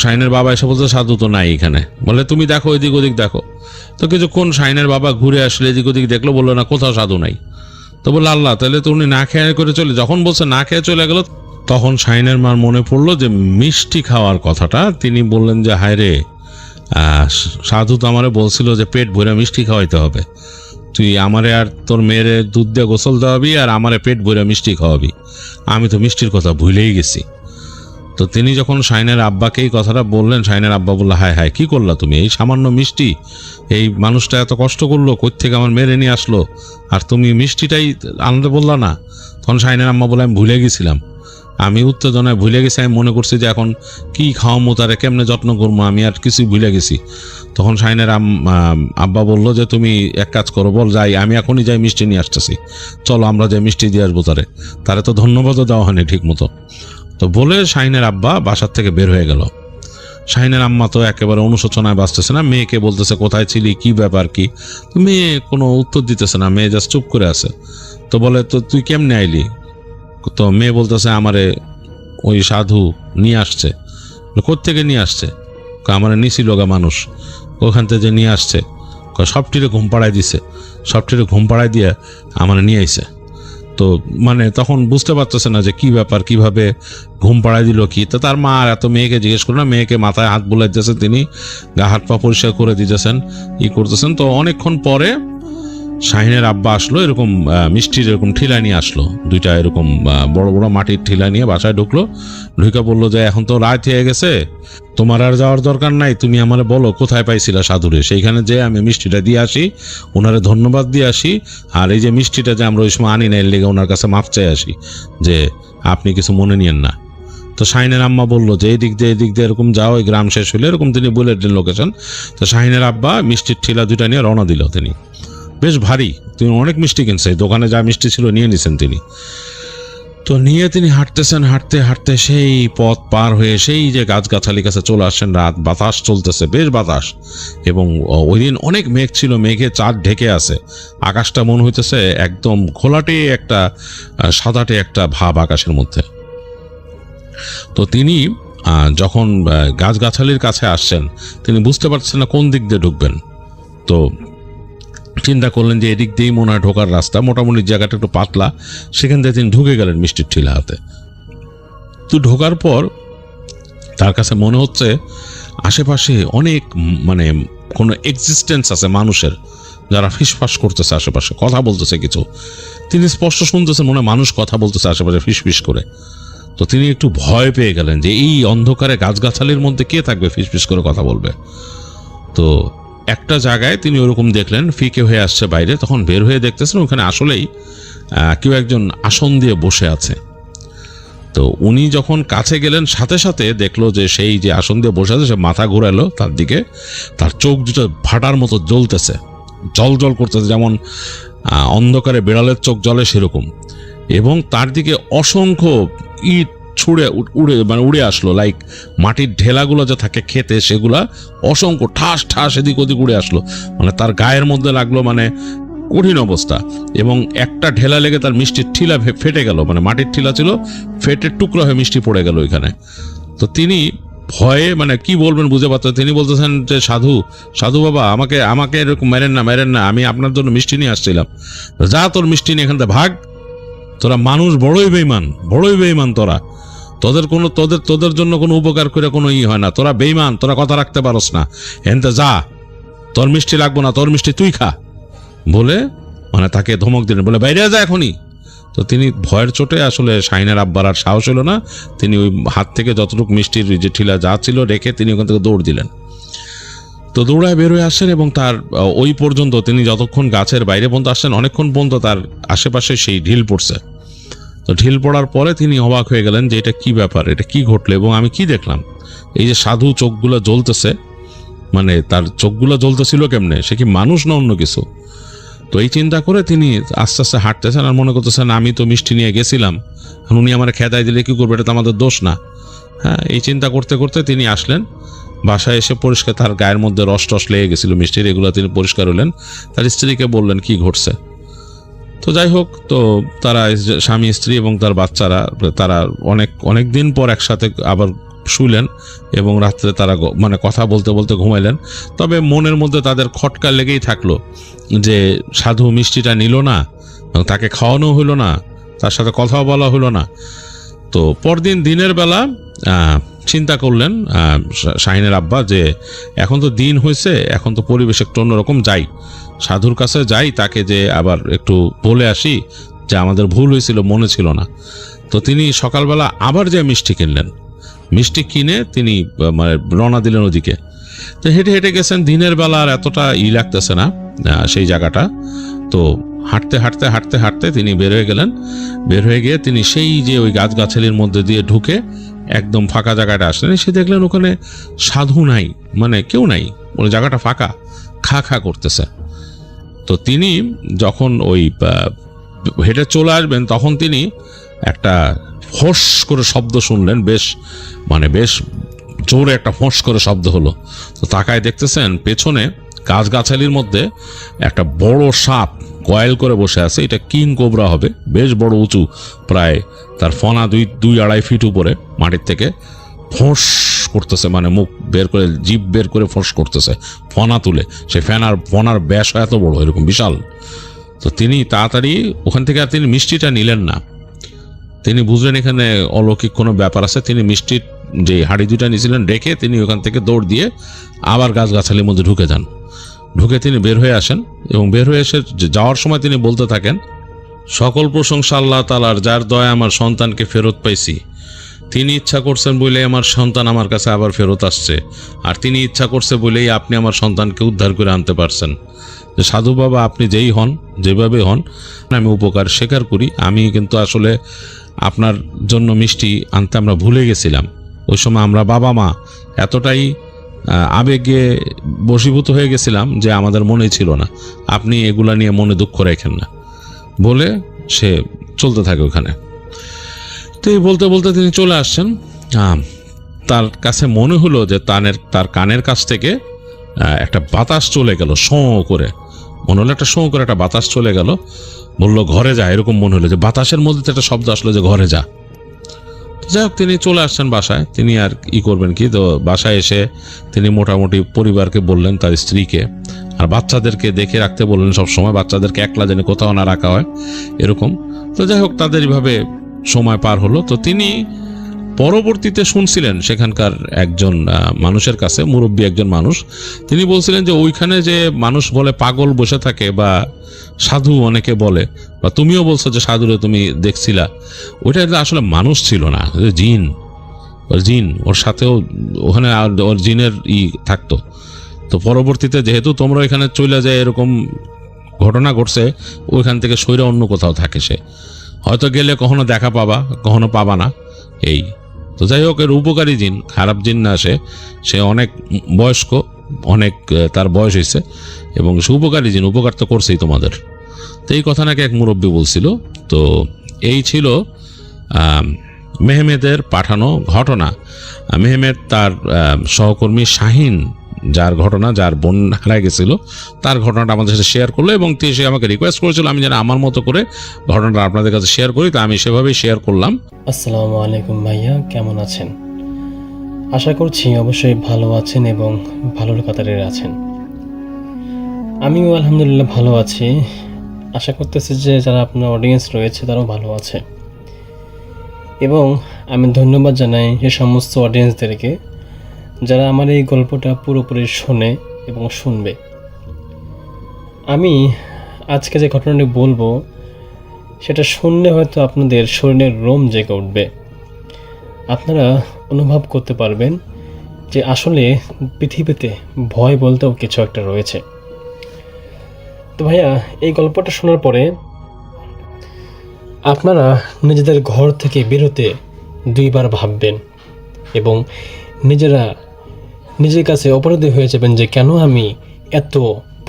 শাহিনের বাবা এসে বলছে সাধু তো নাই এখানে। বলে তুমি দেখো, এদিক ওদিক দেখো। তো কিছুক্ষণ শাহিনের বাবা ঘুরে আসলে, এদিক ওদিক দেখলো, বললো না কোথাও সাধু নাই। তো বললো আল্লাহ, তাহলে তো উনি না খেয়ে করে চলে, যখন বলছে না খেয়ে চলে গেল, তখন শাহিনের মার মনে পড়লো যে মিষ্টি খাওয়ার কথাটা। তিনি বললেন যে হায় রে, সাধু তো আমারে বলছিল যে পেট ভরে মিষ্টি খাওয়াইতে হবে, তুই আমারে আর তোর মেয়ের দুধ দিয়ে গোসল দেওয়াবি আর আমারে পেট ভরে মিষ্টি খাওয়াবি, আমি তো মিষ্টির কথা ভুলেই গেছি। তো তিনি যখন শাহিনের আব্বাকে এই কথাটা বললেন, শাহিনের আব্বা বললো হায় হায়, কি করলা তুমি? এই সামান্য মিষ্টি, এই মানুষটা এত কষ্ট করলো, কোত্থেকে আমার মেরে নিয়ে আসলো, আর তুমি মিষ্টিটাই আনতে বললা না? তখন শাহিনের আম্মা বলে আমি ভুলে গেছিলাম, আমি উত্তেজনায় ভুলে গেছি, আমি মনে করছি যে এখন কি খাওয়ামো, তারে কেমনে যত্ন করবো, আমি আর কিছুই ভুলে গেছি। তখন শাহিনের আব্বা বললো যে তুমি এক কাজ করো, বল যাই, আমি এখনই যাই মিষ্টি নিয়ে আসতেছি, চলো আমরা যাই মিষ্টি দিয়ে আসবো তারে তো ধন্যবাদও দেওয়া হয়নি ঠিক মতো। তো বলে শাহিনের আব্বা বাসার থেকে বের হয়ে গেল। শাহিনের আম্মা তো একেবারে অনুশোচনায় বাঁচতেছে না, মেয়েকে বলতেছে কোথায় ছিলি, কি ব্যাপার কি? মেয়ে কোনো উত্তর দিতেছে না, মেয়ে জাস্ট চুপ করে আছে। তো বলে তো তুই কেমনে আইলি? তো মেয়ে বলতেছে আমারে ওই সাধু নিয়ে আসছে। কোত্থেকে নিয়ে আসছে? আমারে নিছিল গা মানুষ, ওখান থেকে যে নিয়ে আসছে, সবটিরে ঘুম পাড়ায় দিছে, সবটিরে ঘুম পাড়ায় দিয়ে আমার নিয়ে আইছে। তো মানে তখন বুঝতে পারতেছে না যে কি ব্যাপার, কিভাবে ঘুম পাড়ায় দিল কি। তো তার মা আর এত মেয়েকে জিজ্ঞেস করে না, মেয়েকে মাথায় হাত বুলাই দিতেছেন, তিনি গা হাত পা পরিষ্কার করে দিতেছেন, ই করতেছেন। তো অনেকক্ষণ পরে শাহিনের আব্বা আসলো, এরকম মিষ্টির এরকম ঠিলা নিয়ে আসলো, দুইটা এরকম বড় বড় মাটির ঠিলা নিয়ে বাসায় ঢুকলো। ঢুকে বললো যে এখন তো রাত হয়ে গেছে, তোমার আর যাওয়ার দরকার নাই, তুমি আমারে বলো কোথায় পাইছিলা সাধুরে, সেইখানে যে আমি মিষ্টিটা দিয়ে আসি, ওনারে ধন্যবাদ দিয়ে আসি, আর এই যে মিষ্টিটা যে আমরা ওই সময় আনি না, এর লেগে ওনার কাছে মাপ চাই আসি, যে আপনি কিছু মনে নিয়েন না। তো শাহিনের আম্মা বললো যে এই দিক দিয়ে এরকম যাও, ওই গ্রাম শেষ হলে এরকম তিনি বলে দিলেন লোকেশন। তো শাহিনের আব্বা মিষ্টির ঠিলা দুইটা নিয়ে রওনা দিল। তিনি বেশ ভারী, তিনি অনেক মিষ্টি কিনছে, দোকানে যা মিষ্টি ছিল নিয়ে নিছেন তিনি। তো নিয়ে তিনি হাঁটতেছেন, হাঁটতে হাঁটতে সেই পথ পার হয়ে সেই যে গাছগাছালি কাছে চলে আসছেন। রাত, বাতাস চলতেছে, বেশ বাতাস, এবং ওই দিন অনেক মেঘ ছিল, মেঘে চাঁদ ঢেকে আছে, আকাশটা মনে হইতেছে একদম ঘোলাটে একটা সাদাটে একটা ভাব আকাশের মধ্যে। তো তিনি যখন গাছগাছালির কাছে আসছেন, তিনি বুঝতে পারছেন না কোন দিক দিয়ে ঢুকবেন। তো চিন্তা করলেন যে এদিক দিয়েই মনে হয় ঢোকার রাস্তা, মোটামুটি জায়গাটা একটু পাতলা, সেখান থেকে তিনি ঢুকে গেলেন মিষ্টির ঠিলা হাতে। তো ঢোকার পর তার কাছে মনে হচ্ছে আশেপাশে অনেক মানে কোনো এক্সিস্টেন্স আছে মানুষের, যারা ফিসফাস করতেছে আশেপাশে, কথা বলতেছে কিছু। তিনি স্পষ্ট শুনতেছেন, মনে মানুষ কথা বলতেছে আশেপাশে ফিসফিস করে। তো তিনি একটু ভয় পেয়ে গেলেন যে এই অন্ধকারে গাছগাছালির মধ্যে কে থাকবে ফিসফিস করে কথা বলবে। তো একটা জায়গায় তিনি ওরকম দেখলেন, ফিকে হয়ে আসছে বাইরে। তখন বের হয়ে দেখতেছেন ওখানে আসলেই কেউ একজন আসন দিয়ে বসে আছে। তো উনি যখন কাছে গেলেন, সাথে সাথে দেখলো যে সেই যে আসন দিয়ে বসে আছে, সে মাথা ঘুরালো তার দিকে, তার চোখ দুটো ভাটার মতো জ্বলতেছে, জল জল করতেছে, যেমন অন্ধকারে বিড়ালের চোখ জ্বলে সেরকম। এবং তার দিকে অসংখ্য ইট উড়ে আসলো, লাইক মাটির ঢেলাগুলো যে থাকে খেতে, সেগুলা অসংখ্য ঠাস ঠাস এদিক ওদিক উড়ে আসলো, মানে তার গায়ের মধ্যে লাগলো, মানে কঠিন অবস্থা। এবং একটা ঢেলা লেগে তার মিষ্টির ঠিলা ফেটে গেল, মানে মাটির ঠিলা ছিল, ফেটে টুকরো হয়ে মিষ্টি পড়ে গেল ওইখানে। তো তিনি ভয়ে মানে কি বলবেন বুঝে পাচ্ছেন। তিনি বলতেছেন যে সাধু বাবা, আমাকে এরকম মেরেন না, আমি আপনার জন্য মিষ্টি নিয়ে আসছিলাম, যা তোর মিষ্টি নিয়ে এখান থেকে ভাগ, তোরা মানুষ বড়ই বেইমান, তোদের জন্য কোনো উপকার করে কোনো হয় না, তোরা বেইমান, তোরা কথা রাখতে পারস না, এনতে যা, তোর মিষ্টি লাগবো না, তোর মিষ্টি তুই খা, বলে মানে তাকে ধমক দিলেন, বলে বাইরে যা এখনই। তো তিনি ভয়ের চোটে আসলে শাহিনের আব্বার আর সাহস হলো না, তিনি ওই হাত থেকে যতটুকু মিষ্টির যে ঠিলা যা ছিল রেখে তিনি ওখান থেকে দৌড় দিলেন। তো দৌড়ায় বের হয়ে আসছেন এবং তার ওই পর্যন্ত তিনি যতক্ষণ গাছের বাইরে পর্যন্ত আসছেন অনেকক্ষণ পর্যন্ত তার আশেপাশে সেই ঢিল পড়ছে। তো ঢিল পড়ার পরে তিনি অবাক হয়ে গেলেন যে এটা কি ব্যাপার, এটা কি ঘটলো এবং আমি কি দেখলাম। এই যে সাধু চোখগুলো জ্বলতেছে, মানে তার চোখগুলো জ্বলতেছিল কেমনে, সে কি মানুষ না অন্য কিছু। তো এই চিন্তা করে তিনি আস্তে আস্তে হাঁটতেছেন আর মনে করতেছেন আমি তো মিষ্টি নিয়ে গেছিলাম, উনি আমার খেদাই দিলে কি করবে, এটা তো আমাদের দোষ না। হ্যাঁ, এই চিন্তা করতে করতে তিনি আসলেন বাসায়, এসে পরিষ্কার তার গায়ের মধ্যে রস টস লেগে গেছিল মিষ্টির, এগুলো তিনি পরিষ্কার হলেন, তার স্ত্রীকে বললেন কি ঘটছে। তো যাই হোক, তো তারা স্বামী স্ত্রী এবং তার বাচ্চারা তারা অনেক দিন পর একসাথে আবার শুইলেন এবং রাত্রে তারা মানে কথা বলতে বলতে ঘুমাইলেন। তবে মনের মধ্যে তাদের খটকা লেগেই থাকলো যে সাধু মিষ্টিটা নিল না, তাকে খাওয়ানো হলো না, তার সাথে কথাও বলা হলো না। তো পরদিন দিনের বেলা চিন্তা করলেন শাহিনের আব্বা যে এখন তো দিন হয়েছে, এখন তো পরিবেশ একটু অন্যরকম, যাই সাধুর কাছে যাই, তাকে যে আবার একটু বলে আসি যে আমাদের ভুল হয়েছিল, মনে ছিল না। তো তিনি সকালবেলা আবার যে মিষ্টি কিনলেন, মিষ্টি কিনে তিনি মানে রওনা দিলেন ওদিকে। তো হেঁটে হেঁটে গেছেন, দিনের বেলা আর এতটা লাগতেছে না সেই জায়গাটা। তো হাঁটতে হাঁটতে হাঁটতে হাঁটতে তিনি বের হয়ে গেলেন। বের হয়ে গিয়ে তিনি সেই যে ওই গাছগাছালির মধ্যে দিয়ে ঢুকে একদম ফাঁকা জায়গাটা আসলেন, সে দেখলেন ওখানে সাধু নাই, মানে কেউ নাই, ওই জায়গাটা ফাঁকা, খা খা করতেছে। তো তিনি যখন ওই হেঁটে চলে আসবেন তখন তিনি একটা ফোঁস করে শব্দ শুনলেন, বেশ জোরে একটা ফোঁস করে শব্দ হলো। তো তাকায় দেখতেছেন পেছনে গাছগাছালির মধ্যে একটা বড় সাপ কয়েল করে বসে আছে। এটা কিং কোবরা হবে, বেশ বড় উঁচু, প্রায় তার ফনা 2-2.5 ফিট উপরে মাটির থেকে ফোঁস করতেছে, মানে মুখ বের করে জিভ বের করে ফোঁস করতেছে ফনা তুলে। সে ফনার ব্যাস এত বড়, এরকম বিশাল। তো তিনি তাড়াতাড়ি ওখান থেকে আর তিনি মিষ্টিটা নিলেন না। তিনি বুঝলেন এখানে অলৌকিক কোনো ব্যাপার আছে। তিনি মিষ্টির যে হাঁড়ি দুটা নিয়েছিলেন রেখে তিনি ওখান থেকে দৌড় দিয়ে আবার গাছগাছালির মধ্যে ঢুকে যান। ঢুকে তিনি বের হয়ে আসেন এবং বের হয়ে এসে যাওয়ার সময় তিনি বলতে থাকেন, সকল প্রশংসা আল্লাহ তাআলার, যার দয়া আমার সন্তানকে ফেরত পাইছি। তিনি ইচ্ছা করছেন বলেই আমার সন্তান আমার কাছে আবার ফেরত আসছে, আর তিনি ইচ্ছা করছে বলেই আপনি আমার সন্তানকে উদ্ধার করে আনতে পারছেন। যে সাধু বাবা আপনি যেই হন, যেভাবে হন, আমি উপকার স্বীকার করি। আমি কিন্তু আসলে আপনার জন্য মিষ্টি আনতে আমরা ভুলে গেছিলাম। ওই সময় আমরা বাবা মা এতটাই আবেগে বশীভূত হয়ে গেছিলাম যে আমাদের মনেই ছিল না। আপনি এগুলা নিয়ে মনে দুঃখ রাখেন না বলে সে চলতে থাকে ওখানে। তো এই বলতে বলতে তিনি চলে আসছেন। তার কাছে মনে হলো যে তার কানের কাছ থেকে একটা বাতাস চলে গেল, শোঁ করে মনে হলো, একটা শোঁ করে একটা বাতাস চলে গেল। বললো ঘরে যা, এরকম মনে হলো যে বাতাসের মধ্যে একটা শব্দ আসলো যে ঘরে যা। যাই হোক, তিনি চলে আসছেন বাসায়। তিনি আর করবেন কি, তো বাসায় এসে তিনি মোটামুটি পরিবারকে বললেন, তার স্ত্রীকে আর বাচ্চাদেরকে দেখে রাখতে বললেন সবসময়, বাচ্চাদেরকে একলা যেন কোথাও না রাখা হয় এরকম। তো যাই হোক, তাদের এইভাবে সময় পার হলো। তো তিনি পরবর্তীতে শুনছিলেন সেখানকার একজন মানুষের কাছে, মুরব্বী একজন মানুষ, তিনি বলছিলেন যে ওইখানে যে মানুষ বলে পাগল বসে থাকে বা সাধু অনেকে বলে, বা তুমিও বলছো যে সাধুরে তুমি দেখছিলা, ওইটা আসলে মানুষ ছিল না, জিন। ওর সাথেও ওখানে ওর জিনের থাকতো। তো পরবর্তীতে যেহেতু তোমরা এখানে চলে যায়, এরকম ঘটনা ঘটছে, ওইখান থেকে সইরা অন্য কোথাও থাকে সে, হয়তো গেলে কখনো দেখা পাবা, কখনো পাবা না এই। তো যাই হোক, এর উপকারী জিন, খারাপ জিন না, সে অনেক বয়স্ক, অনেক তার বয়স হয়েছে এবং সে উপকারী জিন, উপকার তো করছেই তোমাদের। তো এই কথা নাকি এক মুরব্বী বলছিল। তো এই ছিল মেহমেদের পাঠানো ঘটনা। মেহমেদ তার সহকর্মী শাহিন, যার ঘটনা, যার বোন হারায় গেছিল, তার ঘটনাটা আমাদের সাথে শেয়ার করলো এবং সে আমাকে রিকোয়েস্ট করেছিল আমি যেন আমার মতো করে ঘটনাটা আপনাদের কাছে শেয়ার করি। তা আমি সেভাবেই শেয়ার করলাম। আসসালামু আলাইকুম ভাইয়া, কেমন আছেন? আশা করছি অবশ্যই ভালো আছেন এবং ভালোর কাতারে আছেন। আমিও আলহামদুলিল্লাহ ভালো আছি। আশা করতেছি যে যারা আপনার অডিয়েন্স রয়েছে তারাও ভালো আছে, এবং আমি ধন্যবাদ জানাই সে সমস্ত অডিয়েন্সদেরকে যারা আমার এই গল্পটা পুরোপুরি শোনে এবং শুনবে। আমি আজকে যে ঘটনাটি বলবো সেটা শুনলে হয়তো আপনাদের শরীরের রোম জেগে উঠবে। আপনারা অনুভব করতে পারবেন যে আসলে পৃথিবীতে ভয় বলতেও কিছু একটা রয়েছে। তো ভাইয়া, এই গল্পটা শোনার পরে আপনারা নিজেদের ঘর থেকে বেরোতে দুইবার ভাববেন এবং নিজের কাছে অপরাধী হয়ে যাবেন যে কেন আমি এত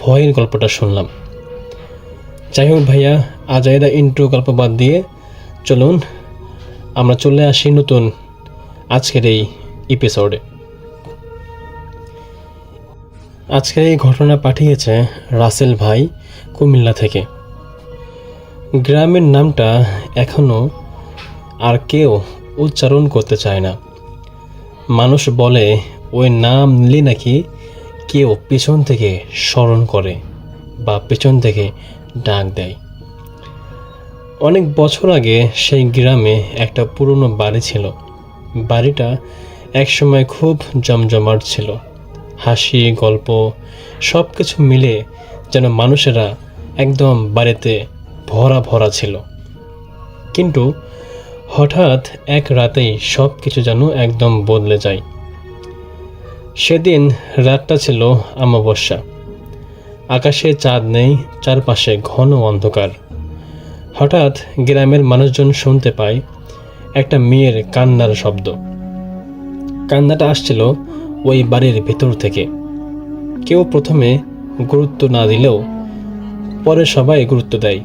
ভয়ের গল্পটা শুনলাম। যাই হোক ভাইয়া, আজাইরা ইন্ট্রো গল্প বাদ দিয়ে চলুন আমরা চলে আসি নতুন আজকের এই এপিসোডে। আজকের এই ঘটনা পাঠিয়েছে রাসেল ভাই কুমিল্লা থেকে। গ্রামের নামটা এখনও আর কেউ উচ্চারণ করতে চায় না। মানুষ বলে ওই নাম নিলে নাকি কেউ পেছন থেকে স্মরণ করে বা পেছন থেকে ডাক দেয়। অনেক বছর আগে সেই গ্রামে একটা পুরনো বাড়ি ছিল। বাড়িটা একসময় খুব জমজমাট ছিল। হাসি গল্প সব কিছু মিলে যেন মানুষেরা একদম বাড়িতে ভরা ভরা ছিল। কিন্তু হঠাৎ এক রাতেই সব কিছু যেন একদম বদলে যায়। সেদিন রাতটা ছিল অমাবস্যা। আকাশে চাঁদ নেই, চারপাশে ঘন অন্ধকার। হঠাৎ গ্রামের মানুষজন শুনতে পায় একটা মেয়ের কান্নার শব্দ। কান্নাটা আসছিল ওই বাড়ির ভেতর থেকে। কেউ প্রথমে গুরুত্ব না দিলেও পরে সবাই গুরুত্ব দেয়।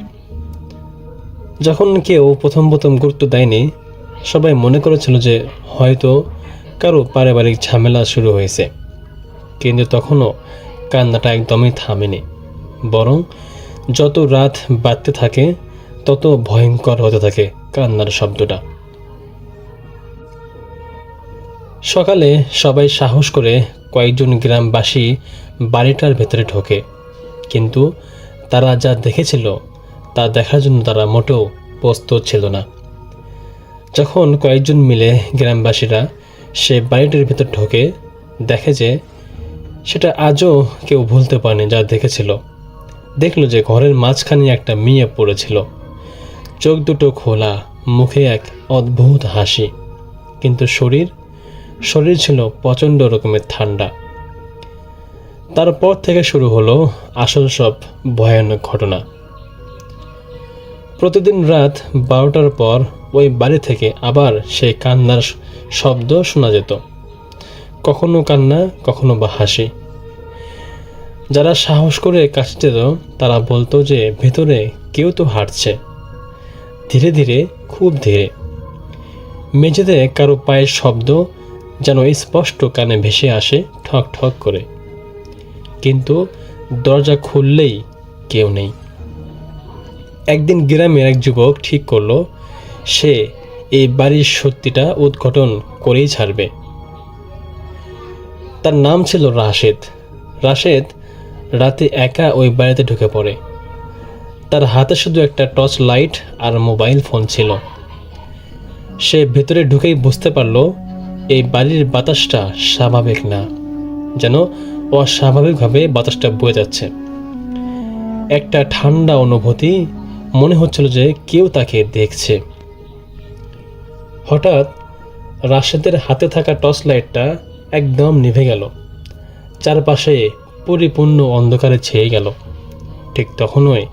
যখন কেউ প্রথম গুরুত্ব দেয়নি, সবাই মনে করেছিল যে হয়তো কারো পারিবারিক ঝামেলা শুরু হয়েছে। কিন্তু তখনও কান্নাটা একদমই থামেনি, বরং যত রাত বাড়তে থাকে তত ভয়ঙ্কর হতে থাকে কান্নার শব্দটা। সকালে সবাই সাহস করে কয়েকজন গ্রামবাসী বাড়িটার ভেতরে ঢোকে, কিন্তু তারা যা দেখেছিল তা দেখার জন্য তারা মোটেও প্রস্তুত ছিল না। যখন কয়েকজন মিলে গ্রামবাসীরা সে বাড়িটির ভেতর ঢোকে, দেখে যে সেটা আজও কেউ ভুলতে পারেনি যা দেখেছিল। দেখল যে ঘরের মাঝখানে একটা মেয়ে পড়েছিল, চোখ দুটো খোলা, মুখে এক অদ্ভুত হাসি, কিন্তু শরীর ছিল প্রচণ্ড রকমের ঠান্ডা। তারপর থেকে শুরু হলো আসল সব ভয়ানক ঘটনা। প্রতিদিন রাত 12টার পর ওই বাড়ি থেকে আবার সেই কান্নার শব্দ শোনা যেত। কখনো কান্না, কখনো বা হাসি। যারা সাহস করে কাছে যেত তারা বলতো যে ভেতরে কেউ তো হাঁটছে, ধীরে ধীরে, খুব ধীরে। মেঝেতে কারো পায়ের শব্দ যেন স্পষ্ট কানে ভেসে আসে, ঠক ঠক করে। কিন্তু দরজা খুললেই কেউ নেই। একদিন গ্রামের এক যুবক ঠিক করলো সে এই বাড়ির সত্যিটা উদ্ঘাটন করেই ছাড়বে। তার নাম ছিল রাশেদ। রাশেদ রাতে একা ওই বাড়িতে ঢুকে পড়ে। তার হাতে শুধু একটা টর্চ লাইট আর মোবাইল ফোন ছিল। সে ভেতরে ঢুকেই বুঝতে পারলো এই বাড়ির বাতাসটা স্বাভাবিক না, যেন অস্বাভাবিকভাবে বাতাসটা বয়ে যাচ্ছে। একটা ঠান্ডা অনুভূতি, মনে হচ্ছিল যে কেউ তাকে দেখছে। হঠাৎ রাশেদের হাতে থাকা টর্চ লাইটটা একদম নিভে গেল। চারপাশে পরিপূর্ণ অন্ধকারে ছেয়ে গেল। ঠিক তখনই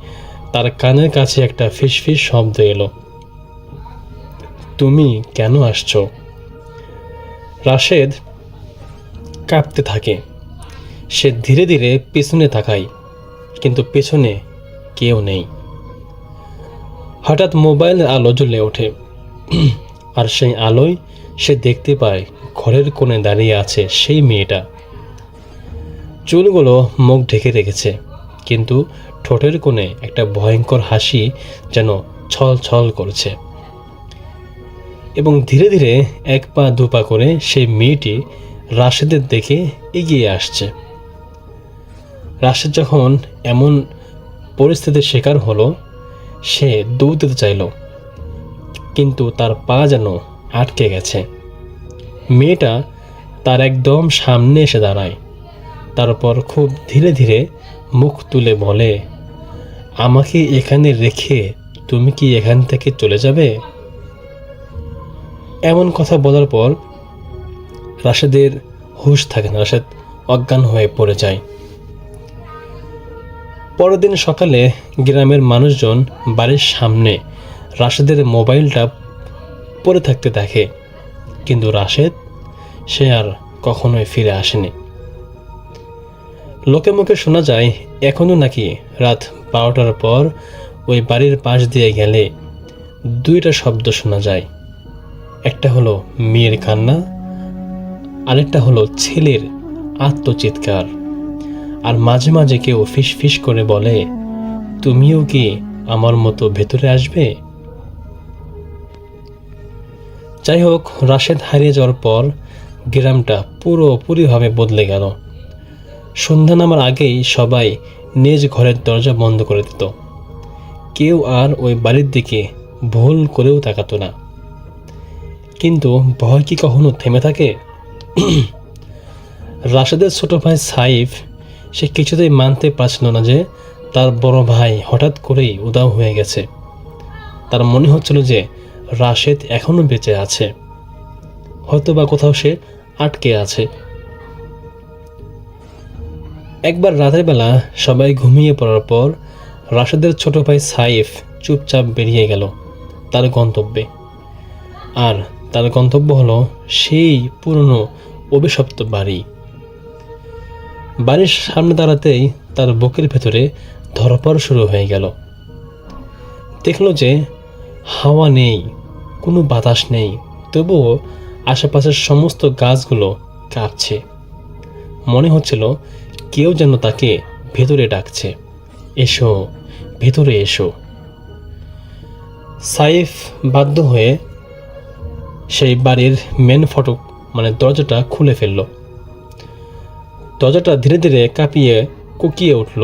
তার কানের কাছে একটা ফিসফিস শব্দ এলো, তুমি কেন আসছো? রাশেদ কাঁপতে থাকে। সে ধীরে ধীরে পেছনে তাকায়, কিন্তু পেছনে কেউ নেই। হঠাৎ মোবাইলের আলো জ্বলে ওঠে, আর সেই আলোয় সে দেখতে পায় ঘরের কোণে দাঁড়িয়ে আছে সেই মেয়েটা। চুলগুলো মুখ ঢেকে রেখেছে, কিন্তু ঠোঁটের কোণে একটা ভয়ঙ্কর হাসি যেন ছল ছল করছে। এবং ধীরে ধীরে এক পা দু পা করে সেই মেয়েটি রাশেদের দিকে এগিয়ে আসছে। রাশেদ যখন এমন পরিস্থিতির শিকার হলো, সে দৌড়তে চাইল, কিন্তু তার পা যেন আটকে গেছে। মেয়েটা তার একদম সামনে এসে দাঁড়ায়। তারপর খুব ধীরে ধীরে মুখ তুলে বলে, আমাকে এখানে রেখে তুমি কি এখান থেকে চলে যাবে? এমন কথা বলার পর রাশেদের হুঁশ থাকে না, রাশেদ অজ্ঞান হয়ে পড়ে যায়। পরের দিন সকালে গ্রামের মানুষজন বাড়ির সামনে রাশেদের মোবাইলটা পড়ে থাকতে দেখে, কিন্তু রাশেদ সে আর কখনোই ফিরে আসেনি। লোকে মুখে শোনা যায় এখনও নাকি রাত 12টার পর ওই বাড়ির পাশ দিয়ে গেলে দুইটা শব্দ শোনা যায়। একটা হলো মেয়ের কান্না, আরেকটা হলো ছেলের আত্মচিৎকার। আর মাঝে মাঝে কেউ ফিস ফিস করে বলে, তুমিও কি আমার মতো ভেতরে আসবে? যাই হোক, রাশেদ হারিয়ে যাওয়ার পর গ্রামটা পুরোপুরিভাবে বদলে গেল। সন্ধ্যা নামার আগেই সবাই নিজ ঘরের দরজা বন্ধ করে দিত। কেউ আর ওই বাড়ির দিকে ভুল করেও তাকাতো না। কিন্তু ভয় কি কখনো থেমে থাকে? রাশেদের ছোট ভাই সাইফ, সে কিছুতেই মানতে পারছিল না যে তার বড় ভাই হঠাৎ করেই উধাও হয়ে গেছে। তার মনে হচ্ছিল যে রাশেদ এখনো বেঁচে আছে, হয়তো বা কোথাও সে আটকে আছে। একবার রাতের বেলা সবাই ঘুমিয়ে পড়ার পর রাশেদের ছোট ভাই সাইফ চুপচাপ বেরিয়ে গেল তার গন্তব্যে। আর তার গন্তব্য হলো সেই পুরনো অভিশপ্ত বাড়ি। বাড়ির সামনে দাঁড়াতেই তার বুকের ভেতরে ধরপড় শুরু হয়ে গেল। দেখল যে হাওয়া নেই, কোনো বাতাস নেই, তবুও আশেপাশের সমস্ত গাছগুলো কাঁপছে। মনে হচ্ছিল কেউ যেন তাকে ভেতরে ডাকছে, এসো, ভেতরে এসো। সাইফ বাধ্য হয়ে সেই বাড়ির মেন ফটক দরজাটা খুলে ফেলল। দরজাটা ধীরে ধীরে কাঁপিয়ে কুকিয়ে উঠল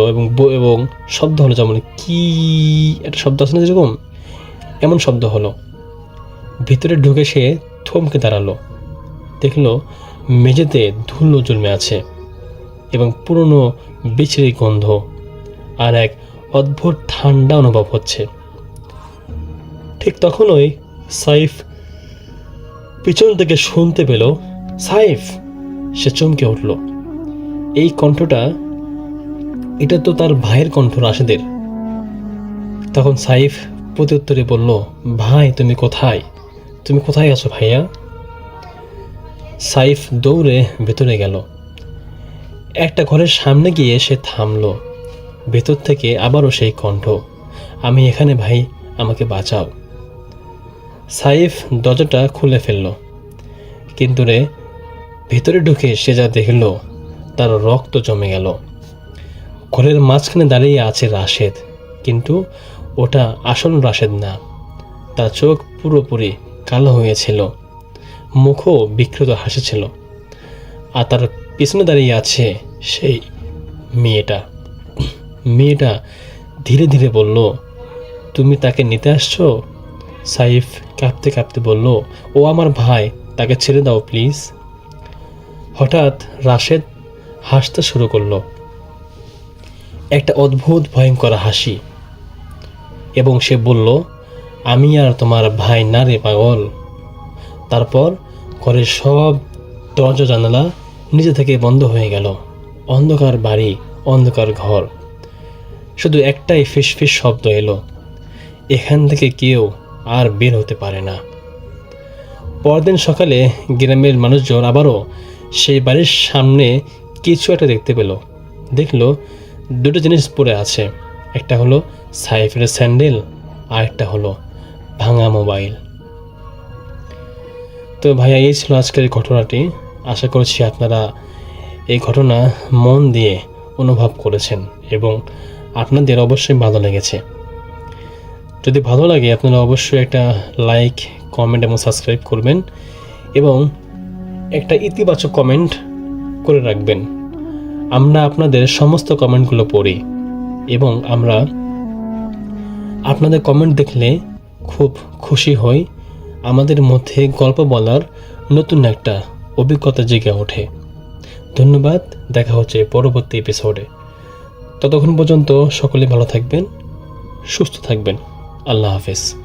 এবং শব্দ হলো, যেমন কি একটা শব্দ আছে না যেরকম, এমন শব্দ হলো। ভিতরে ঢুকে সে থমকে দাঁড়ালো। দেখল মেঝেতে ধুলো জন্মে আছে এবং পুরনো বিছড়ি গন্ধ আর এক অদ্ভুত ঠান্ডা অনুভব হচ্ছে। ঠিক তখনই সাইফ পিছন থেকে শুনতে পেল, সাইফ! সে চমকে উঠল। এই কণ্ঠটা, এটা তো তার ভাইয়ের কণ্ঠ, রাশেদের। তখন সাইফ প্রত্যুত্তরে বলল, ভাই তুমি কোথায়? তুমি কোথায় আছো ভাইয়া? সাইফ দৌড়ে ভেতরে গেল। একটা ঘরের সামনে গিয়ে সে থামল। ভেতর থেকে আবারও সেই কণ্ঠ, আমি এখানে ভাই, আমাকে বাঁচাও। সাইফ দরজাটা খুলে ফেলল, কিন্তু ভেতরে ঢুকে সে যা দেখল তার রক্ত জমে গেল। ঘরের মাঝখানে দাঁড়িয়ে আছে রাশেদ, কিন্তু ওটা আসল রাশেদ না। তার চোখ পুরোপুরি কালো হয়েছিল, মুখও বিকৃত হাসিছিল। আর তার পিছনে দাঁড়িয়ে আছে সেই মেয়েটা। মেয়েটা ধীরে ধীরে বলল, তুমি তাকে নিতে আসছো? সাইফ কাঁপতে কাঁপতে বলল, ও আমার ভাই, তাকে ছেড়ে দাও প্লিজ। হঠাৎ রাশেদ হাসতে শুরু করলো, একটা অদ্ভুত ভয়ঙ্কর হাসি, এবং সে বলল, আমি আর তোমার ভাই না রে পাগল। তারপর ঘরের সব দরজা জানালা নিজে থেকে বন্ধ হয়ে গেল। অন্ধকার বাড়ি, অন্ধকার ঘর, শুধু একটাই ফিস ফিস শব্দ এলো, এখান থেকে কেউ আর বের হতে পারে না। পরদিন সকালে গ্রামের মানুষজন আবারও সেই বাড়ির সামনে কিছু একটা দেখতে পেল। দেখলো দুটো জিনিস পড়ে আছে, একটা হলো সাইফের স্যান্ডেল আর একটা হলো ভাঙা মোবাইল। তো ভাইয়া, এই ছিল আজকের ঘটনাটি। আশা করছি আপনারা এই ঘটনা মন দিয়ে অনুভব করেছেন এবং আপনাদের অবশ্যই ভালো লেগেছে। যদি ভালো লাগে আপনারা অবশ্যই একটা লাইক, কমেন্ট এবং সাবস্ক্রাইব করবেন এবং একটা ইতিবাচক কমেন্ট করে রাখবেন। আমরা আপনাদের সমস্ত কমেন্টগুলো পড়ি এবং আমরা আপনাদের কমেন্ট দেখলে খুব খুশি হই। আমাদের মধ্যে গল্প বলার নতুন একটা অভিজ্ঞতা জেগে ওঠে। ধন্যবাদ, দেখা হচ্ছে পরবর্তী এপিসোডে। ততক্ষণ পর্যন্ত সকলে ভালো থাকবেন। সুস্থ থাকবেন। আল্লাহ হাফেজ।